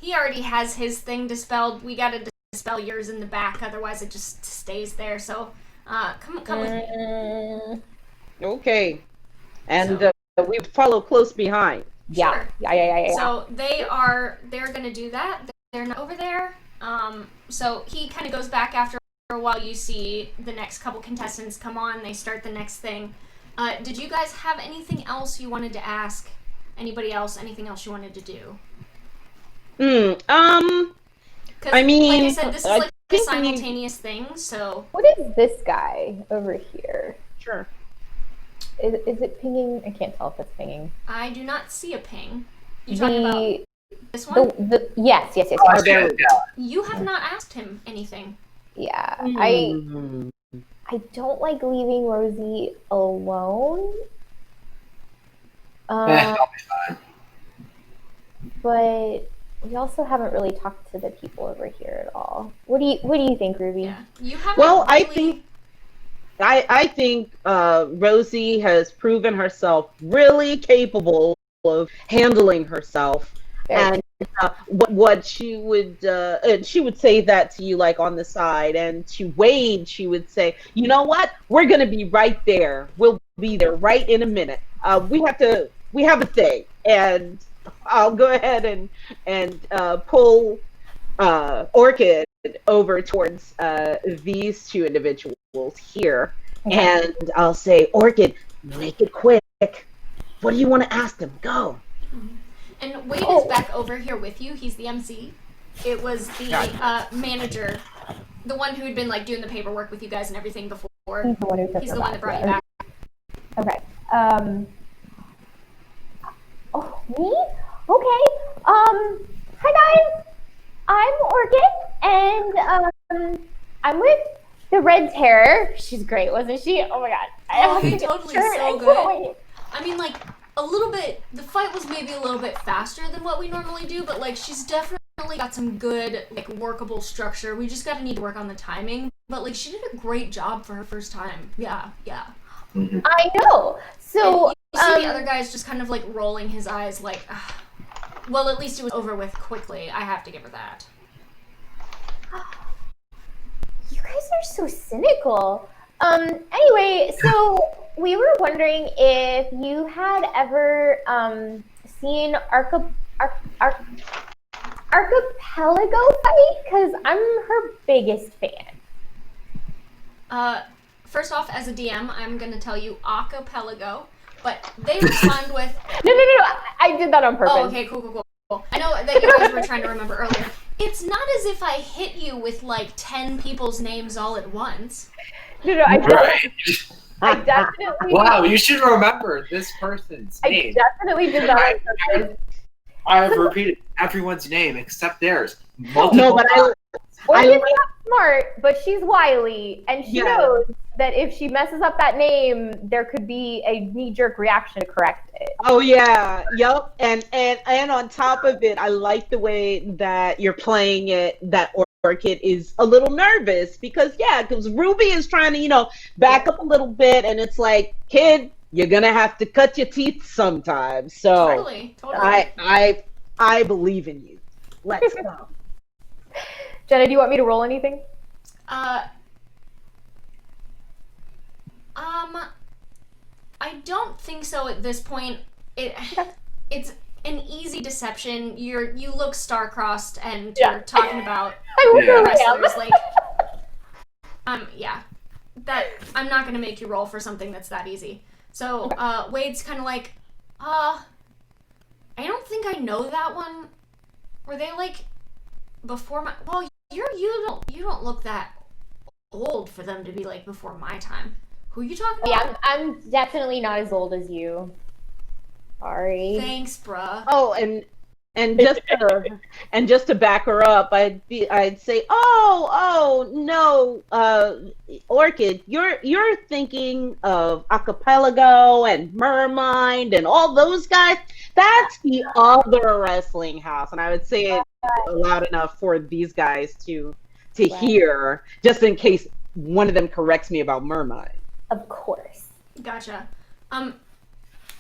[SPEAKER 1] he already has his thing dispelled. We gotta dispel yours in the back, otherwise it just stays there. So come with me.
[SPEAKER 2] Okay. And we follow close behind.
[SPEAKER 4] Yeah.
[SPEAKER 1] Sure.
[SPEAKER 4] Yeah.
[SPEAKER 1] So they're gonna do that. They're not over there. So he kind of goes back after a while. You see the next couple contestants come on. They start the next thing. Did you guys have anything else you wanted to ask? Anybody else? Anything else you wanted to do? 'Cause,
[SPEAKER 2] I mean,
[SPEAKER 1] like I said, this is
[SPEAKER 2] I
[SPEAKER 1] like a
[SPEAKER 2] think
[SPEAKER 1] simultaneous thing. So
[SPEAKER 4] What is this guy over here?
[SPEAKER 2] Sure.
[SPEAKER 4] Is it pinging? I can't tell if it's pinging.
[SPEAKER 1] I do not see a ping. You talking about this one?
[SPEAKER 4] the yes.
[SPEAKER 6] Oh, I did. Yeah.
[SPEAKER 1] You have not asked him anything.
[SPEAKER 4] Yeah.
[SPEAKER 2] Hmm.
[SPEAKER 5] I don't like leaving Rosie alone.
[SPEAKER 6] I'll be fine.
[SPEAKER 5] But we also haven't really talked to the people over here at all. What do you think, Ruby?
[SPEAKER 1] Yeah. You haven't
[SPEAKER 2] Well,
[SPEAKER 1] really...
[SPEAKER 2] I think Rosie has proven herself really capable of handling herself, and what she would say that to you like on the side, and to Wade she would say, you know what, we're gonna be right there. We'll be there right in a minute. We have a thing, and I'll go ahead and pull Orchid over towards these two individuals here, and I'll say, Orchid, make it quick. What do you want to ask them? Go.
[SPEAKER 1] And Wade is back over here with you. He's the MC. It was the manager, the one who had been like doing the paperwork with you guys and everything before. He's the one that brought you back.
[SPEAKER 5] Okay. Oh, me? Okay. Hi guys. I'm Orchid, and I'm with the Red Terror. She's great, wasn't she? Oh my god.
[SPEAKER 1] Totally so good. I mean, like, a little bit, the fight was maybe a little bit faster than what we normally do, but like, she's definitely got some good, like, workable structure. We just gotta need to work on the timing, but like, she did a great job for her first time. Yeah.
[SPEAKER 6] Mm-hmm.
[SPEAKER 5] I know. So,
[SPEAKER 1] you see the other guy's just kind of like rolling his eyes like, well, at least it was over with quickly. I have to give her that.
[SPEAKER 5] You guys are so cynical. Anyway, so we were wondering if you had ever seen Archipelago fight, because I'm her biggest fan.
[SPEAKER 1] First off, as a DM, I'm gonna tell you Aquapelago, but they respond with...
[SPEAKER 5] No, I did that on purpose.
[SPEAKER 1] Oh, okay, cool. I know that you guys were trying to remember earlier. It's not as if I hit you with like 10 people's names all at once.
[SPEAKER 5] No, I definitely.
[SPEAKER 6] Wow, you should remember this person's name.
[SPEAKER 5] I definitely did that on purpose.
[SPEAKER 6] I have repeated everyone's name except theirs.
[SPEAKER 2] No, but
[SPEAKER 5] Orchid's not smart, but she's wily, and she knows that if she messes up that name, there could be a knee-jerk reaction to correct it.
[SPEAKER 2] Oh yeah, yep, and on top of it, I like the way that you're playing it. That Orchid is a little nervous because Ruby is trying to back up a little bit, and it's like, kid, you're gonna have to cut your teeth sometimes. So
[SPEAKER 1] Totally.
[SPEAKER 2] I believe in you. Let's go.
[SPEAKER 5] Jenna, do you want me to roll anything?
[SPEAKER 1] I don't think so at this point. It's an easy deception. You look star-crossed and you're talking about wrestlers like that I'm not gonna make you roll for something that's that easy. So Wade's kinda like, I don't think I know that one. Were they like before my you don't look that old for them to be like before my time. Who are you talking about?
[SPEAKER 5] Yeah, I'm definitely not as old as you. Sorry.
[SPEAKER 1] Thanks, bruh.
[SPEAKER 2] Oh, and just to back her up, I'd say, oh no, Orchid, you're thinking of Archipelago and Mermind and all those guys. That's the other wrestling house, and I would say it loud enough for these guys to hear, just in case one of them corrects me about Mermind.
[SPEAKER 5] Of course.
[SPEAKER 1] Gotcha.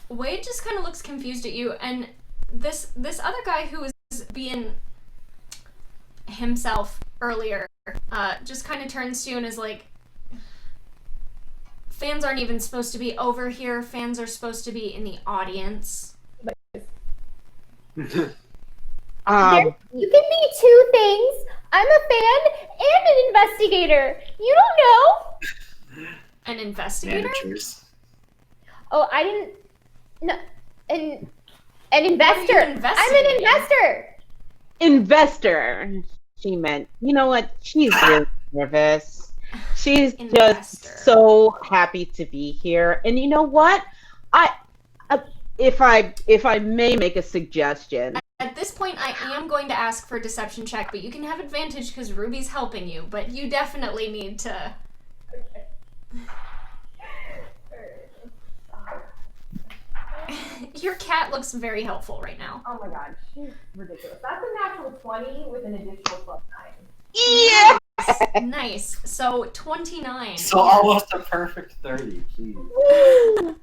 [SPEAKER 1] Wade just kind of looks confused at you, and this other guy who was being himself earlier just kind of turns to you and is like, fans aren't even supposed to be over here. Fans are supposed to be in the audience.
[SPEAKER 5] You can be two things. I'm a fan and an investigator. You don't know.
[SPEAKER 1] An investigator?
[SPEAKER 6] Managers.
[SPEAKER 5] Oh, I didn't. No, an investor. I'm an
[SPEAKER 1] investigating?
[SPEAKER 2] Investor. She meant. You know what? She's really nervous. She's just so happy to be here. And you know what? If I may make a suggestion.
[SPEAKER 1] At this point, I am going to ask for a deception check, but you can have advantage because Ruby's helping you. But you definitely need to. Your cat looks very helpful right now.
[SPEAKER 4] Oh my god, she's ridiculous. That's a natural 20 with an additional +9.
[SPEAKER 2] Yeah.
[SPEAKER 1] Nice. So 29.
[SPEAKER 6] So almost a perfect 30. Jeez.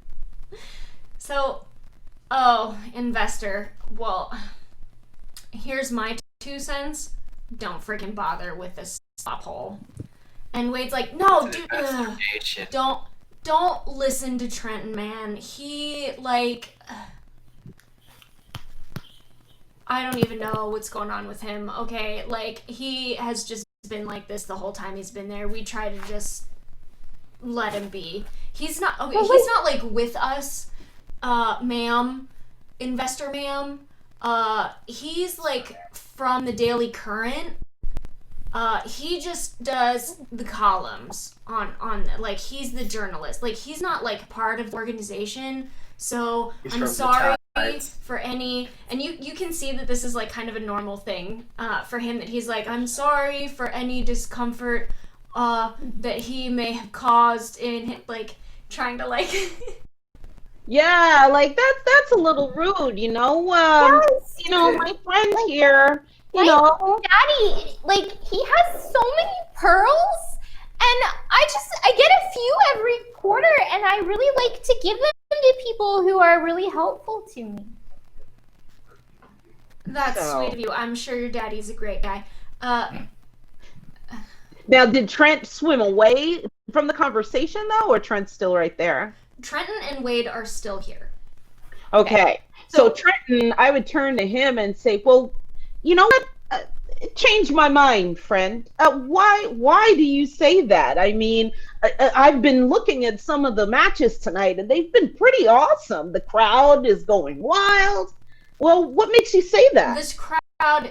[SPEAKER 1] So, investor. Well, here's my 2 cents. Don't freaking bother with this slop hole. And Wade's like, no, dude, don't listen to Trenton, man. He, like, I don't even know what's going on with him, okay? Like, he has just been like this the whole time he's been there. We try to just let him be. He's not, okay, he's not, like, with us, ma'am, investor ma'am. He's, like, from the Daily Current. He just does the columns on like, he's the journalist. Like, he's not, like, part of the organization. So I'm sorry for any, and you can see that this is, like, kind of a normal thing for him, that he's like, I'm sorry for any discomfort that he may have caused in, like, trying to, like
[SPEAKER 2] Yeah, like that's a little rude, you know.
[SPEAKER 5] Yes.
[SPEAKER 2] You know, my friend here, you
[SPEAKER 5] Like,
[SPEAKER 2] know.
[SPEAKER 5] Daddy, like, he has so many pearls, and I get a few every quarter, and I really like to give them to people who are really helpful to me.
[SPEAKER 1] That's
[SPEAKER 2] So-
[SPEAKER 1] sweet of you. I'm sure your daddy's a great guy.
[SPEAKER 2] Now, did Trent swim away from the conversation though, or Trent's still right there?
[SPEAKER 1] Trenton and Wade are still here.
[SPEAKER 2] Okay. So Trenton, I would turn to him and say, "Well, you know what? Change my mind, friend. Why do you say that? I mean, I've been looking at some of the matches tonight, and they've been pretty awesome. The crowd is going wild. Well, what makes you say that?"
[SPEAKER 1] This crowd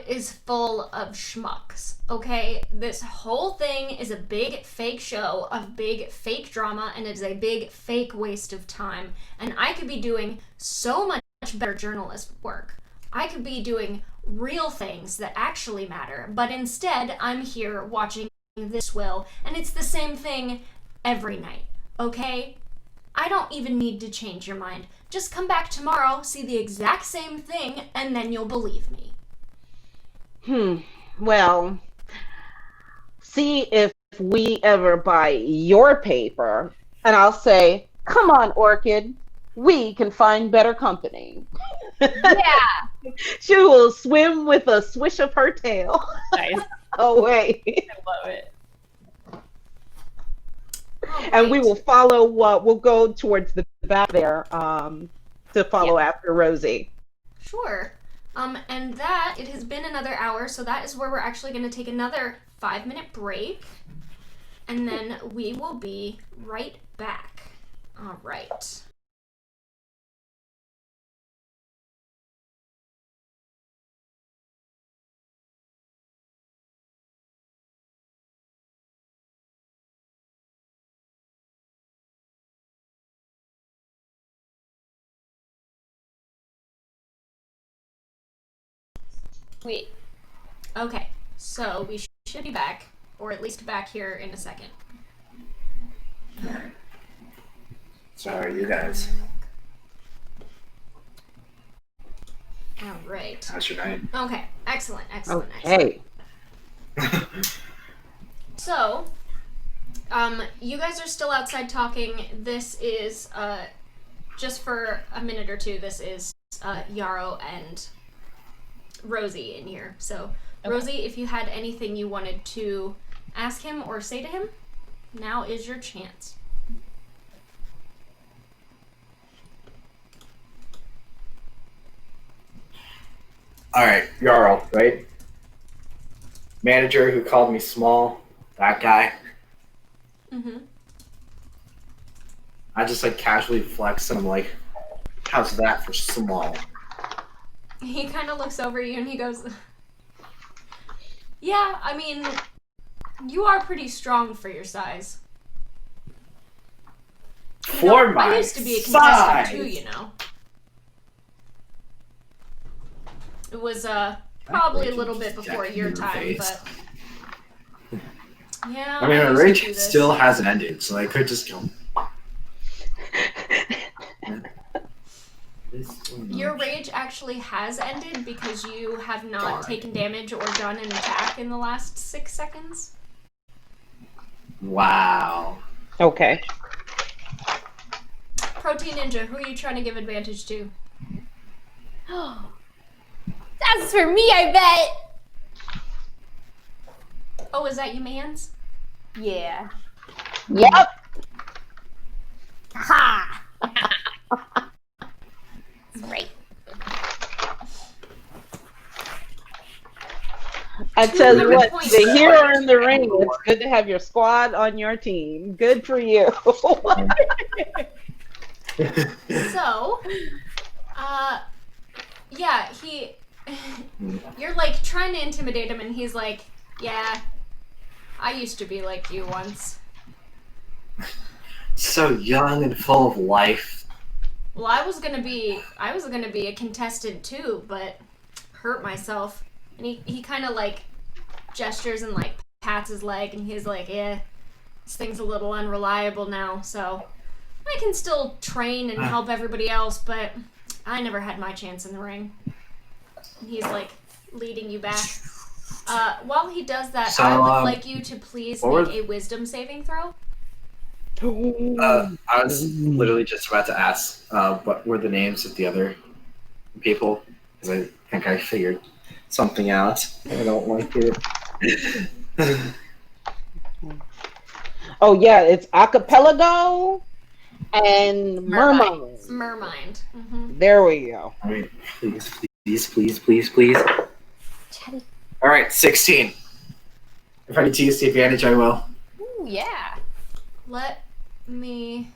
[SPEAKER 1] is full of schmucks, okay? This whole thing is a big fake show of big fake drama, and it's a big fake waste of time. And I could be doing so much better journalist work. I could be doing real things that actually matter, but instead I'm here watching this swill, and it's the same thing every night, okay? I don't even need to change your mind. Just come back tomorrow, see the exact same thing, and then you'll believe me.
[SPEAKER 2] Well, see if we ever buy your paper, and I'll say, "Come on, Orchid, we can find better company."
[SPEAKER 4] Yeah.
[SPEAKER 2] She will swim with a swish of her tail
[SPEAKER 4] Nice.
[SPEAKER 2] away,
[SPEAKER 4] I love it.
[SPEAKER 2] and we will follow. We'll go towards the back there to follow after Rosie.
[SPEAKER 1] Sure. And that, it has been another hour, so that is where we're actually going to take another 5-minute break. And then we will be right back. All right.
[SPEAKER 4] Wait.
[SPEAKER 1] Okay, so we should be back, or at least back here in a second.
[SPEAKER 6] Sorry, you guys.
[SPEAKER 1] All right.
[SPEAKER 6] How's your night?
[SPEAKER 1] Okay, excellent.
[SPEAKER 2] Okay.
[SPEAKER 1] So, you guys are still outside talking. This is, just for a minute or two, this is Yarrow and Rosie in here. So, Rosie, if you had anything you wanted to ask him or say to him, now is your chance.
[SPEAKER 3] All right, Jarl, right? Manager who called me small, that guy.
[SPEAKER 1] Mm-hmm.
[SPEAKER 3] I just like casually flex and I'm like, how's that for small?
[SPEAKER 1] He kind of looks over you and he goes, yeah, I mean, you are pretty strong for your size. You know,
[SPEAKER 3] For my
[SPEAKER 1] I used to be a contestant
[SPEAKER 3] size.
[SPEAKER 1] too, you know. It was probably a little bit before your time, but Yeah.
[SPEAKER 6] I mean, my
[SPEAKER 1] used to
[SPEAKER 6] rage
[SPEAKER 1] do this.
[SPEAKER 6] still hasn't ended, so I could just go.
[SPEAKER 1] Your rage actually has ended because you have not
[SPEAKER 6] Darn.
[SPEAKER 1] taken damage or done an attack in the last 6 seconds.
[SPEAKER 6] Wow.
[SPEAKER 2] Okay.
[SPEAKER 1] Protein Ninja, who are you trying to give advantage to?
[SPEAKER 5] That's for me, I bet.
[SPEAKER 1] Oh, is that you, Mans?
[SPEAKER 4] Yeah.
[SPEAKER 2] Yep.
[SPEAKER 5] Ha! Right.
[SPEAKER 2] I tell you
[SPEAKER 1] 200
[SPEAKER 2] what,
[SPEAKER 1] points.
[SPEAKER 2] the hero in the ring, it's good to have your squad on your team. Good for you.
[SPEAKER 1] So, yeah, you're like trying to intimidate him, and he's like, yeah, I used to be like you once.
[SPEAKER 6] So young and full of life.
[SPEAKER 1] Well, I was gonna be a contestant too, but hurt myself. And he kind of like gestures and like pats his leg, and he's like, yeah, this thing's a little unreliable now, so I can still train and help everybody else, but I never had my chance in the ring. And he's like leading you back. While he does that,
[SPEAKER 6] So,
[SPEAKER 1] I would like you to please
[SPEAKER 6] what
[SPEAKER 1] make a wisdom saving throw.
[SPEAKER 6] I was literally just about to ask what were the names of the other people, because I think I figured something out. I don't like it.
[SPEAKER 2] Oh yeah, it's Archipelago and Mermind.
[SPEAKER 1] Mermind. Mm-hmm.
[SPEAKER 2] There we go.
[SPEAKER 6] All right, please. All right, 16. If I need to use the advantage, I will.
[SPEAKER 4] Ooh, yeah.
[SPEAKER 1] Let me.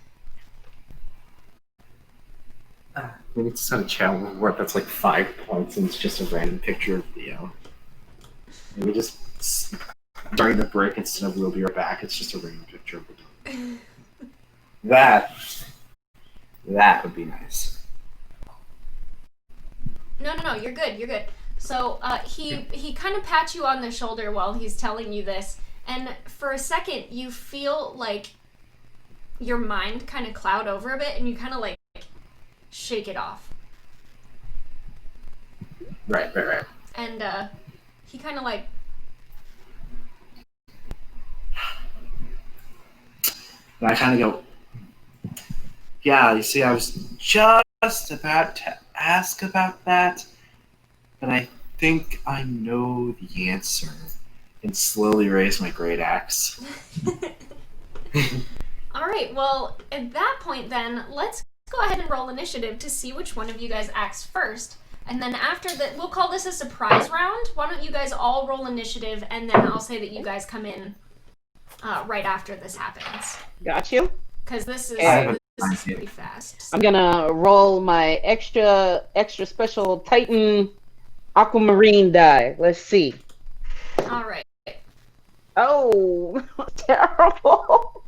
[SPEAKER 6] We need to send a challenge work that's like 5 points, and it's just a random picture of Leo. Maybe just during the break, instead of "we'll be right back," it's just a random picture of Leo. That would be nice.
[SPEAKER 1] No, you're good. You're good. So he kind of pats you on the shoulder while he's telling you this, and for a second you feel like your mind kind of cloud over a bit, and you kind of like shake it off.
[SPEAKER 6] Right.
[SPEAKER 1] And he kind of like.
[SPEAKER 6] And I kind of go, yeah, you see, I was just about to ask about that, but I think I know the answer. And slowly raise my great axe.
[SPEAKER 1] All right. Well, at that point, then let's go ahead and roll initiative to see which one of you guys acts first. And then after that, we'll call this a surprise round. Why don't you guys all roll initiative, and then I'll say that you guys come in right after this happens.
[SPEAKER 2] Got you.
[SPEAKER 1] Because this is pretty fast.
[SPEAKER 2] I'm gonna roll my extra special Titan Aquamarine die. Let's see.
[SPEAKER 1] All right.
[SPEAKER 2] Oh, terrible.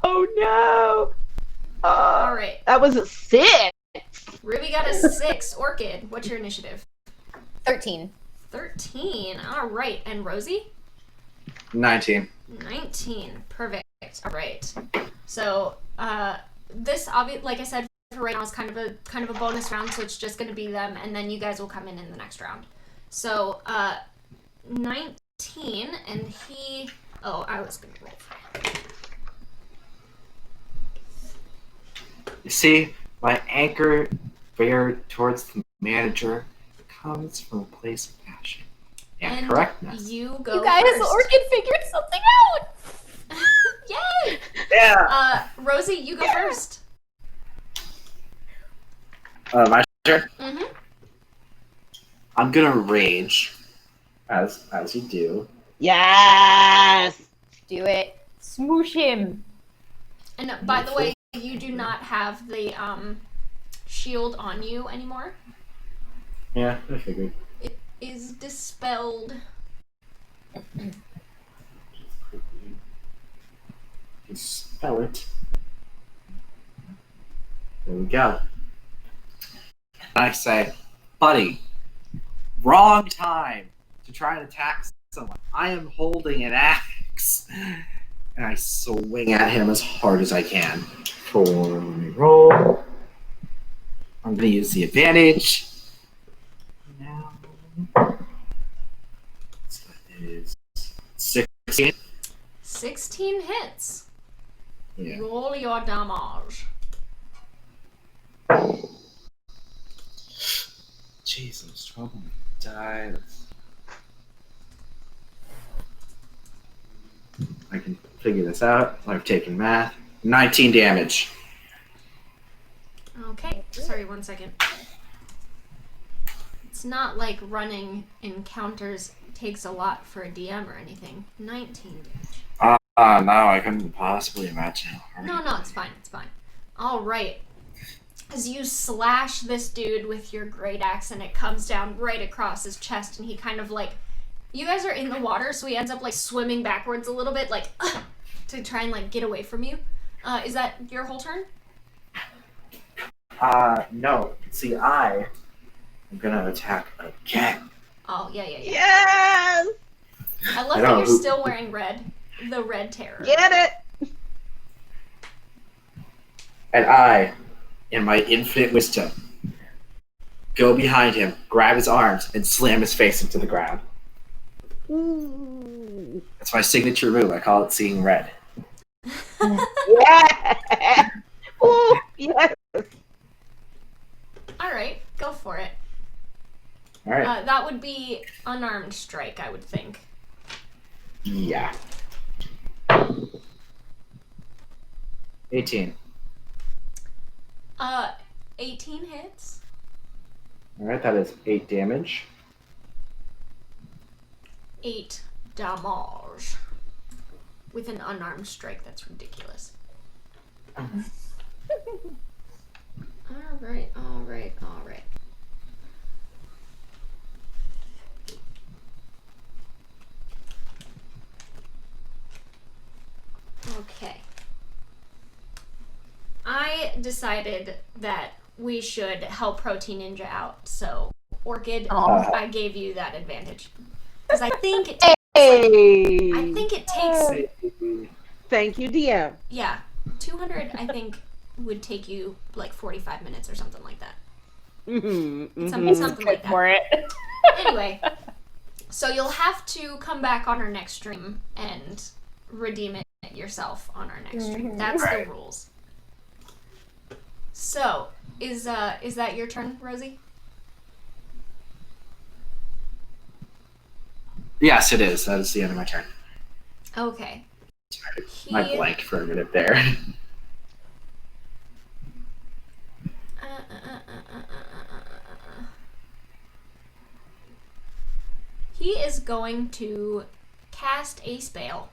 [SPEAKER 2] Oh no.
[SPEAKER 1] All right.
[SPEAKER 2] That was a 6.
[SPEAKER 1] Ruby got a 6. Orchid, what's your initiative?
[SPEAKER 4] 13.
[SPEAKER 1] 13. All right. And Rosie?
[SPEAKER 6] 19.
[SPEAKER 1] 19. Perfect. All right. So this, like I said, for right now is kind of a bonus round, so it's just going to be them, and then you guys will come in the next round. So 19, and he. Oh, I was going to roll.
[SPEAKER 6] You see, my anchor bear towards the manager comes from a place of passion and correctness.
[SPEAKER 1] You go.
[SPEAKER 5] You guys,
[SPEAKER 1] first.
[SPEAKER 5] Orchid figured something out.
[SPEAKER 1] Yay!
[SPEAKER 6] Yeah.
[SPEAKER 1] Rosie, you go first.
[SPEAKER 6] My turn.
[SPEAKER 1] Mm-hmm.
[SPEAKER 6] I'm gonna rage, as you do.
[SPEAKER 2] Yes.
[SPEAKER 4] Do it. Smoosh him.
[SPEAKER 1] And by the way, you do not have the shield on you anymore.
[SPEAKER 6] Yeah, I figured.
[SPEAKER 1] It is dispelled.
[SPEAKER 6] Spell it. There we go. I say, buddy, wrong time to try and attack someone. I am holding an axe. axe. And I swing at him as hard as I can. For roll. I'm going to use the advantage. Now. So that is 16.
[SPEAKER 1] 16 hits.
[SPEAKER 6] Yeah.
[SPEAKER 1] Roll your damage.
[SPEAKER 6] Jesus, 12 die. I can figure this out. I've taken math. 19 damage.
[SPEAKER 1] Okay, sorry, 1 second. It's not like running encounters takes a lot for a DM or anything. 19 damage.
[SPEAKER 6] No, I couldn't possibly imagine.
[SPEAKER 1] No, it's fine, it's fine. All right. As you slash this dude with your great axe and it comes down right across his chest and he kind of like, you guys are in the water, so he ends up like swimming backwards a little bit, like to try and like get away from you. Is that your whole turn?
[SPEAKER 6] No. See, I'm gonna attack again.
[SPEAKER 1] Oh, yeah.
[SPEAKER 2] Yes!
[SPEAKER 1] I love that you're still wearing red. The red terror.
[SPEAKER 2] Get it!
[SPEAKER 6] And I, in my infinite wisdom, go behind him, grab his arms, and slam his face into the ground.
[SPEAKER 2] Ooh.
[SPEAKER 6] That's my signature move. I call it seeing red.
[SPEAKER 2] Yeah! Ooh, yes!
[SPEAKER 1] All right, go for it.
[SPEAKER 6] All right.
[SPEAKER 1] That would be unarmed strike, I would think.
[SPEAKER 6] Yeah. 18.
[SPEAKER 1] 18 hits.
[SPEAKER 6] All right, that is 8 damage.
[SPEAKER 1] 8 damage. With an unarmed strike, that's ridiculous. All right. Okay. I decided that we should help Protein Ninja out, so Orchid, I gave you that advantage. Because I think it takes
[SPEAKER 2] Thank you, DM.
[SPEAKER 1] yeah, 200 I think would take you like 45 minutes or something like that. Something like that.
[SPEAKER 4] For it.
[SPEAKER 1] Anyway, so you'll have to come back on our next stream and redeem it yourself on our next stream. That's the rules. So, is that your turn, Rosie?
[SPEAKER 6] Yes, it is. That is the end of my turn.
[SPEAKER 1] Okay.
[SPEAKER 6] I blanked for a minute there.
[SPEAKER 1] He is going to cast a spell.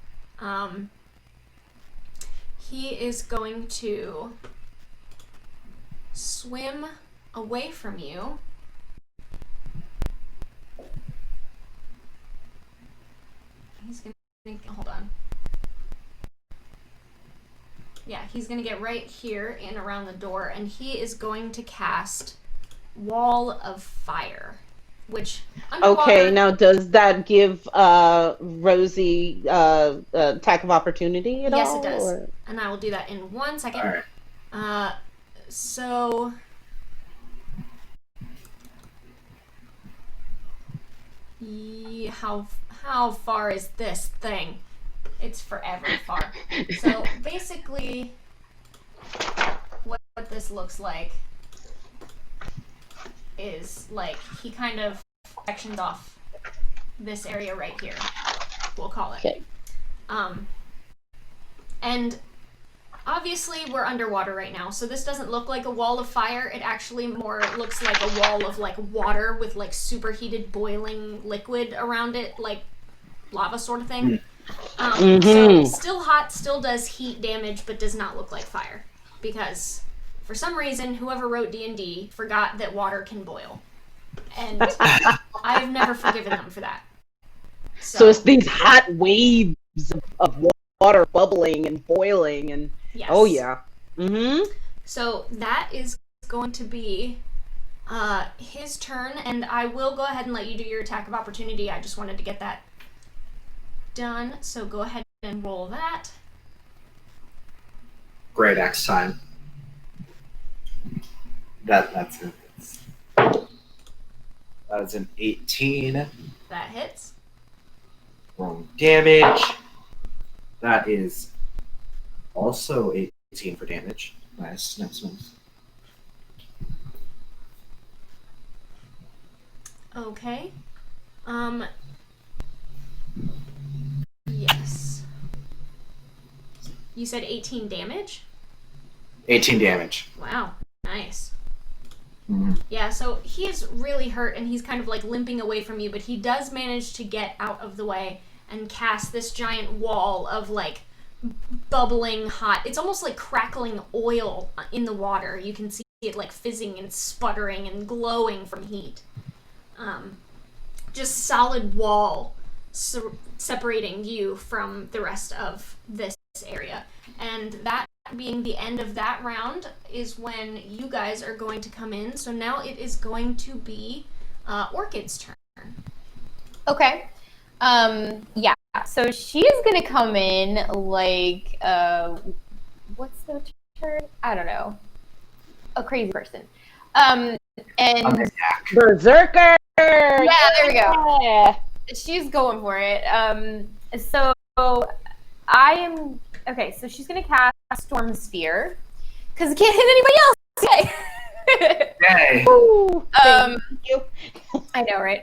[SPEAKER 1] He is going to swim away from you. He's gonna hold on. Yeah, he's gonna get right here and around the door, and he is going to cast Wall of Fire, which underwater,
[SPEAKER 2] Okay, now does that give Rosie attack of opportunity at all?
[SPEAKER 1] yes, it does,
[SPEAKER 2] or-
[SPEAKER 1] and I will do that in 1 second.
[SPEAKER 6] All right.
[SPEAKER 1] So how far is this thing? It's forever far. So basically, what this looks like is like he kind of sections off this area right here. We'll call it.
[SPEAKER 2] Okay.
[SPEAKER 1] And obviously we're underwater right now, so this doesn't look like a wall of fire. It actually more looks like a wall of like water with like superheated boiling liquid around it, like lava sort of thing. So still hot, still does heat damage, but does not look like fire. Because for some reason, whoever wrote D&D forgot that water can boil. And I've never forgiven them for that.
[SPEAKER 2] So it's these hot waves of water bubbling and boiling and
[SPEAKER 1] yes.
[SPEAKER 2] oh yeah.
[SPEAKER 1] So that is going to be his turn, and I will go ahead and let you do your attack of opportunity. I just wanted to get that done. So go ahead and roll that.
[SPEAKER 6] Great axe time. That's it. That is an 18.
[SPEAKER 1] That hits.
[SPEAKER 6] Rolling damage. That is also 18 for damage. Nice.
[SPEAKER 1] Okay. Yes. You said 18 damage?
[SPEAKER 6] 18 damage.
[SPEAKER 1] Wow. Nice.
[SPEAKER 6] Mm-hmm.
[SPEAKER 1] Yeah, so he is really hurt and he's kind of like limping away from you, but he does manage to get out of the way and cast this giant wall of like bubbling hot. It's almost like crackling oil in the water. You can see it like fizzing and sputtering and glowing from heat. Just solid wall separating you from the rest of this area. And that being the end of that round is when you guys are going to come in. So now it is going to be Orchid's turn.
[SPEAKER 4] Okay. Yeah. So she's gonna come in like what's the term? I don't know. A crazy person. And
[SPEAKER 2] Berserker.
[SPEAKER 4] yeah, there we go.
[SPEAKER 2] Yeah.
[SPEAKER 4] She's going for it. So I am okay. So she's gonna cast Storm Sphere because it can't hit anybody else. Yay!
[SPEAKER 6] Yay!
[SPEAKER 2] Ooh, thank you.
[SPEAKER 4] I know, right?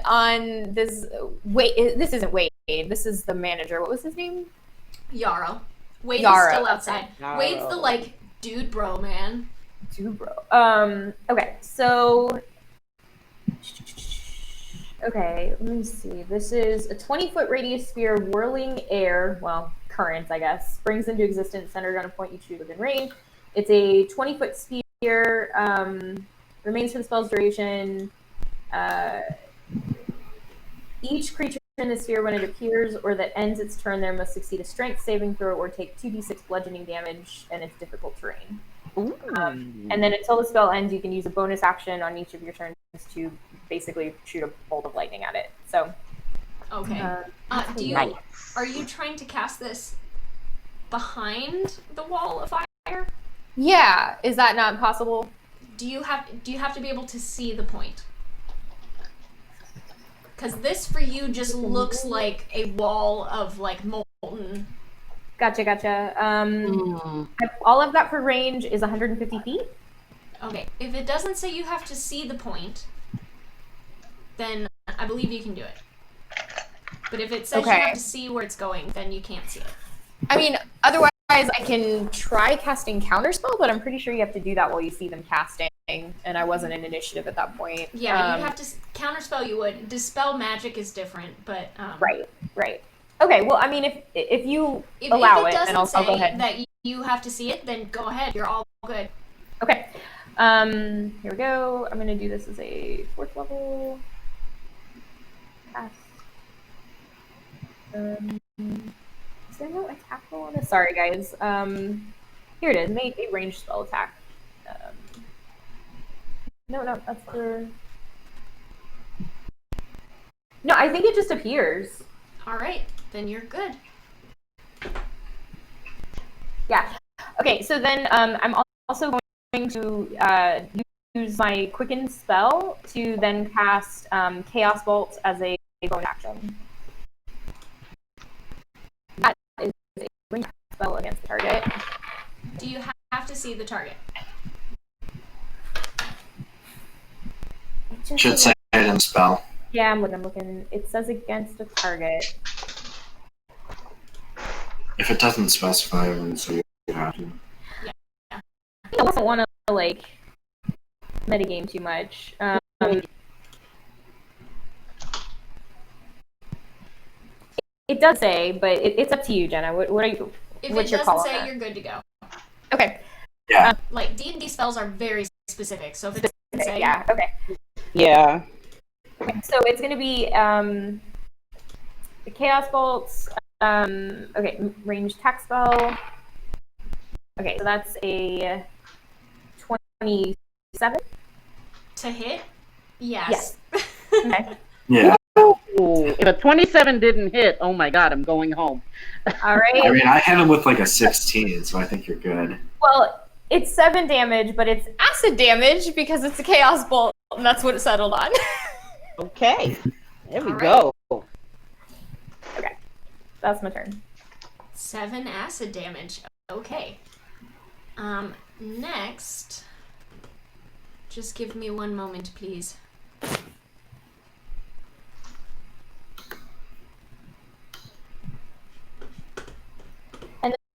[SPEAKER 4] On this, this isn't Wade. This is the manager. What was his name?
[SPEAKER 1] Yarrow. Wade's
[SPEAKER 4] Yarrow.
[SPEAKER 1] still outside.
[SPEAKER 2] Yarrow.
[SPEAKER 1] Wade's the like dude bro man.
[SPEAKER 4] Dude, bro. Okay, so. Okay, let me see. This is a 20-foot radius sphere of whirling air, well, currents, I guess, springs into existence centered on a point you choose within range. It's a 20-foot sphere, remains for the spell's duration. Each creature in the sphere, when it appears or that ends its turn there, must succeed a strength saving throw or take 2d6 bludgeoning damage, and it's difficult terrain. And then until the spell ends, you can use a bonus action on each of your turns to basically shoot a bolt of lightning at it. So,
[SPEAKER 1] Okay. Are you trying to cast this behind the wall of fire?
[SPEAKER 4] yeah, is that not possible?
[SPEAKER 1] Do you have to be able to see the point? Because this for you just looks like a wall of like molten.
[SPEAKER 4] Gotcha. All I've got for range is 150 feet.
[SPEAKER 1] Okay, if it doesn't say you have to see the point, then I believe you can do it. But if it says you have to see where it's going, then you can't see it.
[SPEAKER 4] I mean, otherwise I can try casting Counterspell, but I'm pretty sure you have to do that while you see them casting, and I wasn't in initiative at that point.
[SPEAKER 1] Yeah, you'd have to counterspell. You would. Dispel magic is different, but
[SPEAKER 4] Right. Okay, well, I mean, if you allow it, then I'll go ahead.
[SPEAKER 1] That you have to see it, then go ahead. You're all good.
[SPEAKER 4] Okay. Here we go. I'm gonna do this as a 4th level cast. Is there no attack roll on this? Sorry, guys. Here it is. Make a ranged spell attack. No, that's for. No, I think it just appears.
[SPEAKER 1] All right, then you're good.
[SPEAKER 4] Yeah. Okay, so then I'm also going to use my Quicken spell to then cast Chaos Bolt as a bonus action. That is a ranged spell against the target.
[SPEAKER 1] Do you have to see the target?
[SPEAKER 6] Should say it in spell.
[SPEAKER 4] Yeah, I'm looking. It says against a target.
[SPEAKER 6] If it doesn't specify, then so you have to.
[SPEAKER 1] Yeah.
[SPEAKER 4] I don't want to like metagame too much. It does say, but it's up to you, Jenna. What are you?
[SPEAKER 1] If
[SPEAKER 4] what's
[SPEAKER 1] it
[SPEAKER 4] your call
[SPEAKER 1] doesn't
[SPEAKER 4] on
[SPEAKER 1] say,
[SPEAKER 4] that?
[SPEAKER 1] you're good to go.
[SPEAKER 4] Okay.
[SPEAKER 6] Yeah.
[SPEAKER 1] Like D&D spells are very specific, so if it doesn't say,
[SPEAKER 4] Yeah. Okay.
[SPEAKER 2] Yeah.
[SPEAKER 4] So it's going to be the Chaos Bolts. Okay, range attack spell. Okay, so that's a 27.
[SPEAKER 1] to hit, yes.
[SPEAKER 4] Okay.
[SPEAKER 6] Yeah.
[SPEAKER 2] Ooh, if a 27 didn't hit, oh my god, I'm going home.
[SPEAKER 4] All
[SPEAKER 6] I
[SPEAKER 4] right.
[SPEAKER 6] mean, I hit him with like a 16, so I think you're good.
[SPEAKER 4] Well, it's 7 damage, but it's acid damage because it's a chaos bolt, and that's what it settled on.
[SPEAKER 2] Okay, there we
[SPEAKER 1] All
[SPEAKER 2] go.
[SPEAKER 4] Okay, that's my turn.
[SPEAKER 1] 7 acid damage. Okay. Next, just give me one moment, please.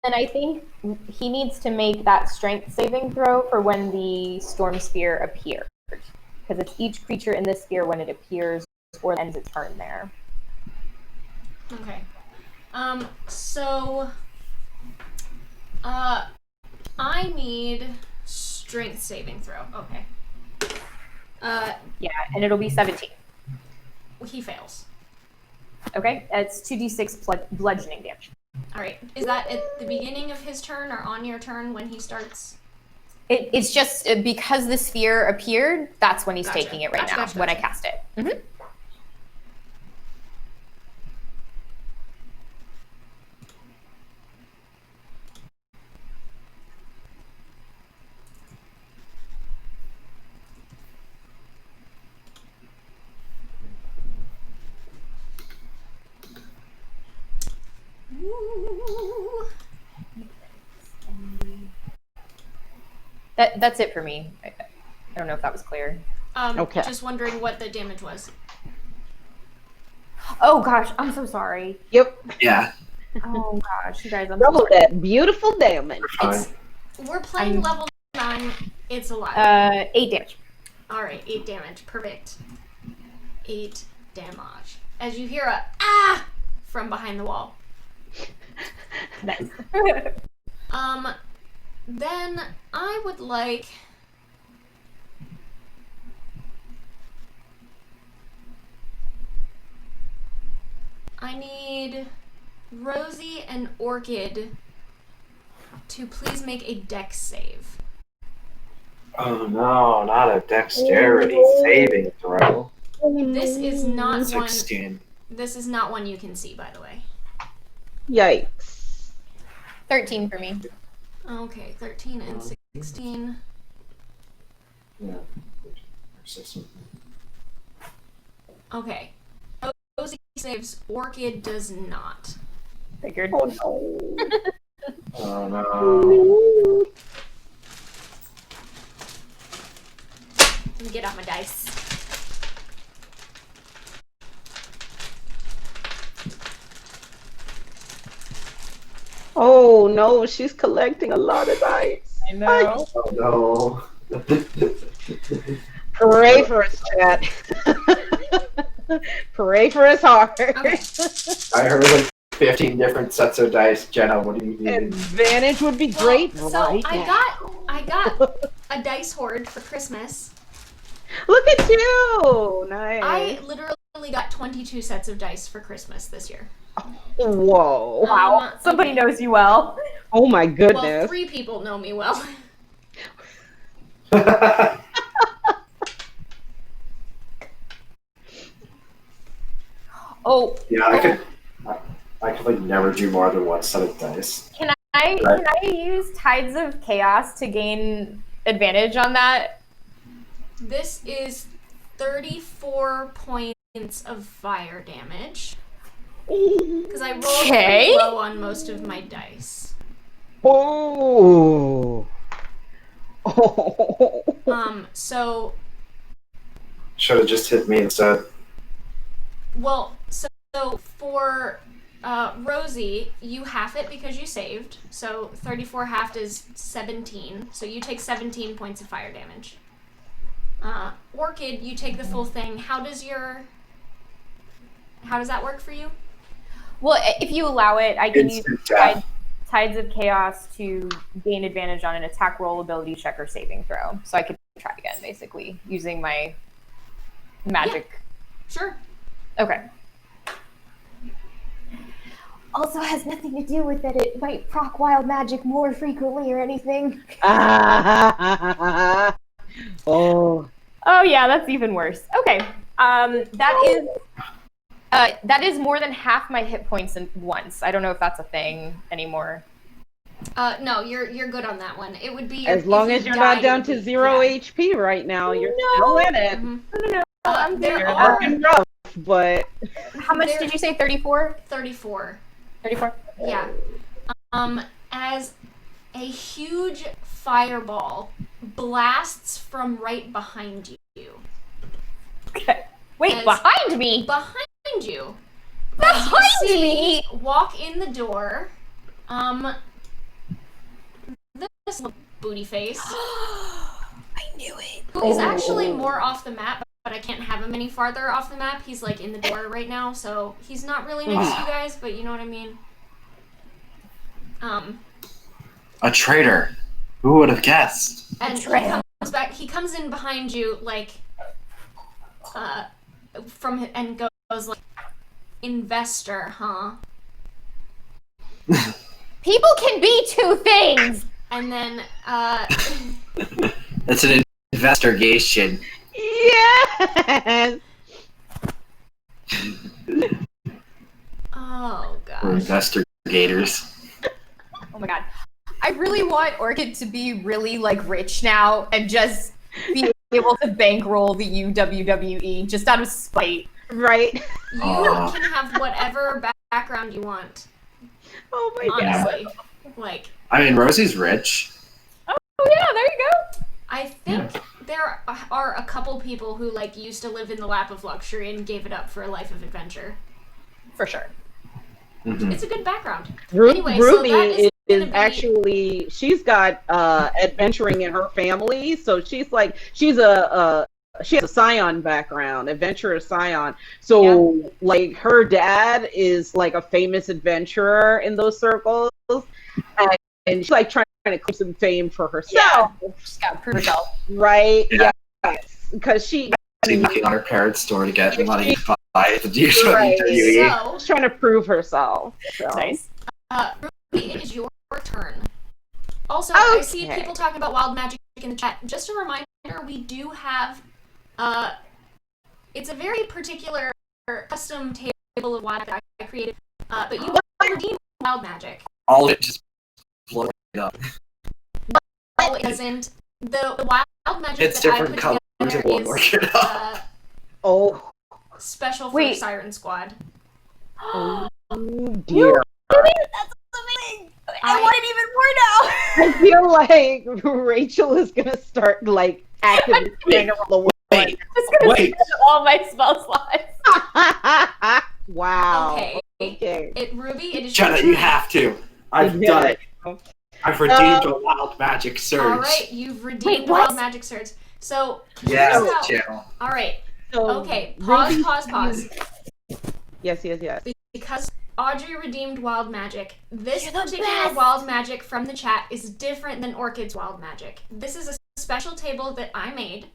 [SPEAKER 4] And I think he needs to make that strength saving throw for when the storm sphere appears. Because it's each creature in this sphere when it appears or ends its turn there.
[SPEAKER 1] Okay. So, I need strength saving throw. Okay.
[SPEAKER 4] Yeah, and it'll be 17.
[SPEAKER 1] He fails.
[SPEAKER 4] Okay, it's 2d6 bludgeoning damage.
[SPEAKER 1] All right. Is that at the beginning of his turn or on your turn when he starts?
[SPEAKER 4] It's just because the sphere appeared, that's when he's
[SPEAKER 1] Gotcha.
[SPEAKER 4] taking it right
[SPEAKER 1] Gotcha,
[SPEAKER 4] now,
[SPEAKER 1] gotcha,
[SPEAKER 4] when I
[SPEAKER 1] gotcha.
[SPEAKER 4] cast it. Mm-hmm.
[SPEAKER 1] Ooh.
[SPEAKER 4] That's it for me. I don't know if that was clear.
[SPEAKER 2] Okay.
[SPEAKER 1] Just wondering what the damage was.
[SPEAKER 4] Oh gosh, I'm so sorry.
[SPEAKER 2] Yep,
[SPEAKER 6] Yeah,
[SPEAKER 4] Oh gosh, you guys, I'm so
[SPEAKER 2] double
[SPEAKER 4] sorry.
[SPEAKER 2] that beautiful damage.
[SPEAKER 6] we're fine.
[SPEAKER 1] We're playing level 9. It's a lot.
[SPEAKER 4] 8 damage.
[SPEAKER 1] All right, 8 damage. Perfect. 8 damage. As you hear a ah from behind the wall.
[SPEAKER 4] Nice.
[SPEAKER 1] Then I would like I need Rosie and Orchid to please make a dex save.
[SPEAKER 6] Oh no, not a dexterity saving throw.
[SPEAKER 1] This is not one
[SPEAKER 6] 16.
[SPEAKER 1] This is not one you can see, by the way.
[SPEAKER 2] Yikes.
[SPEAKER 4] 13 for me.
[SPEAKER 1] Okay, 13 and 16.
[SPEAKER 6] Yeah. 16.
[SPEAKER 1] Okay. Rosie saves, Orchid does not.
[SPEAKER 4] Figured.
[SPEAKER 2] Oh no.
[SPEAKER 6] Oh no.
[SPEAKER 1] Let me get out my dice.
[SPEAKER 2] Oh no, she's collecting a lot of dice.
[SPEAKER 4] I know.
[SPEAKER 6] Oh no.
[SPEAKER 2] Pray for us, chat. Pray for us hard.
[SPEAKER 1] Okay.
[SPEAKER 6] I heard like 15 different sets of dice. Jenna, what do you need?
[SPEAKER 2] Advantage would be great.
[SPEAKER 1] Well, so
[SPEAKER 2] right now.
[SPEAKER 1] I got a dice hoard for Christmas.
[SPEAKER 2] Look at you. Nice.
[SPEAKER 1] I literally got 22 sets of dice for Christmas this year.
[SPEAKER 2] Whoa.
[SPEAKER 4] Wow. Somebody knows you well.
[SPEAKER 2] Oh my
[SPEAKER 1] Well,
[SPEAKER 2] goodness.
[SPEAKER 1] 3 people know me well.
[SPEAKER 4] Oh,
[SPEAKER 6] Yeah, I could like never do more than one set of dice.
[SPEAKER 4] can I use Tides of Chaos to gain advantage on that?
[SPEAKER 1] This is 34 points of fire damage. Because I rolled
[SPEAKER 4] Okay.
[SPEAKER 1] pretty low on most of my dice.
[SPEAKER 2] Oh. Oh.
[SPEAKER 1] So,
[SPEAKER 6] Should have just hit me instead.
[SPEAKER 1] well, so for Rosie, you half it because you saved. So 34 halved is 17. So you take 17 points of fire damage. Orchid, you take the full thing. How does that work for you?
[SPEAKER 4] Well, if you allow it, I can use
[SPEAKER 6] Instant death.
[SPEAKER 4] Tides of Chaos to gain advantage on an attack roll, ability check, or saving throw. So I could try again, basically, using my magic.
[SPEAKER 1] Sure.
[SPEAKER 4] Okay. Also has nothing to do with that it might proc wild magic more frequently or anything.
[SPEAKER 2] Ah. Oh.
[SPEAKER 4] Oh yeah, that's even worse. Okay. That is That is more than half my hit points in once. I don't know if that's a thing anymore.
[SPEAKER 1] No, you're good on that one. It would be
[SPEAKER 2] As long as you're not down to 0 HP right now, you're still in it.
[SPEAKER 1] Mhm.
[SPEAKER 4] No. I'm
[SPEAKER 1] there
[SPEAKER 4] there.
[SPEAKER 1] are-
[SPEAKER 2] Working rough, but
[SPEAKER 4] How much did you say? 34?
[SPEAKER 1] 34.
[SPEAKER 4] 34?
[SPEAKER 1] Yeah. As a huge fireball blasts from right behind you.
[SPEAKER 4] Okay. Wait,
[SPEAKER 1] As-
[SPEAKER 4] behind me?
[SPEAKER 1] Behind you.
[SPEAKER 4] Behind
[SPEAKER 1] As you see
[SPEAKER 4] me?
[SPEAKER 1] walk in the door. This little booty face.
[SPEAKER 4] I knew it.
[SPEAKER 1] Who is actually more off the map, but I can't have him any farther off the map. He's like in the door right now, so he's not really next to you guys, but you know what I mean.
[SPEAKER 6] A traitor. Who would have guessed?
[SPEAKER 1] And he comes back. He comes in behind you, like, and goes like, "Investor, huh?"
[SPEAKER 4] People can be two things.
[SPEAKER 1] And then,
[SPEAKER 6] It's an investigation.
[SPEAKER 2] yes.
[SPEAKER 1] oh
[SPEAKER 6] We're
[SPEAKER 1] gosh.
[SPEAKER 6] investigators.
[SPEAKER 4] Oh my god. I really want Orchid to be really like rich now and just be able to bankroll the UWWE just out of spite.
[SPEAKER 2] Right.
[SPEAKER 1] You
[SPEAKER 6] Aw.
[SPEAKER 1] can have whatever background you want.
[SPEAKER 2] Oh my god.
[SPEAKER 1] Honestly, like,
[SPEAKER 6] I mean, Rosie's rich.
[SPEAKER 4] Oh yeah, there you go.
[SPEAKER 1] I think there are a couple people who like used to live in the lap of luxury and gave it up for a life of adventure.
[SPEAKER 4] For sure.
[SPEAKER 6] Mhm.
[SPEAKER 1] It's a good background.
[SPEAKER 2] Ru-
[SPEAKER 1] Anyway, so
[SPEAKER 2] Ruby
[SPEAKER 1] that is
[SPEAKER 2] is
[SPEAKER 1] gonna be-
[SPEAKER 2] actually, she's got adventuring in her family, so she's a she has a scion background, adventurer scion. So like her dad is like a famous adventurer in those circles, and she's like trying to claim some fame for herself,
[SPEAKER 4] She's got to prove herself.
[SPEAKER 2] right?
[SPEAKER 6] Yeah.
[SPEAKER 2] Yes, because she
[SPEAKER 6] Knocking on her parents' door to get money to buy the
[SPEAKER 2] Right.
[SPEAKER 6] WWE.
[SPEAKER 1] So,
[SPEAKER 2] she's trying to prove herself. So.
[SPEAKER 4] Nice.
[SPEAKER 1] Ruby, it is your turn. Also, I see
[SPEAKER 2] Okay.
[SPEAKER 1] people talking about wild magic in the chat. Just a reminder, we do have, it's a very particular custom table of wild magic I created, but you can redeem wild magic.
[SPEAKER 6] All of it just blowing up.
[SPEAKER 1] No, it doesn't. The wild magic
[SPEAKER 6] It's
[SPEAKER 1] that I
[SPEAKER 6] different
[SPEAKER 1] put
[SPEAKER 6] colors.
[SPEAKER 1] together
[SPEAKER 6] It won't
[SPEAKER 1] is
[SPEAKER 6] work it out.
[SPEAKER 2] Oh,
[SPEAKER 1] special for
[SPEAKER 4] Wait.
[SPEAKER 1] Siren Squad.
[SPEAKER 2] oh dear.
[SPEAKER 4] That's amazing. I want it even more now.
[SPEAKER 2] I feel like Rachel is gonna start like actively trying to roll
[SPEAKER 6] Wait,
[SPEAKER 4] I'm just gonna
[SPEAKER 6] Wait.
[SPEAKER 4] spend all my spell slots.
[SPEAKER 2] Wow.
[SPEAKER 1] Okay.
[SPEAKER 2] Okay.
[SPEAKER 1] Ruby, it is your
[SPEAKER 6] Jenna,
[SPEAKER 1] turn.
[SPEAKER 6] you have to. I've
[SPEAKER 2] Yeah.
[SPEAKER 6] done it. I've redeemed a wild magic surge.
[SPEAKER 1] All right, you've redeemed
[SPEAKER 4] Wait,
[SPEAKER 1] the
[SPEAKER 4] what?
[SPEAKER 1] wild magic surge. So,
[SPEAKER 6] Yes,
[SPEAKER 1] here's how-
[SPEAKER 6] channel.
[SPEAKER 1] all right.
[SPEAKER 2] So,
[SPEAKER 1] Okay,
[SPEAKER 2] Ruby-
[SPEAKER 1] pause.
[SPEAKER 2] Yes.
[SPEAKER 1] Because Audrey redeemed wild magic. This
[SPEAKER 4] You're the
[SPEAKER 1] particular
[SPEAKER 4] best.
[SPEAKER 1] wild magic from the chat is different than Orchid's wild magic. This is a special table that I made,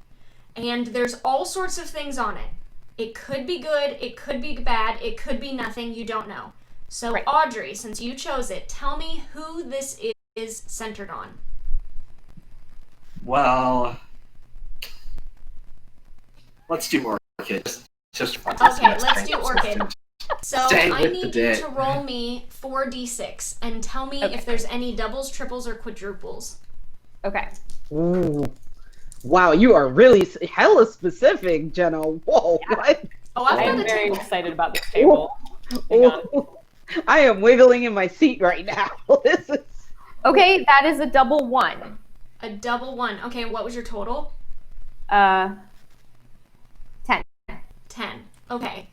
[SPEAKER 1] and there's all sorts of things on it. It could be good, it could be bad, it could be nothing, you don't know. So,
[SPEAKER 4] Right.
[SPEAKER 1] Audrey, since you chose it, tell me who this is centered on.
[SPEAKER 6] Well, let's do Orchid. Just for
[SPEAKER 1] Okay, let's do Orchid. So
[SPEAKER 6] Stay
[SPEAKER 1] I
[SPEAKER 6] with
[SPEAKER 1] need
[SPEAKER 6] the
[SPEAKER 1] you
[SPEAKER 6] day.
[SPEAKER 1] to roll me 4d6 and tell me
[SPEAKER 4] Okay.
[SPEAKER 1] if there's any doubles, triples, or quadruples.
[SPEAKER 4] Okay.
[SPEAKER 2] Ooh. Wow, you are really hella specific, Jenna. Whoa, what?
[SPEAKER 1] Oh, I've
[SPEAKER 4] I
[SPEAKER 1] got
[SPEAKER 4] am
[SPEAKER 1] a
[SPEAKER 4] very
[SPEAKER 1] table.
[SPEAKER 4] excited about this table. Hang on.
[SPEAKER 2] Ooh. I am wiggling in my seat right now. This is
[SPEAKER 4] Okay, that is a double one.
[SPEAKER 1] A double one. Okay, and what was your total?
[SPEAKER 4] 10.
[SPEAKER 1] 10. Okay.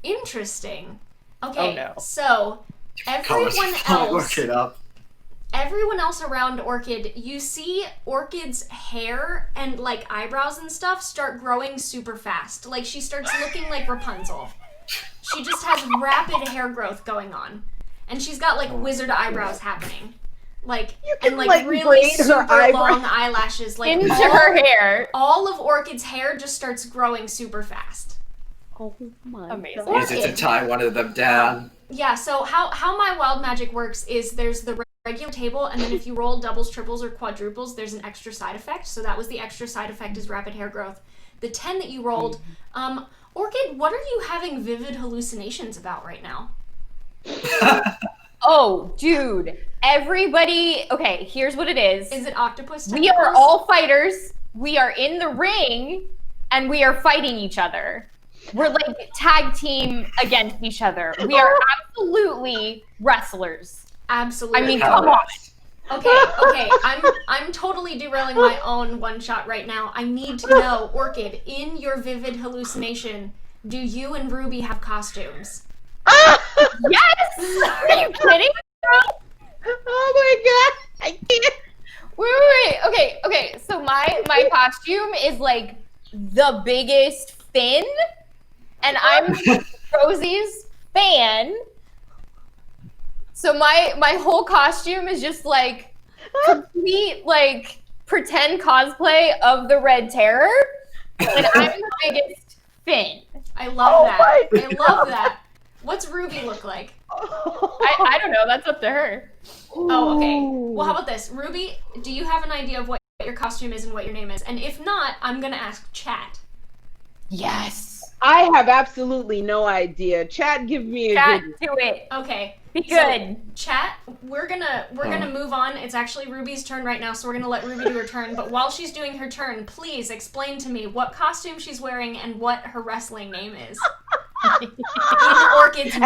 [SPEAKER 1] Interesting. Okay,
[SPEAKER 4] Oh, no.
[SPEAKER 1] so
[SPEAKER 6] Colors
[SPEAKER 1] everyone
[SPEAKER 6] Orchid up.
[SPEAKER 1] around Orchid, you see Orchid's hair and like eyebrows and stuff start growing super fast. Like she starts looking like Rapunzel. She just has rapid hair growth going on. And she's got like wizard eyebrows happening. Like
[SPEAKER 2] You can,
[SPEAKER 1] and like
[SPEAKER 2] like,
[SPEAKER 1] really
[SPEAKER 2] braid her
[SPEAKER 1] super
[SPEAKER 2] eyebrows.
[SPEAKER 1] long eyelashes. Like
[SPEAKER 4] Into
[SPEAKER 1] all,
[SPEAKER 4] her hair.
[SPEAKER 1] all of Orchid's hair just starts growing super fast.
[SPEAKER 2] oh my
[SPEAKER 4] Amazing.
[SPEAKER 2] God.
[SPEAKER 6] Easy to tie one of them down.
[SPEAKER 1] Yeah, so how my wild magic works is there's the regular table, and then if you roll doubles, triples, or quadruples, there's an extra side effect. So that was the extra side effect is rapid hair growth. The 10 that you rolled, Orchid, what are you having vivid hallucinations about right now?
[SPEAKER 4] Oh, dude. Everybody. Okay, here's what it is.
[SPEAKER 1] Is it octopus
[SPEAKER 4] We are
[SPEAKER 1] tentacles?
[SPEAKER 4] all fighters. We are in the ring, and we are fighting each other. We're like tag team against each other. We are absolutely wrestlers.
[SPEAKER 1] Absolutely.
[SPEAKER 4] I mean, come on.
[SPEAKER 1] Okay. I'm totally derailing my own one shot right now. I need to know, Orchid, in your vivid hallucination, do you and Ruby have costumes?
[SPEAKER 4] Yes! Are you kidding?
[SPEAKER 2] Oh my god! I can't.
[SPEAKER 4] Wait. Okay. So my costume is like the biggest fin, and I'm Rosie's fan. So my whole costume is just like complete like pretend cosplay of the Red Terror, and I'm the biggest fin.
[SPEAKER 1] I love that.
[SPEAKER 2] my
[SPEAKER 1] I love that. What's Ruby look like?
[SPEAKER 4] I don't know. That's up to her.
[SPEAKER 1] Oh, okay. Well, how about this? Ruby, do you have an idea of what your costume is and what your name is? And if not, I'm going to ask chat.
[SPEAKER 4] Yes.
[SPEAKER 2] I have absolutely no idea. Chat, give me a
[SPEAKER 4] Chat,
[SPEAKER 2] good.
[SPEAKER 4] do it.
[SPEAKER 1] Okay.
[SPEAKER 4] Be good.
[SPEAKER 1] Chat, we're gonna move on. It's actually Ruby's turn right now, so we're gonna let Ruby do her turn. But while she's doing her turn, please explain to me what costume she's wearing and what her wrestling name is. In Orchid's
[SPEAKER 2] And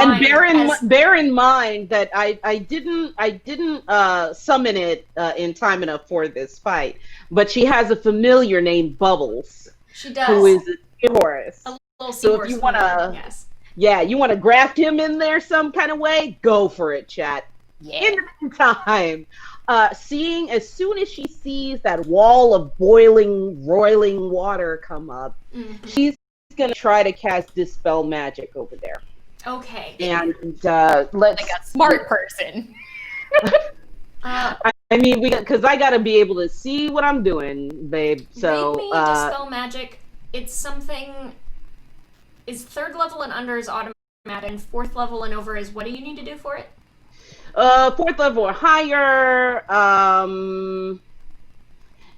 [SPEAKER 1] mind,
[SPEAKER 2] bear in mind that I didn't summon it in time enough for this fight, but she has a familiar named Bubbles,
[SPEAKER 1] she does.
[SPEAKER 2] who is a seahorse.
[SPEAKER 1] A little
[SPEAKER 2] So if
[SPEAKER 1] seahorse
[SPEAKER 2] you wanna-
[SPEAKER 1] familiar, yes.
[SPEAKER 2] Yeah, you want to graft him in there some kind of way? Go for it, chat.
[SPEAKER 4] Yeah.
[SPEAKER 2] In the meantime, seeing as soon as she sees that wall of boiling, roiling water come up,
[SPEAKER 1] Mhm.
[SPEAKER 2] she's gonna try to cast Dispel Magic over there.
[SPEAKER 1] Okay.
[SPEAKER 2] And let's.
[SPEAKER 4] Like a smart person.
[SPEAKER 1] Uh,
[SPEAKER 2] I mean, because I gotta be able to see what I'm doing, babe. So
[SPEAKER 1] read me Dispel Magic. It's something. Is 3rd level and under is automatic, and 4th level and over is what do you need to do for it?
[SPEAKER 2] 4th level or higher.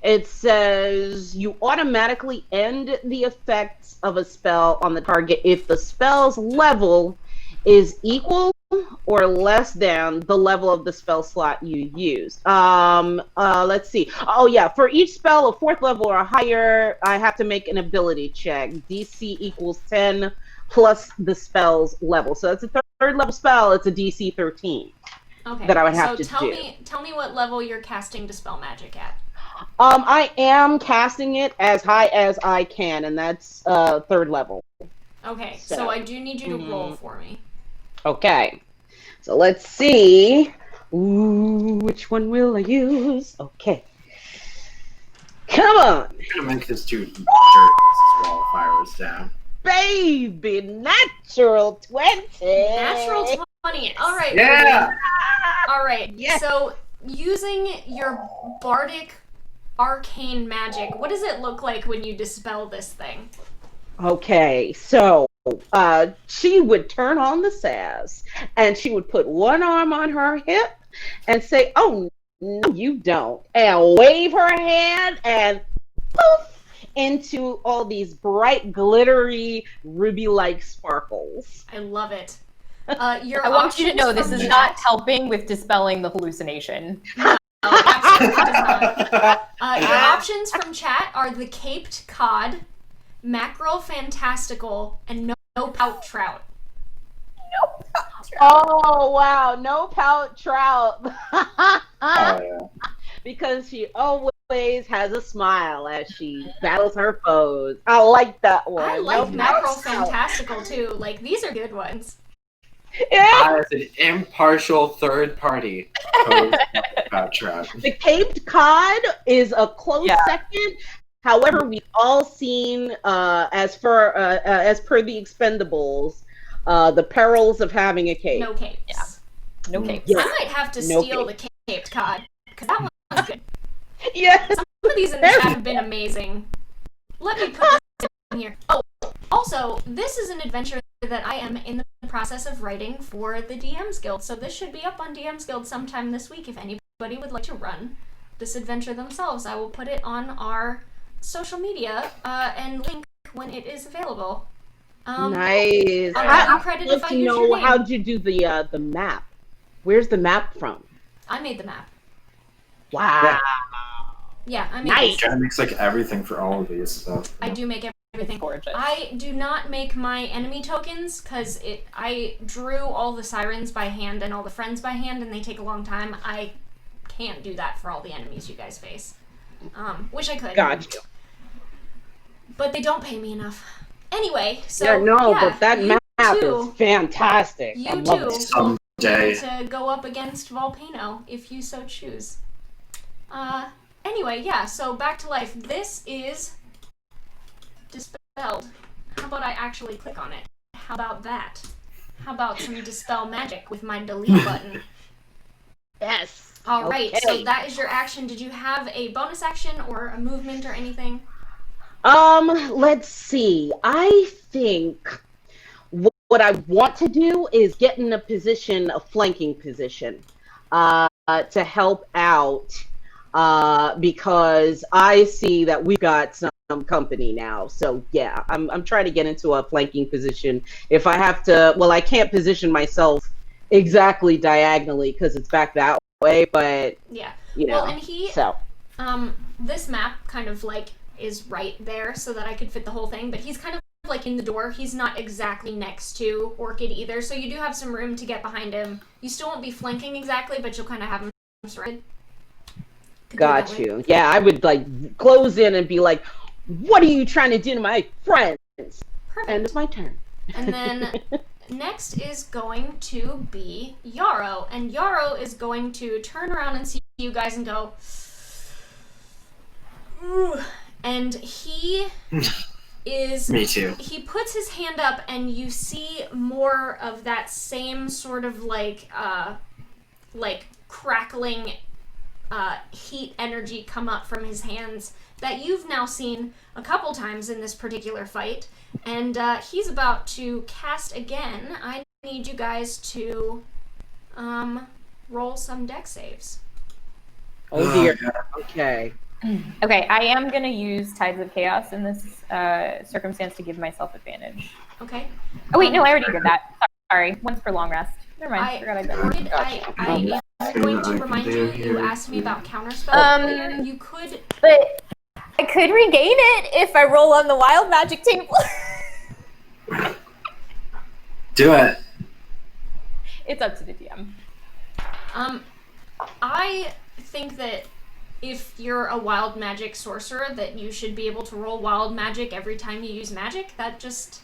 [SPEAKER 2] It says you automatically end the effects of a spell on the target if the spell's level is equal or less than the level of the spell slot you use. Let's see. Oh yeah, for each spell of 4th level or higher, I have to make an ability check. DC equals 10 plus the spell's level. So that's a 3rd level spell. It's a DC 13.
[SPEAKER 1] Okay.
[SPEAKER 2] That I would have to
[SPEAKER 1] tell
[SPEAKER 2] do.
[SPEAKER 1] Tell me what level you're casting Dispel Magic at.
[SPEAKER 2] I am casting it as high as I can, and that's 3rd level.
[SPEAKER 1] Okay,
[SPEAKER 2] So-
[SPEAKER 1] so I do need you to roll for me.
[SPEAKER 2] Okay. So let's see. Ooh, which one will I use? Okay. Come on,
[SPEAKER 6] I'm gonna make this dude eat dirt as well if I was down.
[SPEAKER 2] baby. Natural 20.
[SPEAKER 1] Natural 20. All right.
[SPEAKER 6] Yeah!
[SPEAKER 1] Ruby. All right.
[SPEAKER 2] Yes.
[SPEAKER 1] So using your bardic arcane magic, what does it look like when you dispel this thing?
[SPEAKER 2] Okay, so she would turn on the sass, and she would put one arm on her hip and say, "Oh, no, you don't," and wave her hand, and poof, into all these bright, glittery, ruby-like sparkles.
[SPEAKER 1] I love it. Your
[SPEAKER 4] I want you to
[SPEAKER 1] options
[SPEAKER 4] know this
[SPEAKER 1] from
[SPEAKER 4] is
[SPEAKER 1] chat-
[SPEAKER 4] not helping with dispelling the hallucination.
[SPEAKER 1] No, absolutely does not. Your options from chat are the caped cod, mackerel fantastical, and no pout trout.
[SPEAKER 2] Oh wow, no pout trout.
[SPEAKER 6] Oh, yeah.
[SPEAKER 2] Because she always has a smile as she battles her foes. I like that one.
[SPEAKER 1] I
[SPEAKER 2] No
[SPEAKER 1] like
[SPEAKER 2] pout
[SPEAKER 1] mackerel
[SPEAKER 2] trout.
[SPEAKER 1] fantastical too. Like these are good ones.
[SPEAKER 2] Yeah.
[SPEAKER 6] As an impartial third party. Trout.
[SPEAKER 2] The caped cod is a close
[SPEAKER 4] Yeah.
[SPEAKER 2] second. However, we've all seen, as per the Expendables, the perils of having a cape.
[SPEAKER 1] No capes.
[SPEAKER 4] Yeah. No capes.
[SPEAKER 2] Yeah.
[SPEAKER 1] I might have to
[SPEAKER 2] No
[SPEAKER 1] steal the caped cod because that one's good.
[SPEAKER 2] Yes.
[SPEAKER 1] Some of these in the chat have been amazing. Let me put this in here. Oh, also, this is an adventure that I am in the process of writing for the DM's Guild, so this should be up on DM's Guild sometime this week. If anybody would like to run this adventure themselves, I will put it on our social media and link when it is available.
[SPEAKER 2] Nice.
[SPEAKER 1] I'll give you credit if I use your name.
[SPEAKER 2] How'd you do the map? Where's the map from?
[SPEAKER 1] I made the map.
[SPEAKER 2] Wow.
[SPEAKER 1] Yeah, I made
[SPEAKER 2] Nice.
[SPEAKER 6] Jenna makes like everything for all of these stuff.
[SPEAKER 1] I do make everything.
[SPEAKER 4] Gorgeous.
[SPEAKER 1] I do not make my enemy tokens because I drew all the sirens by hand and all the friends by hand, and they take a long time. I can't do that for all the enemies you guys face. Wish I could.
[SPEAKER 2] Gotcha.
[SPEAKER 1] But they don't pay me enough. Anyway, so
[SPEAKER 2] but that map is fantastic.
[SPEAKER 1] You
[SPEAKER 2] I love
[SPEAKER 1] too.
[SPEAKER 2] it.
[SPEAKER 6] Someday.
[SPEAKER 1] To go up against Volcano if you so choose. Anyway, yeah, so back to life. This is dispelled. How about I actually click on it? How about that? How about some dispel magic with my delete button?
[SPEAKER 2] Yes.
[SPEAKER 1] Alright,
[SPEAKER 2] Okay.
[SPEAKER 1] so that is your action. Did you have a bonus action or a movement or anything?
[SPEAKER 2] Let's see. I think what I want to do is get in a position, a flanking position, to help out, because I see that we've got some company now. So yeah, I'm trying to get into a flanking position. If I have to, well, I can't position myself exactly diagonally because it's back that way, but
[SPEAKER 1] Yeah.
[SPEAKER 2] you know,
[SPEAKER 1] Well, and this map kind of like is right there so that I could fit the whole thing, but he's kind of like in the door. He's not exactly next to Orchid either, so you do have some room to get behind him. You still won't be flanking exactly, but you'll kind of have him surrounded.
[SPEAKER 2] Got you. Yeah, I would like close in and be like, "What are you trying to do to my friends?"
[SPEAKER 1] Perfect.
[SPEAKER 2] And it's my turn.
[SPEAKER 1] And then next is going to be Yarrow, and Yarrow is going to turn around and see you guys and go, "Ooh." And he is...
[SPEAKER 6] Me too.
[SPEAKER 1] He puts his hand up, and you see more of that same sort of like crackling heat energy come up from his hands that you've now seen a couple times in this particular fight. And he's about to cast again. I need you guys to roll some deck saves.
[SPEAKER 2] Oh dear. Okay.
[SPEAKER 4] Okay, I am going to use Tides of Chaos in this circumstance to give myself advantage.
[SPEAKER 1] Okay?
[SPEAKER 4] Oh, wait, no, I already did that. Sorry. Once per long rest. Never mind. Forgot I did that.
[SPEAKER 1] I am going to remind you, you asked me about counterspell earlier. You could...
[SPEAKER 4] But I could regain it if I roll on the wild magic table.
[SPEAKER 6] Do it.
[SPEAKER 4] It's up to the DM.
[SPEAKER 1] I think that if you're a wild magic sorcerer, that you should be able to roll wild magic every time you use magic. That just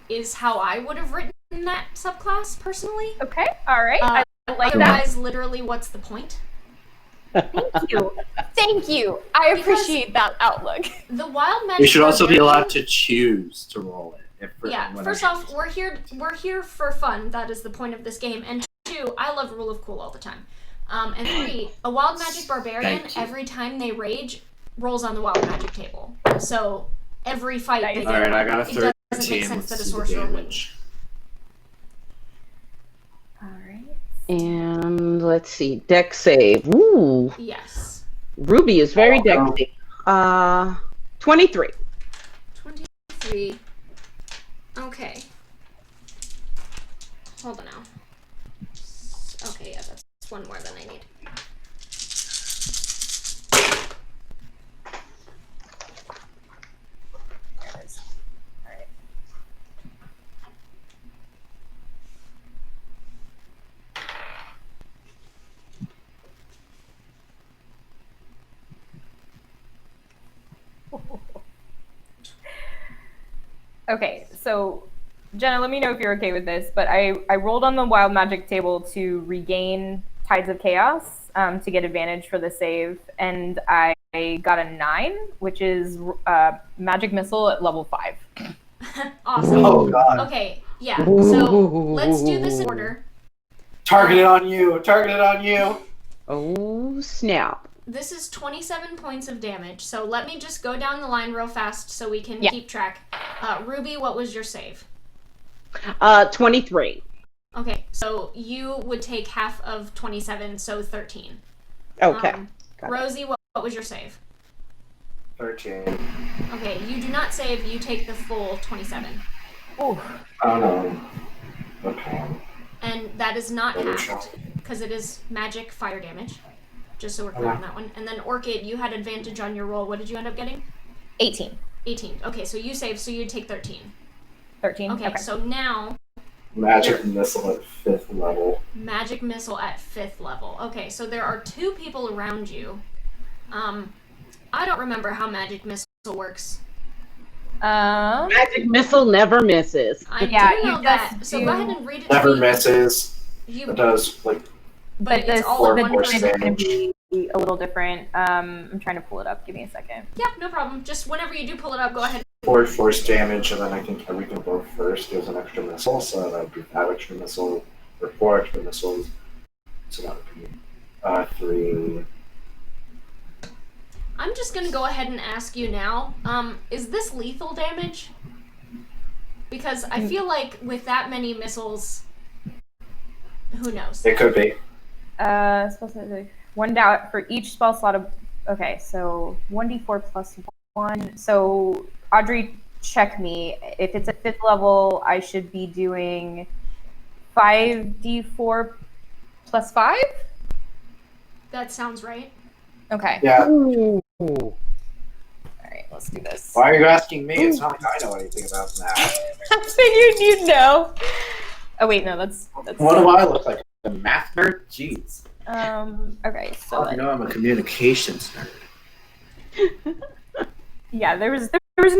[SPEAKER 1] is how I would have written that subclass, personally.
[SPEAKER 4] Okay, all right. I like that.
[SPEAKER 1] Otherwise, literally, what's the point?
[SPEAKER 4] Thank you. Thank you. I appreciate that outlook.
[SPEAKER 1] The wild magic...
[SPEAKER 6] You should also be allowed
[SPEAKER 1] barbarian-
[SPEAKER 6] to choose to roll it.
[SPEAKER 1] Yeah, first off, we're here for fun. That is the point of this game. And 2, I love Rule of Cool all the time. And 3, a wild magic barbarian,
[SPEAKER 6] Thank you.
[SPEAKER 1] every time they rage, rolls on the wild magic table. So every fight
[SPEAKER 4] Nice.
[SPEAKER 1] they
[SPEAKER 6] All right, I got a
[SPEAKER 1] it
[SPEAKER 6] 13.
[SPEAKER 1] doesn't make sense
[SPEAKER 6] Let's
[SPEAKER 1] that a
[SPEAKER 6] see the
[SPEAKER 1] sorcerer wouldn't.
[SPEAKER 6] damage.
[SPEAKER 4] All right.
[SPEAKER 2] And let's see, deck save. Ooh,
[SPEAKER 1] Yes.
[SPEAKER 2] Ruby is very deck save. 23.
[SPEAKER 1] 23. Okay. Hold on now. Okay, yeah, that's one more than I need.
[SPEAKER 4] There it is. All right. Okay, so Jenna, let me know if you're okay with this, but I rolled on the wild magic table to regain Tides of Chaos to get advantage for the save, and I got a 9, which is magic missile at level 5.
[SPEAKER 1] Awesome.
[SPEAKER 6] Oh god.
[SPEAKER 1] Okay, yeah. So let's do this in order.
[SPEAKER 6] Target it on you. Target it on you.
[SPEAKER 2] Oh, snap.
[SPEAKER 1] This is 27 points of damage. So let me just go down the line real fast so we can
[SPEAKER 4] Yeah.
[SPEAKER 1] keep track. Ruby, what was your save?
[SPEAKER 2] 23.
[SPEAKER 1] Okay, so you would take half of 27, so 13.
[SPEAKER 2] Okay. Got it.
[SPEAKER 1] Rosie, what was your save?
[SPEAKER 6] 13.
[SPEAKER 1] Okay, you do not save, you take the full 27.
[SPEAKER 4] Oh,
[SPEAKER 6] Oh no. Okay.
[SPEAKER 1] And that is not
[SPEAKER 6] Better
[SPEAKER 1] halved,
[SPEAKER 6] shot.
[SPEAKER 1] because it is magic fire damage. Just so we're clear on that one. And then Orchid, you had advantage on your roll. What did you end up getting?
[SPEAKER 4] 18.
[SPEAKER 1] 18. Okay, so you saved, so you'd take 13.
[SPEAKER 4] 13.
[SPEAKER 1] Okay, so now
[SPEAKER 6] Magic missile at 5th level.
[SPEAKER 1] magic missile at 5th level. Okay, so there are 2 people around you. I don't remember how magic missile works.
[SPEAKER 2] Magic missile never misses.
[SPEAKER 1] I
[SPEAKER 4] Yeah,
[SPEAKER 1] do
[SPEAKER 4] you
[SPEAKER 1] know that.
[SPEAKER 4] just
[SPEAKER 1] So
[SPEAKER 4] do-
[SPEAKER 1] go ahead and read it to
[SPEAKER 6] Never
[SPEAKER 1] me.
[SPEAKER 6] misses.
[SPEAKER 1] You,
[SPEAKER 6] It does like
[SPEAKER 1] but it's
[SPEAKER 4] this
[SPEAKER 1] all at
[SPEAKER 4] the
[SPEAKER 1] one
[SPEAKER 6] force
[SPEAKER 4] damage
[SPEAKER 1] person.
[SPEAKER 4] is going to be a little different. I'm trying to pull it up. Give me a second.
[SPEAKER 1] Yeah, no problem. Just whenever you do pull it up, go ahead.
[SPEAKER 6] 4 force damage, and then I think everything above first gives an extra missile, so that would be 5 extra missile, or 4 extra missiles. So that would be 3.
[SPEAKER 1] I'm just gonna go ahead and ask you now. Is this lethal damage? Because I feel like with that many missiles, who knows?
[SPEAKER 6] It could be.
[SPEAKER 4] Spell slot, 1 dot for each spell slot of. Okay, so 1d4 plus 1. So Audrey, check me. If it's at 5th level, I should be doing 5d4 plus 5.
[SPEAKER 1] That sounds right.
[SPEAKER 4] Okay.
[SPEAKER 6] Yeah.
[SPEAKER 2] Ooh.
[SPEAKER 4] All right, let's do this.
[SPEAKER 6] Why are you asking me? It's not like I know anything about that.
[SPEAKER 4] I figured you'd know. Oh wait, no, that's.
[SPEAKER 6] What do I look like? A math nerd? Jeez.
[SPEAKER 4] Okay, so
[SPEAKER 6] Oh, you know I'm a communications nerd.
[SPEAKER 4] yeah, there was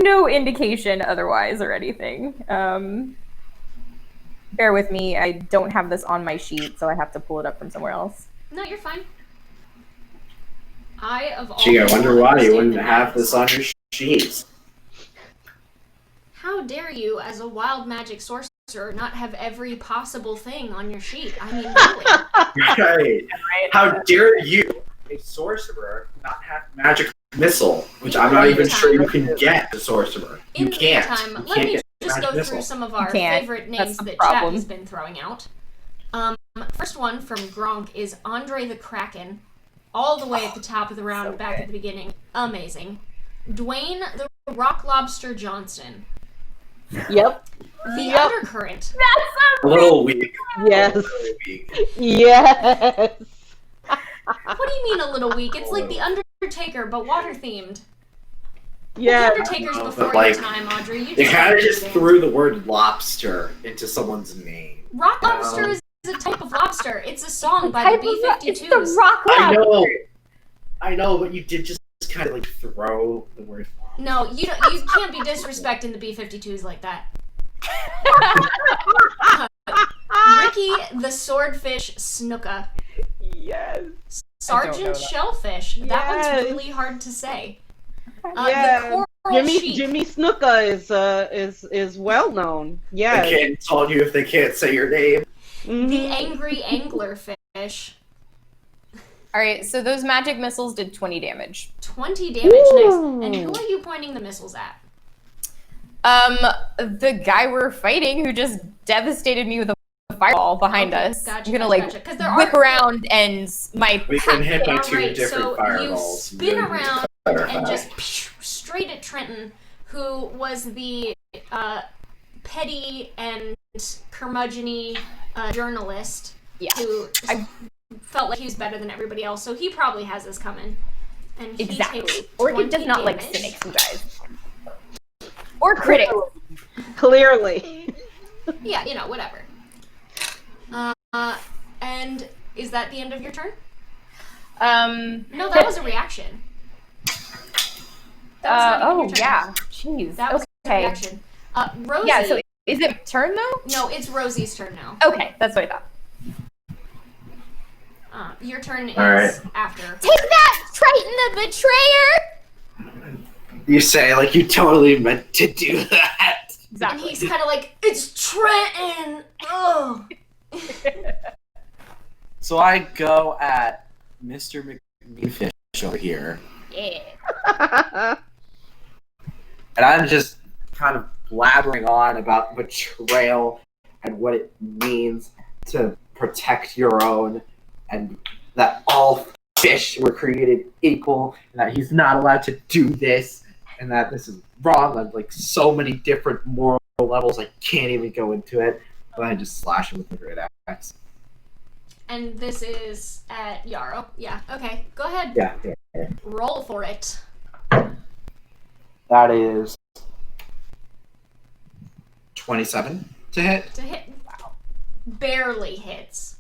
[SPEAKER 4] no indication otherwise or anything. Bear with me, I don't have this on my sheet, so I have to pull it up from somewhere else.
[SPEAKER 1] No, you're fine. I of all.
[SPEAKER 6] Gee, I
[SPEAKER 1] people
[SPEAKER 6] wonder why you
[SPEAKER 1] understand
[SPEAKER 6] wouldn't
[SPEAKER 1] the
[SPEAKER 6] have
[SPEAKER 1] math.
[SPEAKER 6] this on your sheets.
[SPEAKER 1] How dare you, as a wild magic sorcerer, not have every possible thing on your sheet? I mean, really.
[SPEAKER 6] Right. How dare you, a sorcerer, not have magic missile, which I'm not even sure you can get a sorcerer. You
[SPEAKER 1] In the
[SPEAKER 6] can't.
[SPEAKER 1] meantime,
[SPEAKER 6] You
[SPEAKER 1] let
[SPEAKER 6] can't
[SPEAKER 1] me
[SPEAKER 6] get
[SPEAKER 1] just
[SPEAKER 6] magic
[SPEAKER 1] go
[SPEAKER 6] missile.
[SPEAKER 1] through some of our
[SPEAKER 4] can't.
[SPEAKER 1] favorite
[SPEAKER 4] That's
[SPEAKER 1] names
[SPEAKER 4] the
[SPEAKER 1] that chat
[SPEAKER 4] problem.
[SPEAKER 1] has been throwing out. First one from Gronk is Andre the Kraken, all the way at the top of the round,
[SPEAKER 4] So
[SPEAKER 1] back
[SPEAKER 4] good.
[SPEAKER 1] at the beginning. Amazing. Dwayne the Rock Lobster Johnston.
[SPEAKER 2] Yep.
[SPEAKER 1] The
[SPEAKER 2] Yep.
[SPEAKER 1] Undercurrent.
[SPEAKER 6] A little weak.
[SPEAKER 2] Yes.
[SPEAKER 6] A little weak.
[SPEAKER 2] Yes.
[SPEAKER 1] What do you mean a little weak? It's like the Undertaker, but water themed.
[SPEAKER 2] Yes.
[SPEAKER 1] The Undertaker's
[SPEAKER 6] No,
[SPEAKER 1] before
[SPEAKER 6] but, like,
[SPEAKER 1] your time, Audrey. You
[SPEAKER 6] They
[SPEAKER 1] just
[SPEAKER 6] kind of
[SPEAKER 1] don't
[SPEAKER 6] just
[SPEAKER 1] understand.
[SPEAKER 6] threw the word lobster into someone's name.
[SPEAKER 1] Rock lobster is a type of lobster. It's a song by
[SPEAKER 5] Type
[SPEAKER 1] the
[SPEAKER 5] of rock- It's the
[SPEAKER 1] B-52s.
[SPEAKER 5] rock
[SPEAKER 6] I
[SPEAKER 5] lobster.
[SPEAKER 6] know, but you did just kind of like throw the word lobster.
[SPEAKER 1] No, you can't be disrespecting the B-52s like that. Ricky the Swordfish Snooka.
[SPEAKER 2] Yes.
[SPEAKER 1] Sergeant
[SPEAKER 4] that.
[SPEAKER 1] Shellfish. That
[SPEAKER 2] Yes.
[SPEAKER 1] one's really hard to say.
[SPEAKER 2] Yeah.
[SPEAKER 1] The Coral Sheep.
[SPEAKER 2] Jimmy Snuka is well known.
[SPEAKER 6] They
[SPEAKER 2] Yes.
[SPEAKER 6] can't insult you if they can't say your name.
[SPEAKER 2] Mhm.
[SPEAKER 1] The Angry Anglerfish.
[SPEAKER 4] All right, so those magic missiles did 20 damage.
[SPEAKER 1] 20 damage. Nice. And who are you pointing the missiles at?
[SPEAKER 4] The guy we're fighting who just devastated me with a fireball behind
[SPEAKER 1] Okay,
[SPEAKER 4] us.
[SPEAKER 1] gotcha,
[SPEAKER 4] I'm gonna
[SPEAKER 1] gotcha,
[SPEAKER 4] like
[SPEAKER 1] gotcha. 'Cause there
[SPEAKER 4] whip
[SPEAKER 1] are-
[SPEAKER 4] around and my
[SPEAKER 6] We've been hit by
[SPEAKER 1] All
[SPEAKER 6] 2
[SPEAKER 1] right,
[SPEAKER 6] different
[SPEAKER 1] so
[SPEAKER 6] fireballs.
[SPEAKER 1] you spin
[SPEAKER 6] Really
[SPEAKER 1] around
[SPEAKER 6] clarify.
[SPEAKER 1] and just straight at Trenton, who was the petty and curmudgeon journalist
[SPEAKER 4] Yeah.
[SPEAKER 1] who
[SPEAKER 4] I-
[SPEAKER 1] felt like he was better than everybody else. So he probably has this coming. And he
[SPEAKER 4] Exactly.
[SPEAKER 1] takes
[SPEAKER 4] Orchid does
[SPEAKER 1] 20
[SPEAKER 4] not like
[SPEAKER 1] damage.
[SPEAKER 4] cynics, you guys. Or critics.
[SPEAKER 2] Clearly.
[SPEAKER 1] Yeah, you know, whatever. And is that the end of your turn? No, that was a reaction. That was not even your turn.
[SPEAKER 4] yeah. Jeez.
[SPEAKER 1] That was a
[SPEAKER 4] okay.
[SPEAKER 1] reaction. Rosie.
[SPEAKER 4] Yeah, so is it turn though?
[SPEAKER 1] No, it's Rosie's turn now.
[SPEAKER 4] Okay, that's what I thought.
[SPEAKER 1] Your turn is
[SPEAKER 6] All right.
[SPEAKER 1] after.
[SPEAKER 5] Take that, Triton the Betrayer!
[SPEAKER 6] You say like you totally meant to do that.
[SPEAKER 1] And
[SPEAKER 4] Exactly.
[SPEAKER 1] he's kind of like, it's Trenton! Oh!
[SPEAKER 6] So I go at Mr. McNeefish over here,
[SPEAKER 4] Yeah.
[SPEAKER 6] and I'm just kind of blabbering on about betrayal and what it means to protect your own, and that all fish were created equal, and that he's not allowed to do this, and that this is wrong on like so many different moral
[SPEAKER 3] levels. I can't even go into it. But I just slash it with the great axe.
[SPEAKER 1] And this is at Yarrow. Yeah, okay. Go ahead.
[SPEAKER 3] Yeah.
[SPEAKER 1] Roll for it.
[SPEAKER 3] That is 27 to hit.
[SPEAKER 1] To hit. Wow. Barely hits.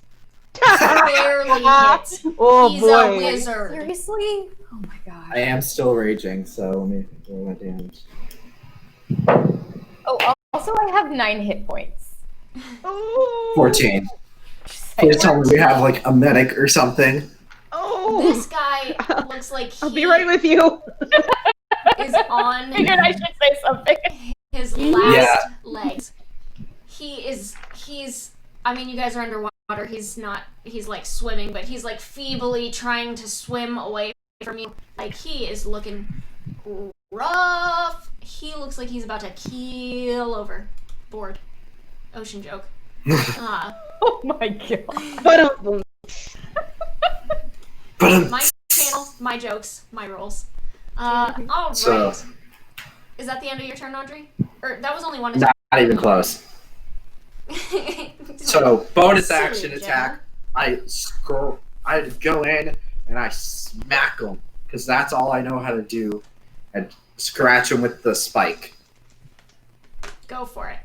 [SPEAKER 1] Barely hits.
[SPEAKER 2] Oh
[SPEAKER 1] He's
[SPEAKER 2] boy.
[SPEAKER 1] a wizard.
[SPEAKER 4] Seriously? Oh my god.
[SPEAKER 3] I am still raging, so let me roll my damage.
[SPEAKER 4] Oh, also I have 9 hit points.
[SPEAKER 3] 14.
[SPEAKER 4] Just
[SPEAKER 3] Please
[SPEAKER 4] saying.
[SPEAKER 3] tell me we have like a medic or something.
[SPEAKER 2] Oh.
[SPEAKER 1] This guy looks like
[SPEAKER 2] I'll be right with you.
[SPEAKER 1] is on
[SPEAKER 4] Figured I should say something.
[SPEAKER 1] his last
[SPEAKER 3] Yeah.
[SPEAKER 1] legs. He's I mean, you guys are underwater. He's like swimming, but he's like feebly trying to swim away from you. Like, he is looking rough. He looks like he's about to keel over. Board. Ocean joke.
[SPEAKER 4] Oh my god.
[SPEAKER 2] But
[SPEAKER 1] My channel, my jokes, my rolls. Alright.
[SPEAKER 3] So-
[SPEAKER 1] Is that the end of your turn, Audrey? Or that was only one
[SPEAKER 3] Not even close.
[SPEAKER 1] attack.
[SPEAKER 3] So bonus
[SPEAKER 1] Silly
[SPEAKER 3] action
[SPEAKER 1] Jenna.
[SPEAKER 3] attack. I go in and I smack him because that's all I know how to do, and scratch him with the spike.
[SPEAKER 1] Go for it.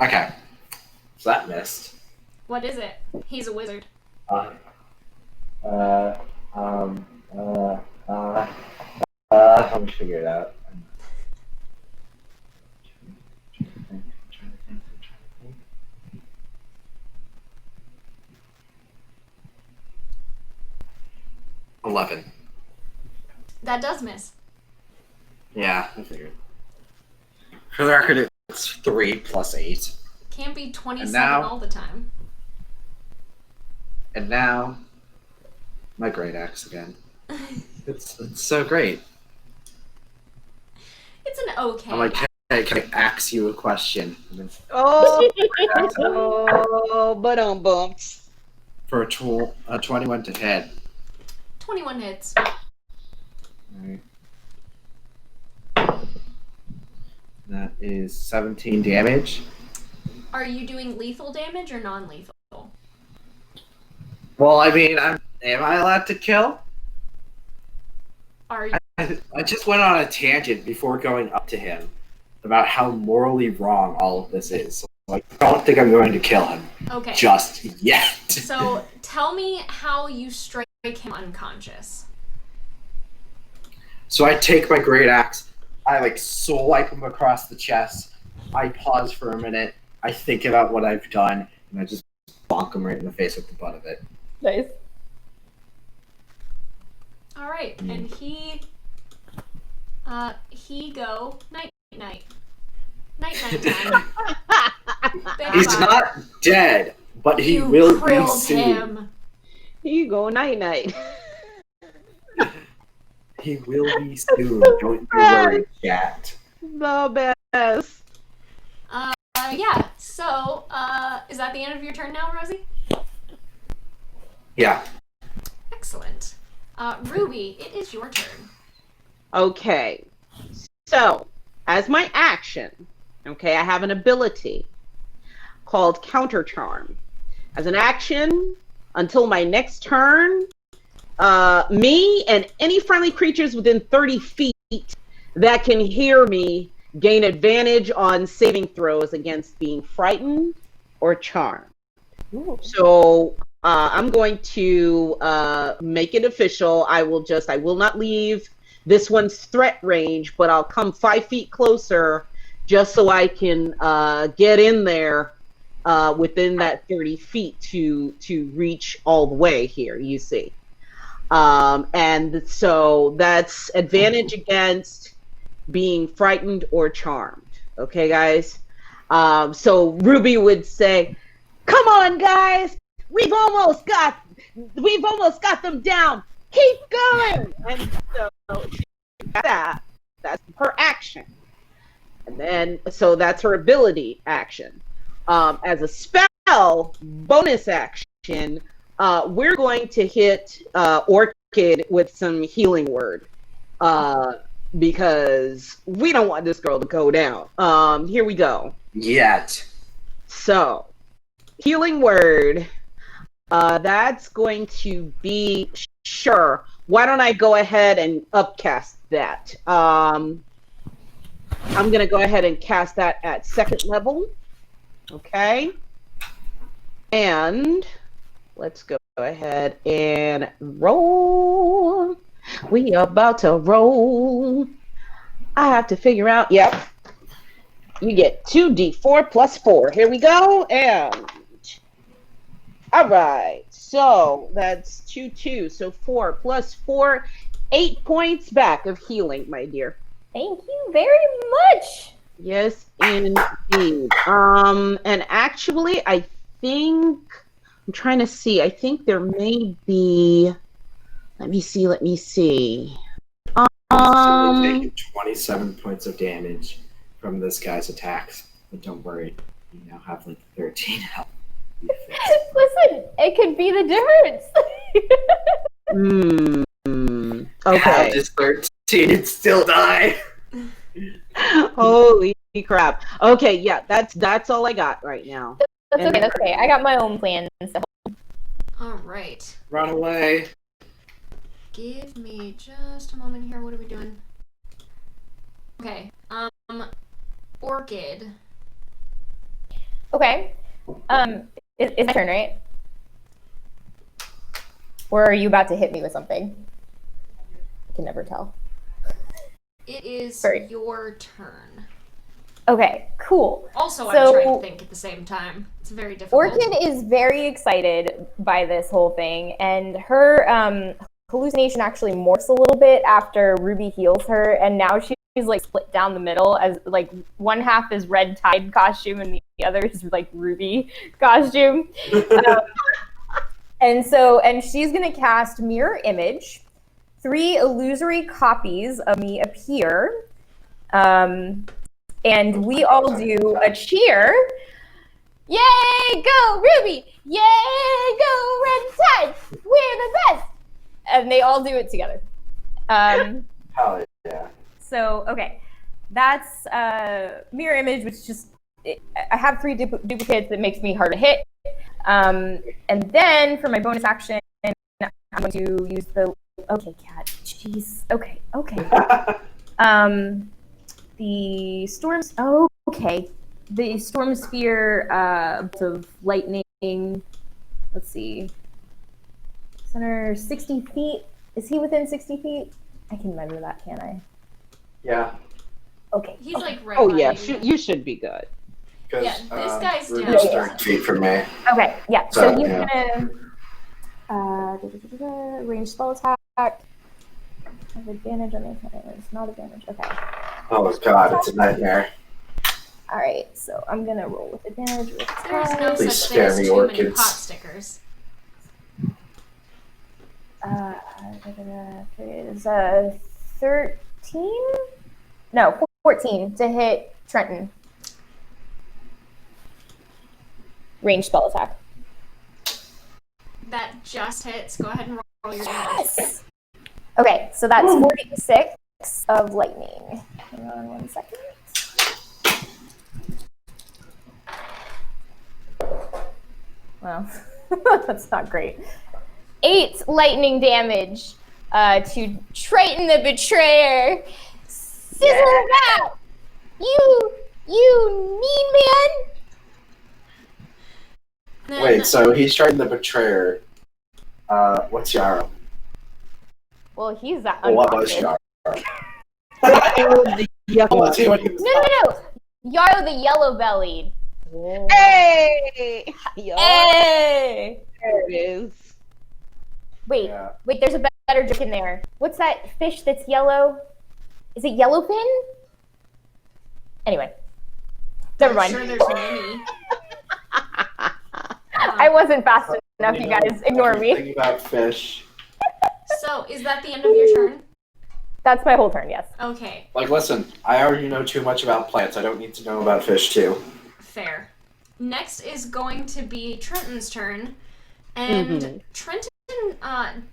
[SPEAKER 3] Okay. So that missed.
[SPEAKER 1] What is it? He's a wizard.
[SPEAKER 3] Let me figure it out. $11.
[SPEAKER 1] That does miss.
[SPEAKER 3] Yeah, I figured. For the record, it's 3 plus 8.
[SPEAKER 1] Can't be 27
[SPEAKER 3] And now-
[SPEAKER 1] all the time.
[SPEAKER 3] And now, my great axe again. It's so great.
[SPEAKER 1] It's an okay.
[SPEAKER 3] I'm like, hey, can I ask you a question?
[SPEAKER 2] oh, bumps.
[SPEAKER 3] For a 21 to hit.
[SPEAKER 1] 21 hits.
[SPEAKER 3] Alright. That is 17 damage.
[SPEAKER 1] Are you doing lethal damage or non-lethal?
[SPEAKER 3] Well, I mean, am I allowed to kill?
[SPEAKER 1] Are you?
[SPEAKER 3] I just went on a tangent before going up to him about how morally wrong all of this is. So I don't think I'm going to kill him
[SPEAKER 1] Okay.
[SPEAKER 3] just yet.
[SPEAKER 1] So tell me how you strike him unconscious.
[SPEAKER 3] So I take my great axe, I like swipe him across the chest, I pause for a minute, I think about what I've done, and I just bonk him right in the face with the butt of it.
[SPEAKER 4] Nice.
[SPEAKER 1] All right, and he go night night time. Bye-bye.
[SPEAKER 3] He's not dead, but he
[SPEAKER 1] You
[SPEAKER 3] will be
[SPEAKER 1] krilled
[SPEAKER 3] soon.
[SPEAKER 1] him.
[SPEAKER 2] Here you go, night night.
[SPEAKER 3] He will be soon. Don't you worry, chat.
[SPEAKER 2] The best.
[SPEAKER 1] Yeah. So, is that the end of your turn now, Rosie?
[SPEAKER 3] Yeah.
[SPEAKER 1] Excellent. Ruby, it is your turn.
[SPEAKER 2] Okay. So, as my action, okay, I have an ability called Counter Charm. As an action, until my next turn, me and any friendly creatures within 30 feet that can hear me gain advantage on saving throws against being frightened or charmed. So I'm going to make it official. I will not leave this one's threat range, but I'll come 5 feet closer just so I can get in there within that 30 feet to reach all the way here, you see. And so that's advantage against being frightened or charmed. Okay, guys? So Ruby would say, "Come on, guys! We've almost got them down. Keep going!" And so that's her action. And then, so that's her ability action. As a spell, bonus action, we're going to hit Orchid with some healing word. Because we don't want this girl to go down. Here we go.
[SPEAKER 3] Yet.
[SPEAKER 2] So, healing word. That's going to be sure. Why don't I go ahead and upcast that? I'm gonna go ahead and cast that at 2nd level. Okay. And let's go ahead and roll. We about to roll. I have to figure out. Yep. You get 2d4 plus 4. Here we go. And all right. So that's 2. So 4 plus 4, 8 points back of healing, my dear.
[SPEAKER 4] Thank you very much.
[SPEAKER 2] Yes, indeed. And actually, I think I'm trying to see. I think there may be. Let me see.
[SPEAKER 3] Taking 27 points of damage from this guy's attacks, but don't worry, you now have like 13 health.
[SPEAKER 4] Listen, it could be the difference.
[SPEAKER 2] Okay.
[SPEAKER 3] How does 13 still die?
[SPEAKER 2] Holy crap. Okay, yeah, that's all I got right now.
[SPEAKER 4] That's okay. That's okay. I got my own plans.
[SPEAKER 1] All right.
[SPEAKER 3] Run away.
[SPEAKER 1] Give me just a moment here. What are we doing? Okay. Orchid.
[SPEAKER 4] Okay. It's my turn, right? Or are you about to hit me with something? I can never tell.
[SPEAKER 1] It is
[SPEAKER 4] Sorry.
[SPEAKER 1] your turn.
[SPEAKER 4] Okay, cool.
[SPEAKER 1] Also, I'm
[SPEAKER 4] So-
[SPEAKER 1] trying to think at the same time. It's very difficult.
[SPEAKER 4] Orchid is very excited by this whole thing, and her hallucination actually morphs a little bit after Ruby heals her, and now she's like split down the middle as like one half is Red Tide costume and the other is like Ruby costume. And she's gonna cast Mirror Image. 3 illusory copies of me appear, and we all do a cheer. Yay, go Ruby! Yay, go Red Tide! We're the best! And they all do it together.
[SPEAKER 3] Hell yeah.
[SPEAKER 4] So, okay. That's Mirror Image, which just, I have 3 duplicates that makes me hard to hit. And then for my bonus action, I'm going to use the, okay, cat, jeez, okay. The storms, oh, okay. The storm sphere of lightning, let's see. Center 60 feet. Is he within 60 feet? I can measure that, can't I?
[SPEAKER 3] Yeah.
[SPEAKER 4] Okay.
[SPEAKER 1] He's like right
[SPEAKER 2] Oh yeah,
[SPEAKER 1] behind you.
[SPEAKER 2] you should be good.
[SPEAKER 1] Yeah, this guy's
[SPEAKER 3] Ruby's
[SPEAKER 1] down.
[SPEAKER 3] 30 feet from me.
[SPEAKER 4] Okay, yeah. So
[SPEAKER 3] So,
[SPEAKER 4] he's
[SPEAKER 3] yeah.
[SPEAKER 4] gonna range spell attack. I have advantage on the attack. It's not advantage. Okay.
[SPEAKER 3] Oh god, it's a nightmare.
[SPEAKER 4] All right. So I'm gonna roll with advantage. With
[SPEAKER 1] There's
[SPEAKER 4] attack.
[SPEAKER 1] no
[SPEAKER 3] Please
[SPEAKER 1] such thing
[SPEAKER 3] spare
[SPEAKER 1] as
[SPEAKER 3] me,
[SPEAKER 1] too many
[SPEAKER 3] orchids.
[SPEAKER 1] pot stickers.
[SPEAKER 4] It's 13? No, 14 to hit Trenton. Range spell attack.
[SPEAKER 1] That just hits. Go ahead and roll your damage.
[SPEAKER 4] Yes! Okay, so that's 46 of lightning. Hang on 1 second. Well, that's not great. 8 lightning damage to Triton the Betrayer. Sizzle about! You mean man!
[SPEAKER 1] Then,
[SPEAKER 3] Wait, so he's trying the betrayer. What's Yarrow?
[SPEAKER 4] Well, he's that
[SPEAKER 3] Well, what was
[SPEAKER 4] unconscious.
[SPEAKER 3] Yarrow? What was he when he was
[SPEAKER 4] No. Yarrow the yellow bellied.
[SPEAKER 2] Hey! Yo,
[SPEAKER 4] Hey!
[SPEAKER 2] there it is.
[SPEAKER 4] Wait,
[SPEAKER 3] Yeah.
[SPEAKER 4] there's a better joke in there. What's that fish that's yellow? Is it yellowfin? Anyway. Never
[SPEAKER 1] I'm
[SPEAKER 4] mind.
[SPEAKER 1] sure there's many.
[SPEAKER 4] I wasn't fast enough, you guys. Ignore me.
[SPEAKER 3] Thinking about fish.
[SPEAKER 1] So, is that the end of your turn?
[SPEAKER 4] That's my whole turn, yes.
[SPEAKER 1] Okay,
[SPEAKER 3] Like, listen, I already know too much about plants. I don't need to know about fish, too.
[SPEAKER 1] fair. Next is going to be Trenton's turn. And Trenton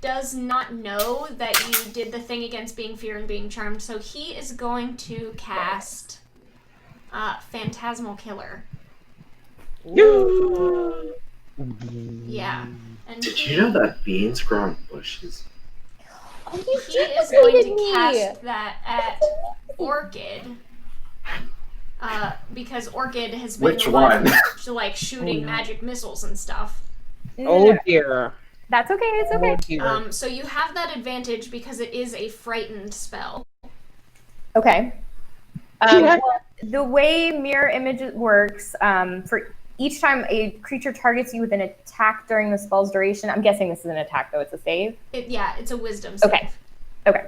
[SPEAKER 1] does not know that you did the thing against being fear and being charmed, so he is going to cast Phantasmal Killer. Yeah. And
[SPEAKER 3] Did you know that beans grow on bushes?
[SPEAKER 5] Oh, you
[SPEAKER 1] he is going to
[SPEAKER 5] me.
[SPEAKER 1] cast that at Orchid. Because Orchid has been
[SPEAKER 3] Which
[SPEAKER 1] the
[SPEAKER 3] one?
[SPEAKER 1] to, like, shooting magic missiles and stuff.
[SPEAKER 2] Oh dear.
[SPEAKER 4] That's okay. It's okay.
[SPEAKER 2] Oh dear.
[SPEAKER 1] So you have that advantage because it is a frightened spell.
[SPEAKER 4] Okay.
[SPEAKER 2] Yeah.
[SPEAKER 4] Well, the way mirror image works, for each time a creature targets you with an attack during the spell's duration, I'm guessing this is an attack, though it's a save.
[SPEAKER 1] It's a wisdom save.
[SPEAKER 4] Okay. Okay.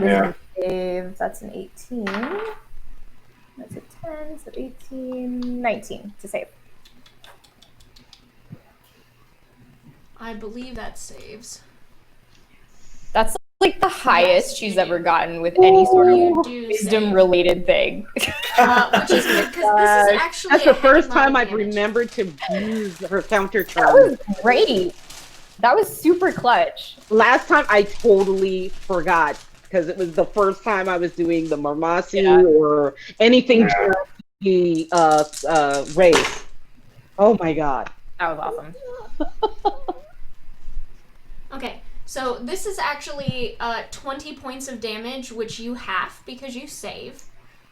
[SPEAKER 3] Yeah.
[SPEAKER 4] Save, that's an 18. That's a 10, so 18, 19 to save.
[SPEAKER 1] I believe that saves.
[SPEAKER 4] That's like the highest she's ever gotten with any sort
[SPEAKER 1] You
[SPEAKER 4] of
[SPEAKER 1] do
[SPEAKER 4] wisdom-related thing.
[SPEAKER 1] which is good because this is actually
[SPEAKER 2] That's the
[SPEAKER 1] a
[SPEAKER 2] first
[SPEAKER 1] heavy amount
[SPEAKER 2] time
[SPEAKER 1] of
[SPEAKER 2] I've
[SPEAKER 1] damage.
[SPEAKER 2] remembered to use her counter
[SPEAKER 4] That
[SPEAKER 2] charm.
[SPEAKER 4] was great. That was super clutch.
[SPEAKER 2] Last time I totally forgot because it was the first time I was doing the Marmasi or anything
[SPEAKER 3] Yeah.
[SPEAKER 2] the race. Oh my god.
[SPEAKER 4] That was awesome.
[SPEAKER 1] Okay, so this is actually 20 points of damage, which you half because you save.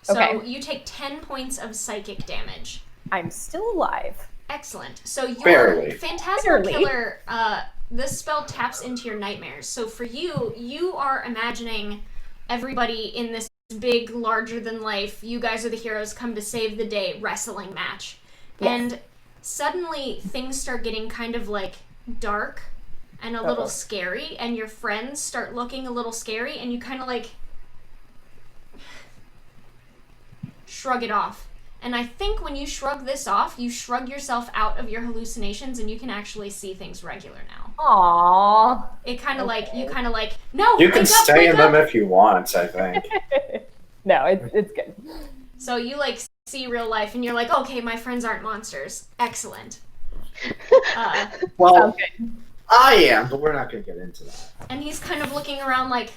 [SPEAKER 1] So
[SPEAKER 4] Okay.
[SPEAKER 1] you take 10 points of psychic damage.
[SPEAKER 4] I'm still alive.
[SPEAKER 1] Excellent. So your
[SPEAKER 3] Barely.
[SPEAKER 1] Phantasmal
[SPEAKER 4] Barely.
[SPEAKER 1] Killer, this spell taps into your nightmares. So for you, you are imagining everybody in this big, larger-than-life, you guys are the heroes, come to save the day wrestling match.
[SPEAKER 4] Yes.
[SPEAKER 1] And suddenly things start getting kind of like dark and a little scary, and your friends start looking a little scary, and you kind of like shrug it off. And I think when you shrug this off, you shrug yourself out of your hallucinations, and you can actually see things regular now.
[SPEAKER 4] Aww.
[SPEAKER 1] It kind of like, you kind of like, no,
[SPEAKER 3] You
[SPEAKER 1] wake
[SPEAKER 3] can
[SPEAKER 1] up,
[SPEAKER 3] stay
[SPEAKER 1] wake
[SPEAKER 3] in
[SPEAKER 1] up.
[SPEAKER 3] them if you want, I think.
[SPEAKER 4] No, it's good.
[SPEAKER 1] So you like see real life, and you're like, okay, my friends aren't monsters. Excellent.
[SPEAKER 3] Well,
[SPEAKER 4] Sounds good.
[SPEAKER 3] I am, but we're not going to get into that.
[SPEAKER 1] And he's kind of looking around like,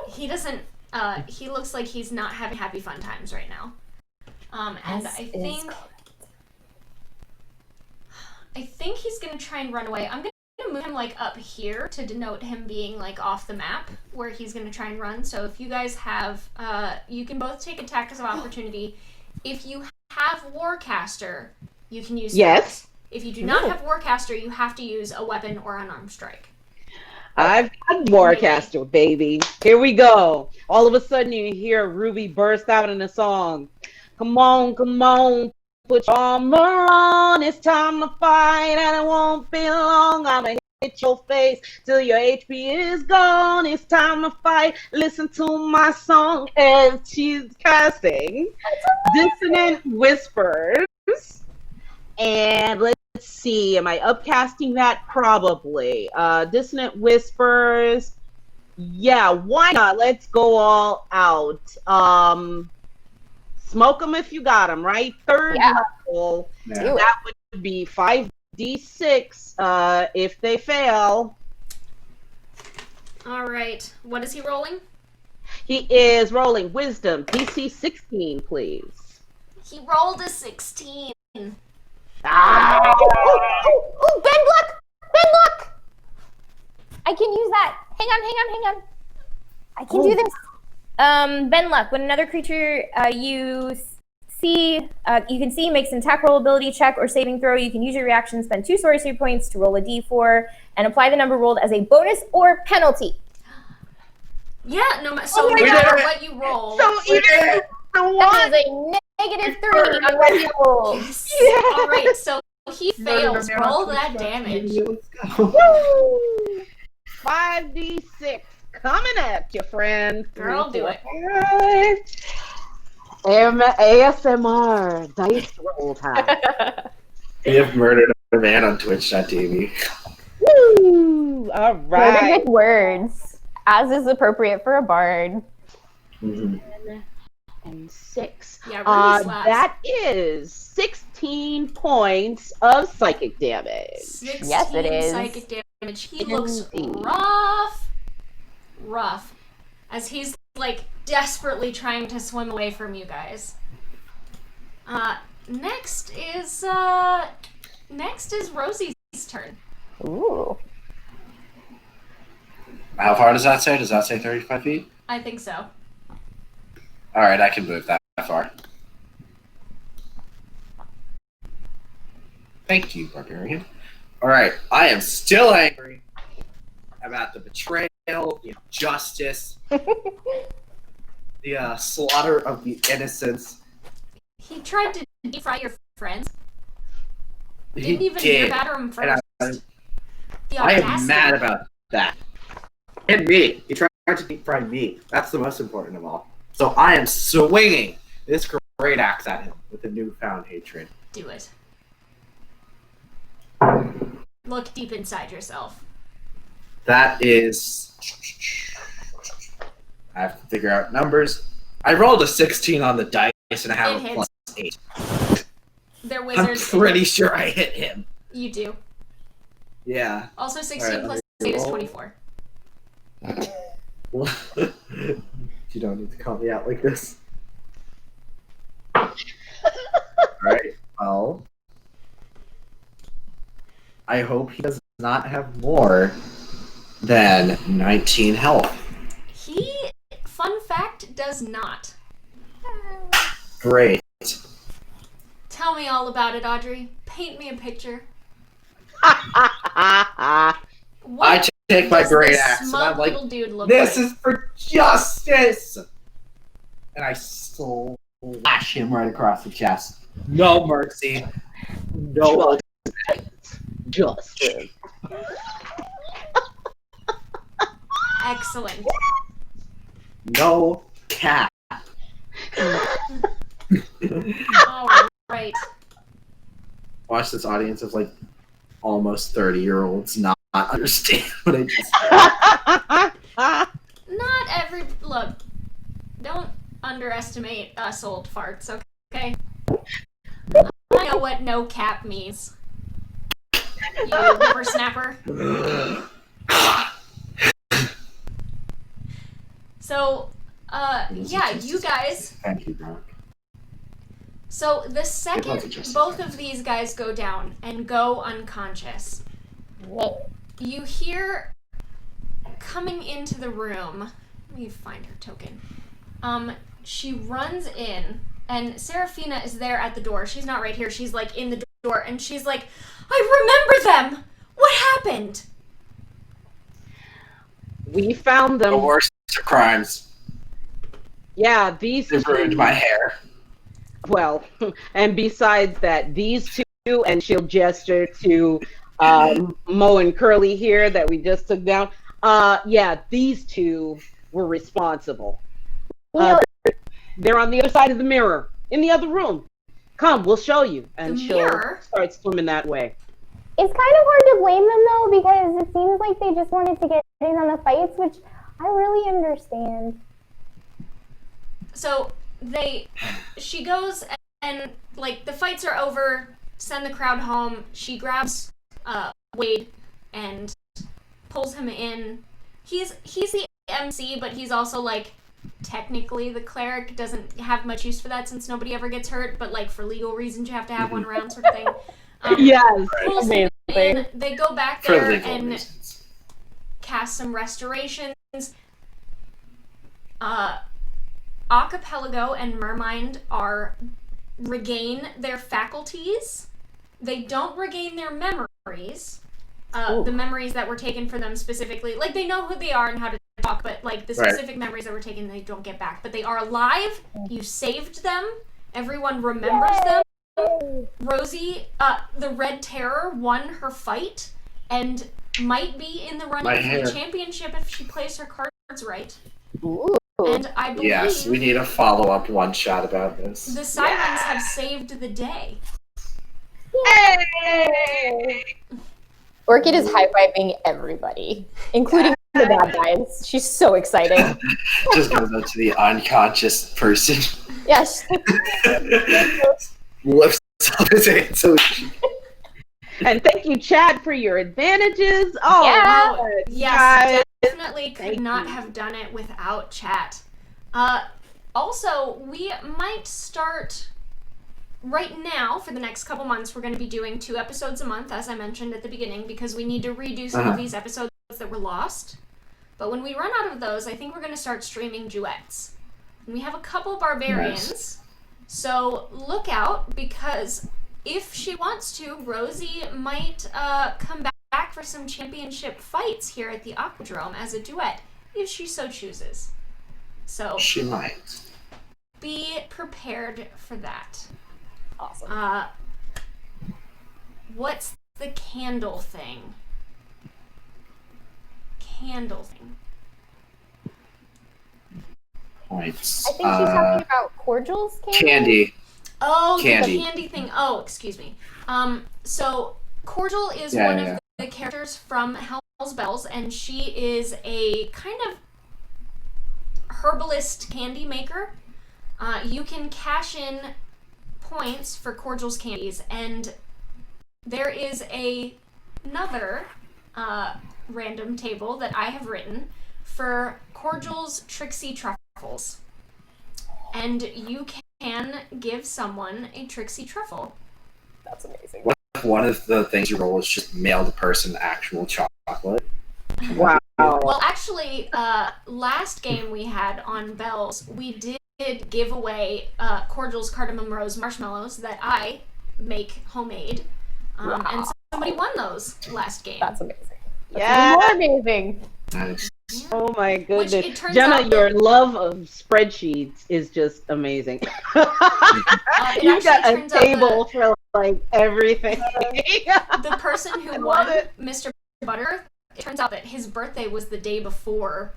[SPEAKER 1] he doesn't, he looks like he's not having happy fun times right now. And I think he's gonna try and run away. I'm gonna move him like up here to denote him being like off the map where he's gonna try and run. So if you guys have, you can both take attacks of opportunity. If you have Warcaster, you can use
[SPEAKER 2] Yes.
[SPEAKER 1] spells. If you do not have Warcaster, you have to use a weapon or unarmed strike.
[SPEAKER 2] I've got Warcaster, baby. Here we go. All of a sudden, you hear Ruby burst out in a song. Come on, put your armor on. It's time to fight, and it won't be long. I'ma hit your face till your HP is gone. It's time to fight. Listen to my song as she's casting Dissonant Whispers. And let's see, am I upcasting that? Probably. Dissonant Whispers. Yeah, why not? Let's go all out. Smoke them if you got them, right? Third level.
[SPEAKER 3] Yeah.
[SPEAKER 2] That would be 5d6 if they fail.
[SPEAKER 1] All right. What is he rolling?
[SPEAKER 2] He is rolling Wisdom. DC 16, please.
[SPEAKER 1] He rolled a 16.
[SPEAKER 2] Ah!
[SPEAKER 5] Oh, Ben Luck! Ben Luck! I can use that. Hang on. I can do this.
[SPEAKER 4] Ben Luck, when another creature you can see makes an attack roll ability check or saving throw, you can use your reaction, spend 2 sorcery points to roll a d4, and apply the number rolled as a bonus or penalty.
[SPEAKER 1] Yeah, no matter what you roll.
[SPEAKER 2] So either the one.
[SPEAKER 4] That is a -3 on what you roll.
[SPEAKER 1] Yes. All right, so he fails. Roll that damage.
[SPEAKER 3] Let's go.
[SPEAKER 2] Woo! 5d6 coming at you, friend.
[SPEAKER 1] Girl, do it.
[SPEAKER 2] ASMR dice roll time.
[SPEAKER 3] We have murdered a man on Twitch.tv.
[SPEAKER 2] Woo! All
[SPEAKER 4] Loaded
[SPEAKER 2] right.
[SPEAKER 4] with words, as is appropriate for a bard.
[SPEAKER 3] Mm-hmm.
[SPEAKER 2] and 6.
[SPEAKER 1] Yeah, really slaps.
[SPEAKER 2] That is 16 points of psychic damage.
[SPEAKER 1] 16
[SPEAKER 4] Yes, it is.
[SPEAKER 1] psychic damage. He looks
[SPEAKER 2] Indeed.
[SPEAKER 1] rough, as he's like desperately trying to swim away from you guys. Next is Rosie's turn.
[SPEAKER 4] Ooh.
[SPEAKER 6] How far does that say? Does that say 35 feet?
[SPEAKER 1] I think so.
[SPEAKER 6] All right, I can move that far. Thank you, Barbarian. All right, I am still angry about the betrayal, the injustice, the slaughter of the innocents.
[SPEAKER 1] He tried to deep fry your friends.
[SPEAKER 6] He
[SPEAKER 1] Didn't even
[SPEAKER 6] did.
[SPEAKER 1] batter him
[SPEAKER 6] And
[SPEAKER 1] first. The
[SPEAKER 6] I am
[SPEAKER 1] audacity.
[SPEAKER 6] mad about that. And me. He tried to deep fry me. That's the most important of all. So I am swinging this great axe at him with a newfound hatred.
[SPEAKER 1] Do it. Look deep inside yourself.
[SPEAKER 6] That is... I have to figure out numbers. I rolled a 16 on the dice and I have
[SPEAKER 1] It
[SPEAKER 6] a plus
[SPEAKER 1] hits.
[SPEAKER 6] 8.
[SPEAKER 1] They're
[SPEAKER 6] I'm
[SPEAKER 1] wizards.
[SPEAKER 6] pretty sure I hit him.
[SPEAKER 1] You do.
[SPEAKER 6] Yeah.
[SPEAKER 1] Also, 16
[SPEAKER 6] Alright,
[SPEAKER 1] plus
[SPEAKER 6] let me
[SPEAKER 1] 8 is
[SPEAKER 6] roll.
[SPEAKER 1] 24.
[SPEAKER 6] You don't need to call me out like this. Alright, well... I hope he does not have more than 19 health.
[SPEAKER 1] He, fun fact, does not.
[SPEAKER 6] Great.
[SPEAKER 1] Tell me all about it, Audrey. Paint me a picture.
[SPEAKER 6] I
[SPEAKER 1] What
[SPEAKER 6] take my
[SPEAKER 1] does
[SPEAKER 6] great
[SPEAKER 1] this
[SPEAKER 6] axe and
[SPEAKER 1] smug
[SPEAKER 6] I'm like,
[SPEAKER 1] little dude look
[SPEAKER 6] this
[SPEAKER 1] like?
[SPEAKER 6] is for justice! And I slash him right across the chest. No mercy. No.
[SPEAKER 2] Justice.
[SPEAKER 1] Excellent.
[SPEAKER 6] No cap.
[SPEAKER 1] All right.
[SPEAKER 6] Watch this audience of like almost 30-year-olds not understand what I just said.
[SPEAKER 1] Not every look. Don't underestimate us old farts, okay? I know what no cap means. You whippersnapper. So, yeah, you guys.
[SPEAKER 6] Thank you, Brock.
[SPEAKER 1] So the
[SPEAKER 6] It
[SPEAKER 1] second
[SPEAKER 6] was a justice.
[SPEAKER 1] both of these guys go down and go unconscious, you hear coming into the room. Let me find her token. She runs in, and Seraphina is there at the door. She's not right here. She's like in the door, and she's like, "I remember them. What happened?"
[SPEAKER 2] We found
[SPEAKER 6] The
[SPEAKER 2] them.
[SPEAKER 6] worst of crimes.
[SPEAKER 2] Yeah, these
[SPEAKER 6] They ruined
[SPEAKER 2] two.
[SPEAKER 6] my hair.
[SPEAKER 2] Well, and besides that, these two, and she'll gesture to Mo and Curly here that we just took down. Yeah, these two were responsible. They're on the other side of the mirror, in the other room. Come, we'll show you. And
[SPEAKER 1] The
[SPEAKER 2] she'll
[SPEAKER 1] mirror?
[SPEAKER 2] start swimming that way.
[SPEAKER 5] It's kind of hard to blame them though, because it seems like they just wanted to get in on the fights, which I really understand.
[SPEAKER 1] So she goes and like the fights are over, send the crowd home. She grabs Wade and pulls him in. He's the MC, but he's also like technically the cleric. Doesn't have much use for that since nobody ever gets hurt, but like for legal reasons you have to have one around sort of thing.
[SPEAKER 2] Yes.
[SPEAKER 1] Pulls him in. They go back
[SPEAKER 6] For
[SPEAKER 1] there
[SPEAKER 6] legal
[SPEAKER 1] and
[SPEAKER 6] reasons.
[SPEAKER 1] cast some restorations. Archipelago and Mermind regain their faculties. They don't regain their memories. The memories that were taken for them specifically. Like, they know who they are and how to talk, but, like, the specific memories that were taken, they don't get back. But they are alive. You saved them. Everyone remembers them. Rosie, the Red Terror, won her fight and might be in the running for the championship if she plays her cards right.
[SPEAKER 5] Ooh.
[SPEAKER 1] And I believe
[SPEAKER 6] Yes, we need a follow-up one-shot about this.
[SPEAKER 1] the Sirens have saved the day.
[SPEAKER 2] Hey!
[SPEAKER 4] Orchid is high-fiving everybody, including the bad guys. She's so excited.
[SPEAKER 3] Just goes up to the unconscious person.
[SPEAKER 4] Yes.
[SPEAKER 3] Lifts up his hand so she
[SPEAKER 2] And thank you, Chad, for your advantages. Oh,
[SPEAKER 4] Yeah.
[SPEAKER 1] Yes,
[SPEAKER 2] guys.
[SPEAKER 1] definitely could
[SPEAKER 2] Thank
[SPEAKER 1] not
[SPEAKER 2] you.
[SPEAKER 1] have done it without chat. Also, we might start right now for the next couple months. We're going to be doing 2 episodes a month, as I mentioned at the beginning, because we need to redo some of these episodes that were lost. But when we run out of those, I think we're going to start streaming duets. And we have a couple barbarians, so look out, because if she wants to, Rosie might come back for some championship fights here at the Aquadrome as a duet, if she so chooses. So
[SPEAKER 3] She might.
[SPEAKER 1] be prepared for that.
[SPEAKER 4] Awesome.
[SPEAKER 1] What's the candle thing? Candle thing.
[SPEAKER 3] Points.
[SPEAKER 4] I think she's talking about cordials,
[SPEAKER 3] Candy.
[SPEAKER 1] Oh,
[SPEAKER 3] Candy.
[SPEAKER 1] the candy thing. Oh, excuse me. So Cordial is
[SPEAKER 3] Yeah,
[SPEAKER 1] one
[SPEAKER 3] yeah.
[SPEAKER 1] of the characters from Hell's Bells, and she is a kind of herbalist candy maker. You can cash in points for Cordial's candies, and there is another random table that I have written for Cordial's Trixie Truffles. And you can give someone a Trixie Truffle.
[SPEAKER 4] That's amazing.
[SPEAKER 3] What if one of the things you roll is just mail the person actual chocolate?
[SPEAKER 2] Wow.
[SPEAKER 1] Well, actually, last game we had on Bells, we did give away Cordial's Cardamom Rose marshmallows that I make homemade. And somebody won those last game.
[SPEAKER 4] That's amazing. That's
[SPEAKER 2] Yeah.
[SPEAKER 4] even more amazing.
[SPEAKER 3] Nice.
[SPEAKER 2] Oh my
[SPEAKER 1] Which
[SPEAKER 2] goodness.
[SPEAKER 1] it turns
[SPEAKER 2] Jenna,
[SPEAKER 1] out
[SPEAKER 2] your love of spreadsheets is just amazing.
[SPEAKER 1] it
[SPEAKER 2] You got
[SPEAKER 1] actually
[SPEAKER 2] a
[SPEAKER 1] turns out
[SPEAKER 2] table for like everything.
[SPEAKER 1] the person who
[SPEAKER 2] I
[SPEAKER 1] won,
[SPEAKER 2] love it.
[SPEAKER 1] Mr. Butter, it turns out that his birthday was the day before.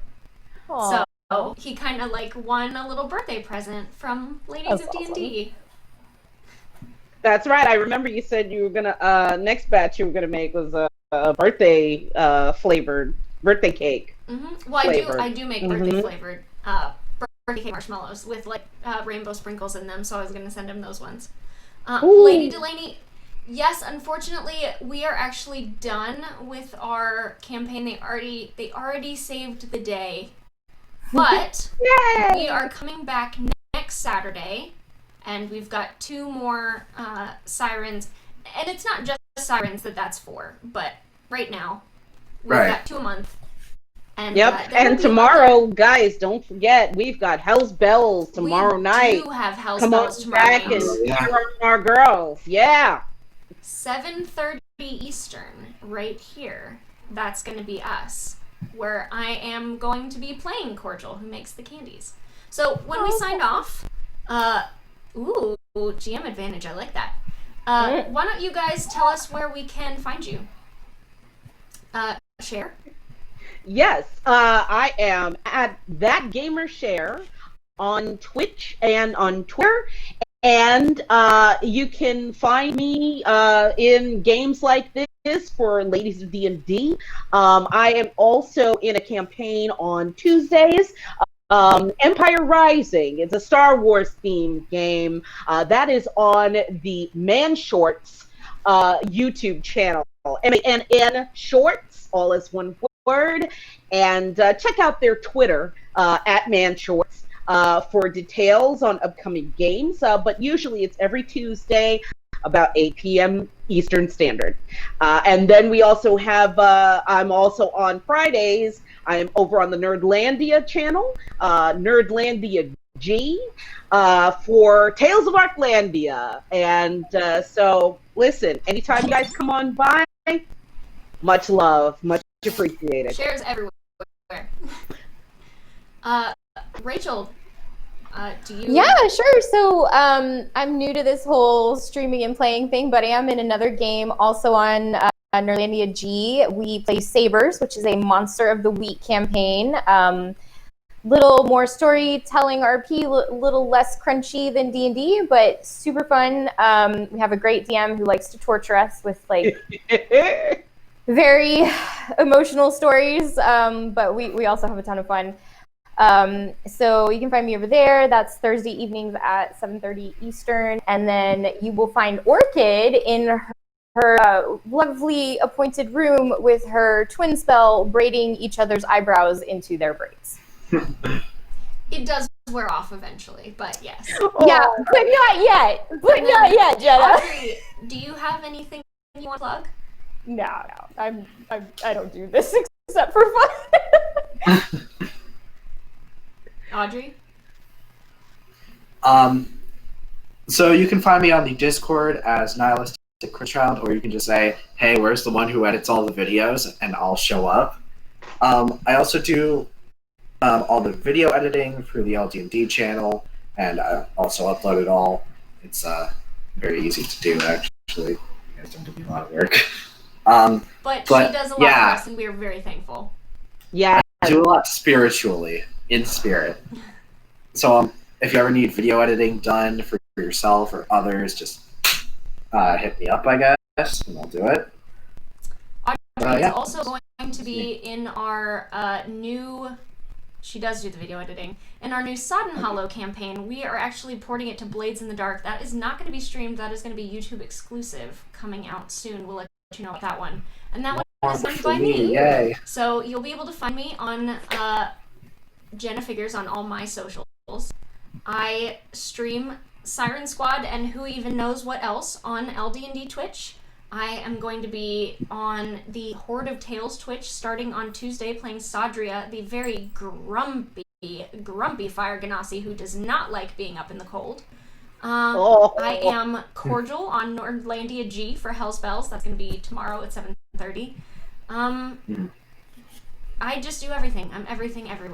[SPEAKER 4] Aw.
[SPEAKER 1] So he kind of like won a little birthday present from Ladies
[SPEAKER 4] That's
[SPEAKER 1] of D&D.
[SPEAKER 2] That's right. I remember you said you were gonna next batch you were gonna make was a birthday flavored birthday cake.
[SPEAKER 1] Mm-hmm. Well,
[SPEAKER 2] Flavored.
[SPEAKER 1] I do make birthday
[SPEAKER 2] Mhm.
[SPEAKER 1] flavored birthday cake marshmallows with like rainbow sprinkles in them. So I was gonna send him those ones.
[SPEAKER 2] Ooh.
[SPEAKER 1] Lady Delaney, yes, unfortunately, we are actually done with our campaign. They already saved the day, but we are coming back next Saturday, and we've got 2 more sirens, and it's not just sirens that's for, but right now we've
[SPEAKER 3] Right.
[SPEAKER 1] got 2 a month. And,
[SPEAKER 2] Yep.
[SPEAKER 1] there will
[SPEAKER 2] And
[SPEAKER 1] be
[SPEAKER 2] tomorrow, guys, don't forget we've got Hell's Bells tomorrow night.
[SPEAKER 1] We do have Hell's
[SPEAKER 2] Come
[SPEAKER 1] Bells
[SPEAKER 2] on
[SPEAKER 1] tomorrow
[SPEAKER 2] back
[SPEAKER 1] night.
[SPEAKER 2] and
[SPEAKER 3] Yeah.
[SPEAKER 2] cheer on our girls. Yeah.
[SPEAKER 1] 7:30 Eastern, right here. That's going to be us, where I am going to be playing Cordial, who makes the candies. So when we signed off, GM advantage, I like that. Why don't you guys tell us where we can find you? Share?
[SPEAKER 2] Yes, I am at That Gamer Share on Twitch and on Twitter, and you can find me in games like this for Ladies of D&D. I am also in a campaign on Tuesdays. Empire Rising. It's a Star Wars themed game that is on the Man Shorts YouTube channel. MANN Shorts, all as one word. And check out their Twitter at Man Shorts for details on upcoming games. But usually it's every Tuesday about 8 p.m. Eastern Standard. And then we also have, I'm also on Fridays. I'm over on the Nerdlandia channel, Nerdlandia G, for Tales of Arclandia. And so, listen, anytime you guys come on by, much love, much appreciated.
[SPEAKER 1] Shares everywhere. Rachel, do you?
[SPEAKER 4] Yeah, sure. So I'm new to this whole streaming and playing thing, but I am in another game also on Nerlandia G. We play Sabers, which is a Monster of the Week campaign. Little more storytelling RP, little less crunchy than D&D, but super fun. We have a great DM who likes to torture us with like very emotional stories, but we also have a ton of fun. So you can find me over there. That's Thursday evenings at 7:30 Eastern. And then you will find Orchid in her lovely appointed room with her twin spell braiding each other's eyebrows into their braids.
[SPEAKER 1] It does wear off eventually, but yes.
[SPEAKER 4] Yeah, but not yet. But not yet, Jenna.
[SPEAKER 1] Audrey, do you have anything you want to plug?
[SPEAKER 4] No, I don't do this except for fun.
[SPEAKER 1] Audrey?
[SPEAKER 3] So you can find me on the Discord as Nihilistic Child, or you can just say, hey, where's the one who edits all the videos, and I'll show up. I also do all the video editing for the LD&D channel, and I also upload it all. It's very easy to do, actually. You guys don't give me a lot of work.
[SPEAKER 1] But she does a lot
[SPEAKER 3] yeah.
[SPEAKER 1] for us, and we are very thankful.
[SPEAKER 2] Yeah.
[SPEAKER 3] I do a lot spiritually, in spirit. So if you ever need video editing done for yourself or others, just hit me up, I guess, and I'll do it.
[SPEAKER 1] Audrey is
[SPEAKER 3] yeah.
[SPEAKER 1] also going to be in our new... She does do the video editing. In our new Sodden Hollow campaign, we are actually porting it to Blades in the Dark. That is not going to be streamed. That is going to be YouTube exclusive, coming out soon. We'll let you know about that one. And that one is done by me.
[SPEAKER 3] Yay.
[SPEAKER 1] So you'll be able to find me on Jenna Figures on all my socials. I stream Siren Squad and who even knows what else on LD&D Twitch. I am going to be on the Horde of Tales Twitch starting on Tuesday playing Sadria, the very grumpy Fire Ganassi who does not like being up in the cold. I am Cordial on Nordlandia G for Hellspells. That's going to be tomorrow at 7:30. I just do everything. I'm everything everywhere.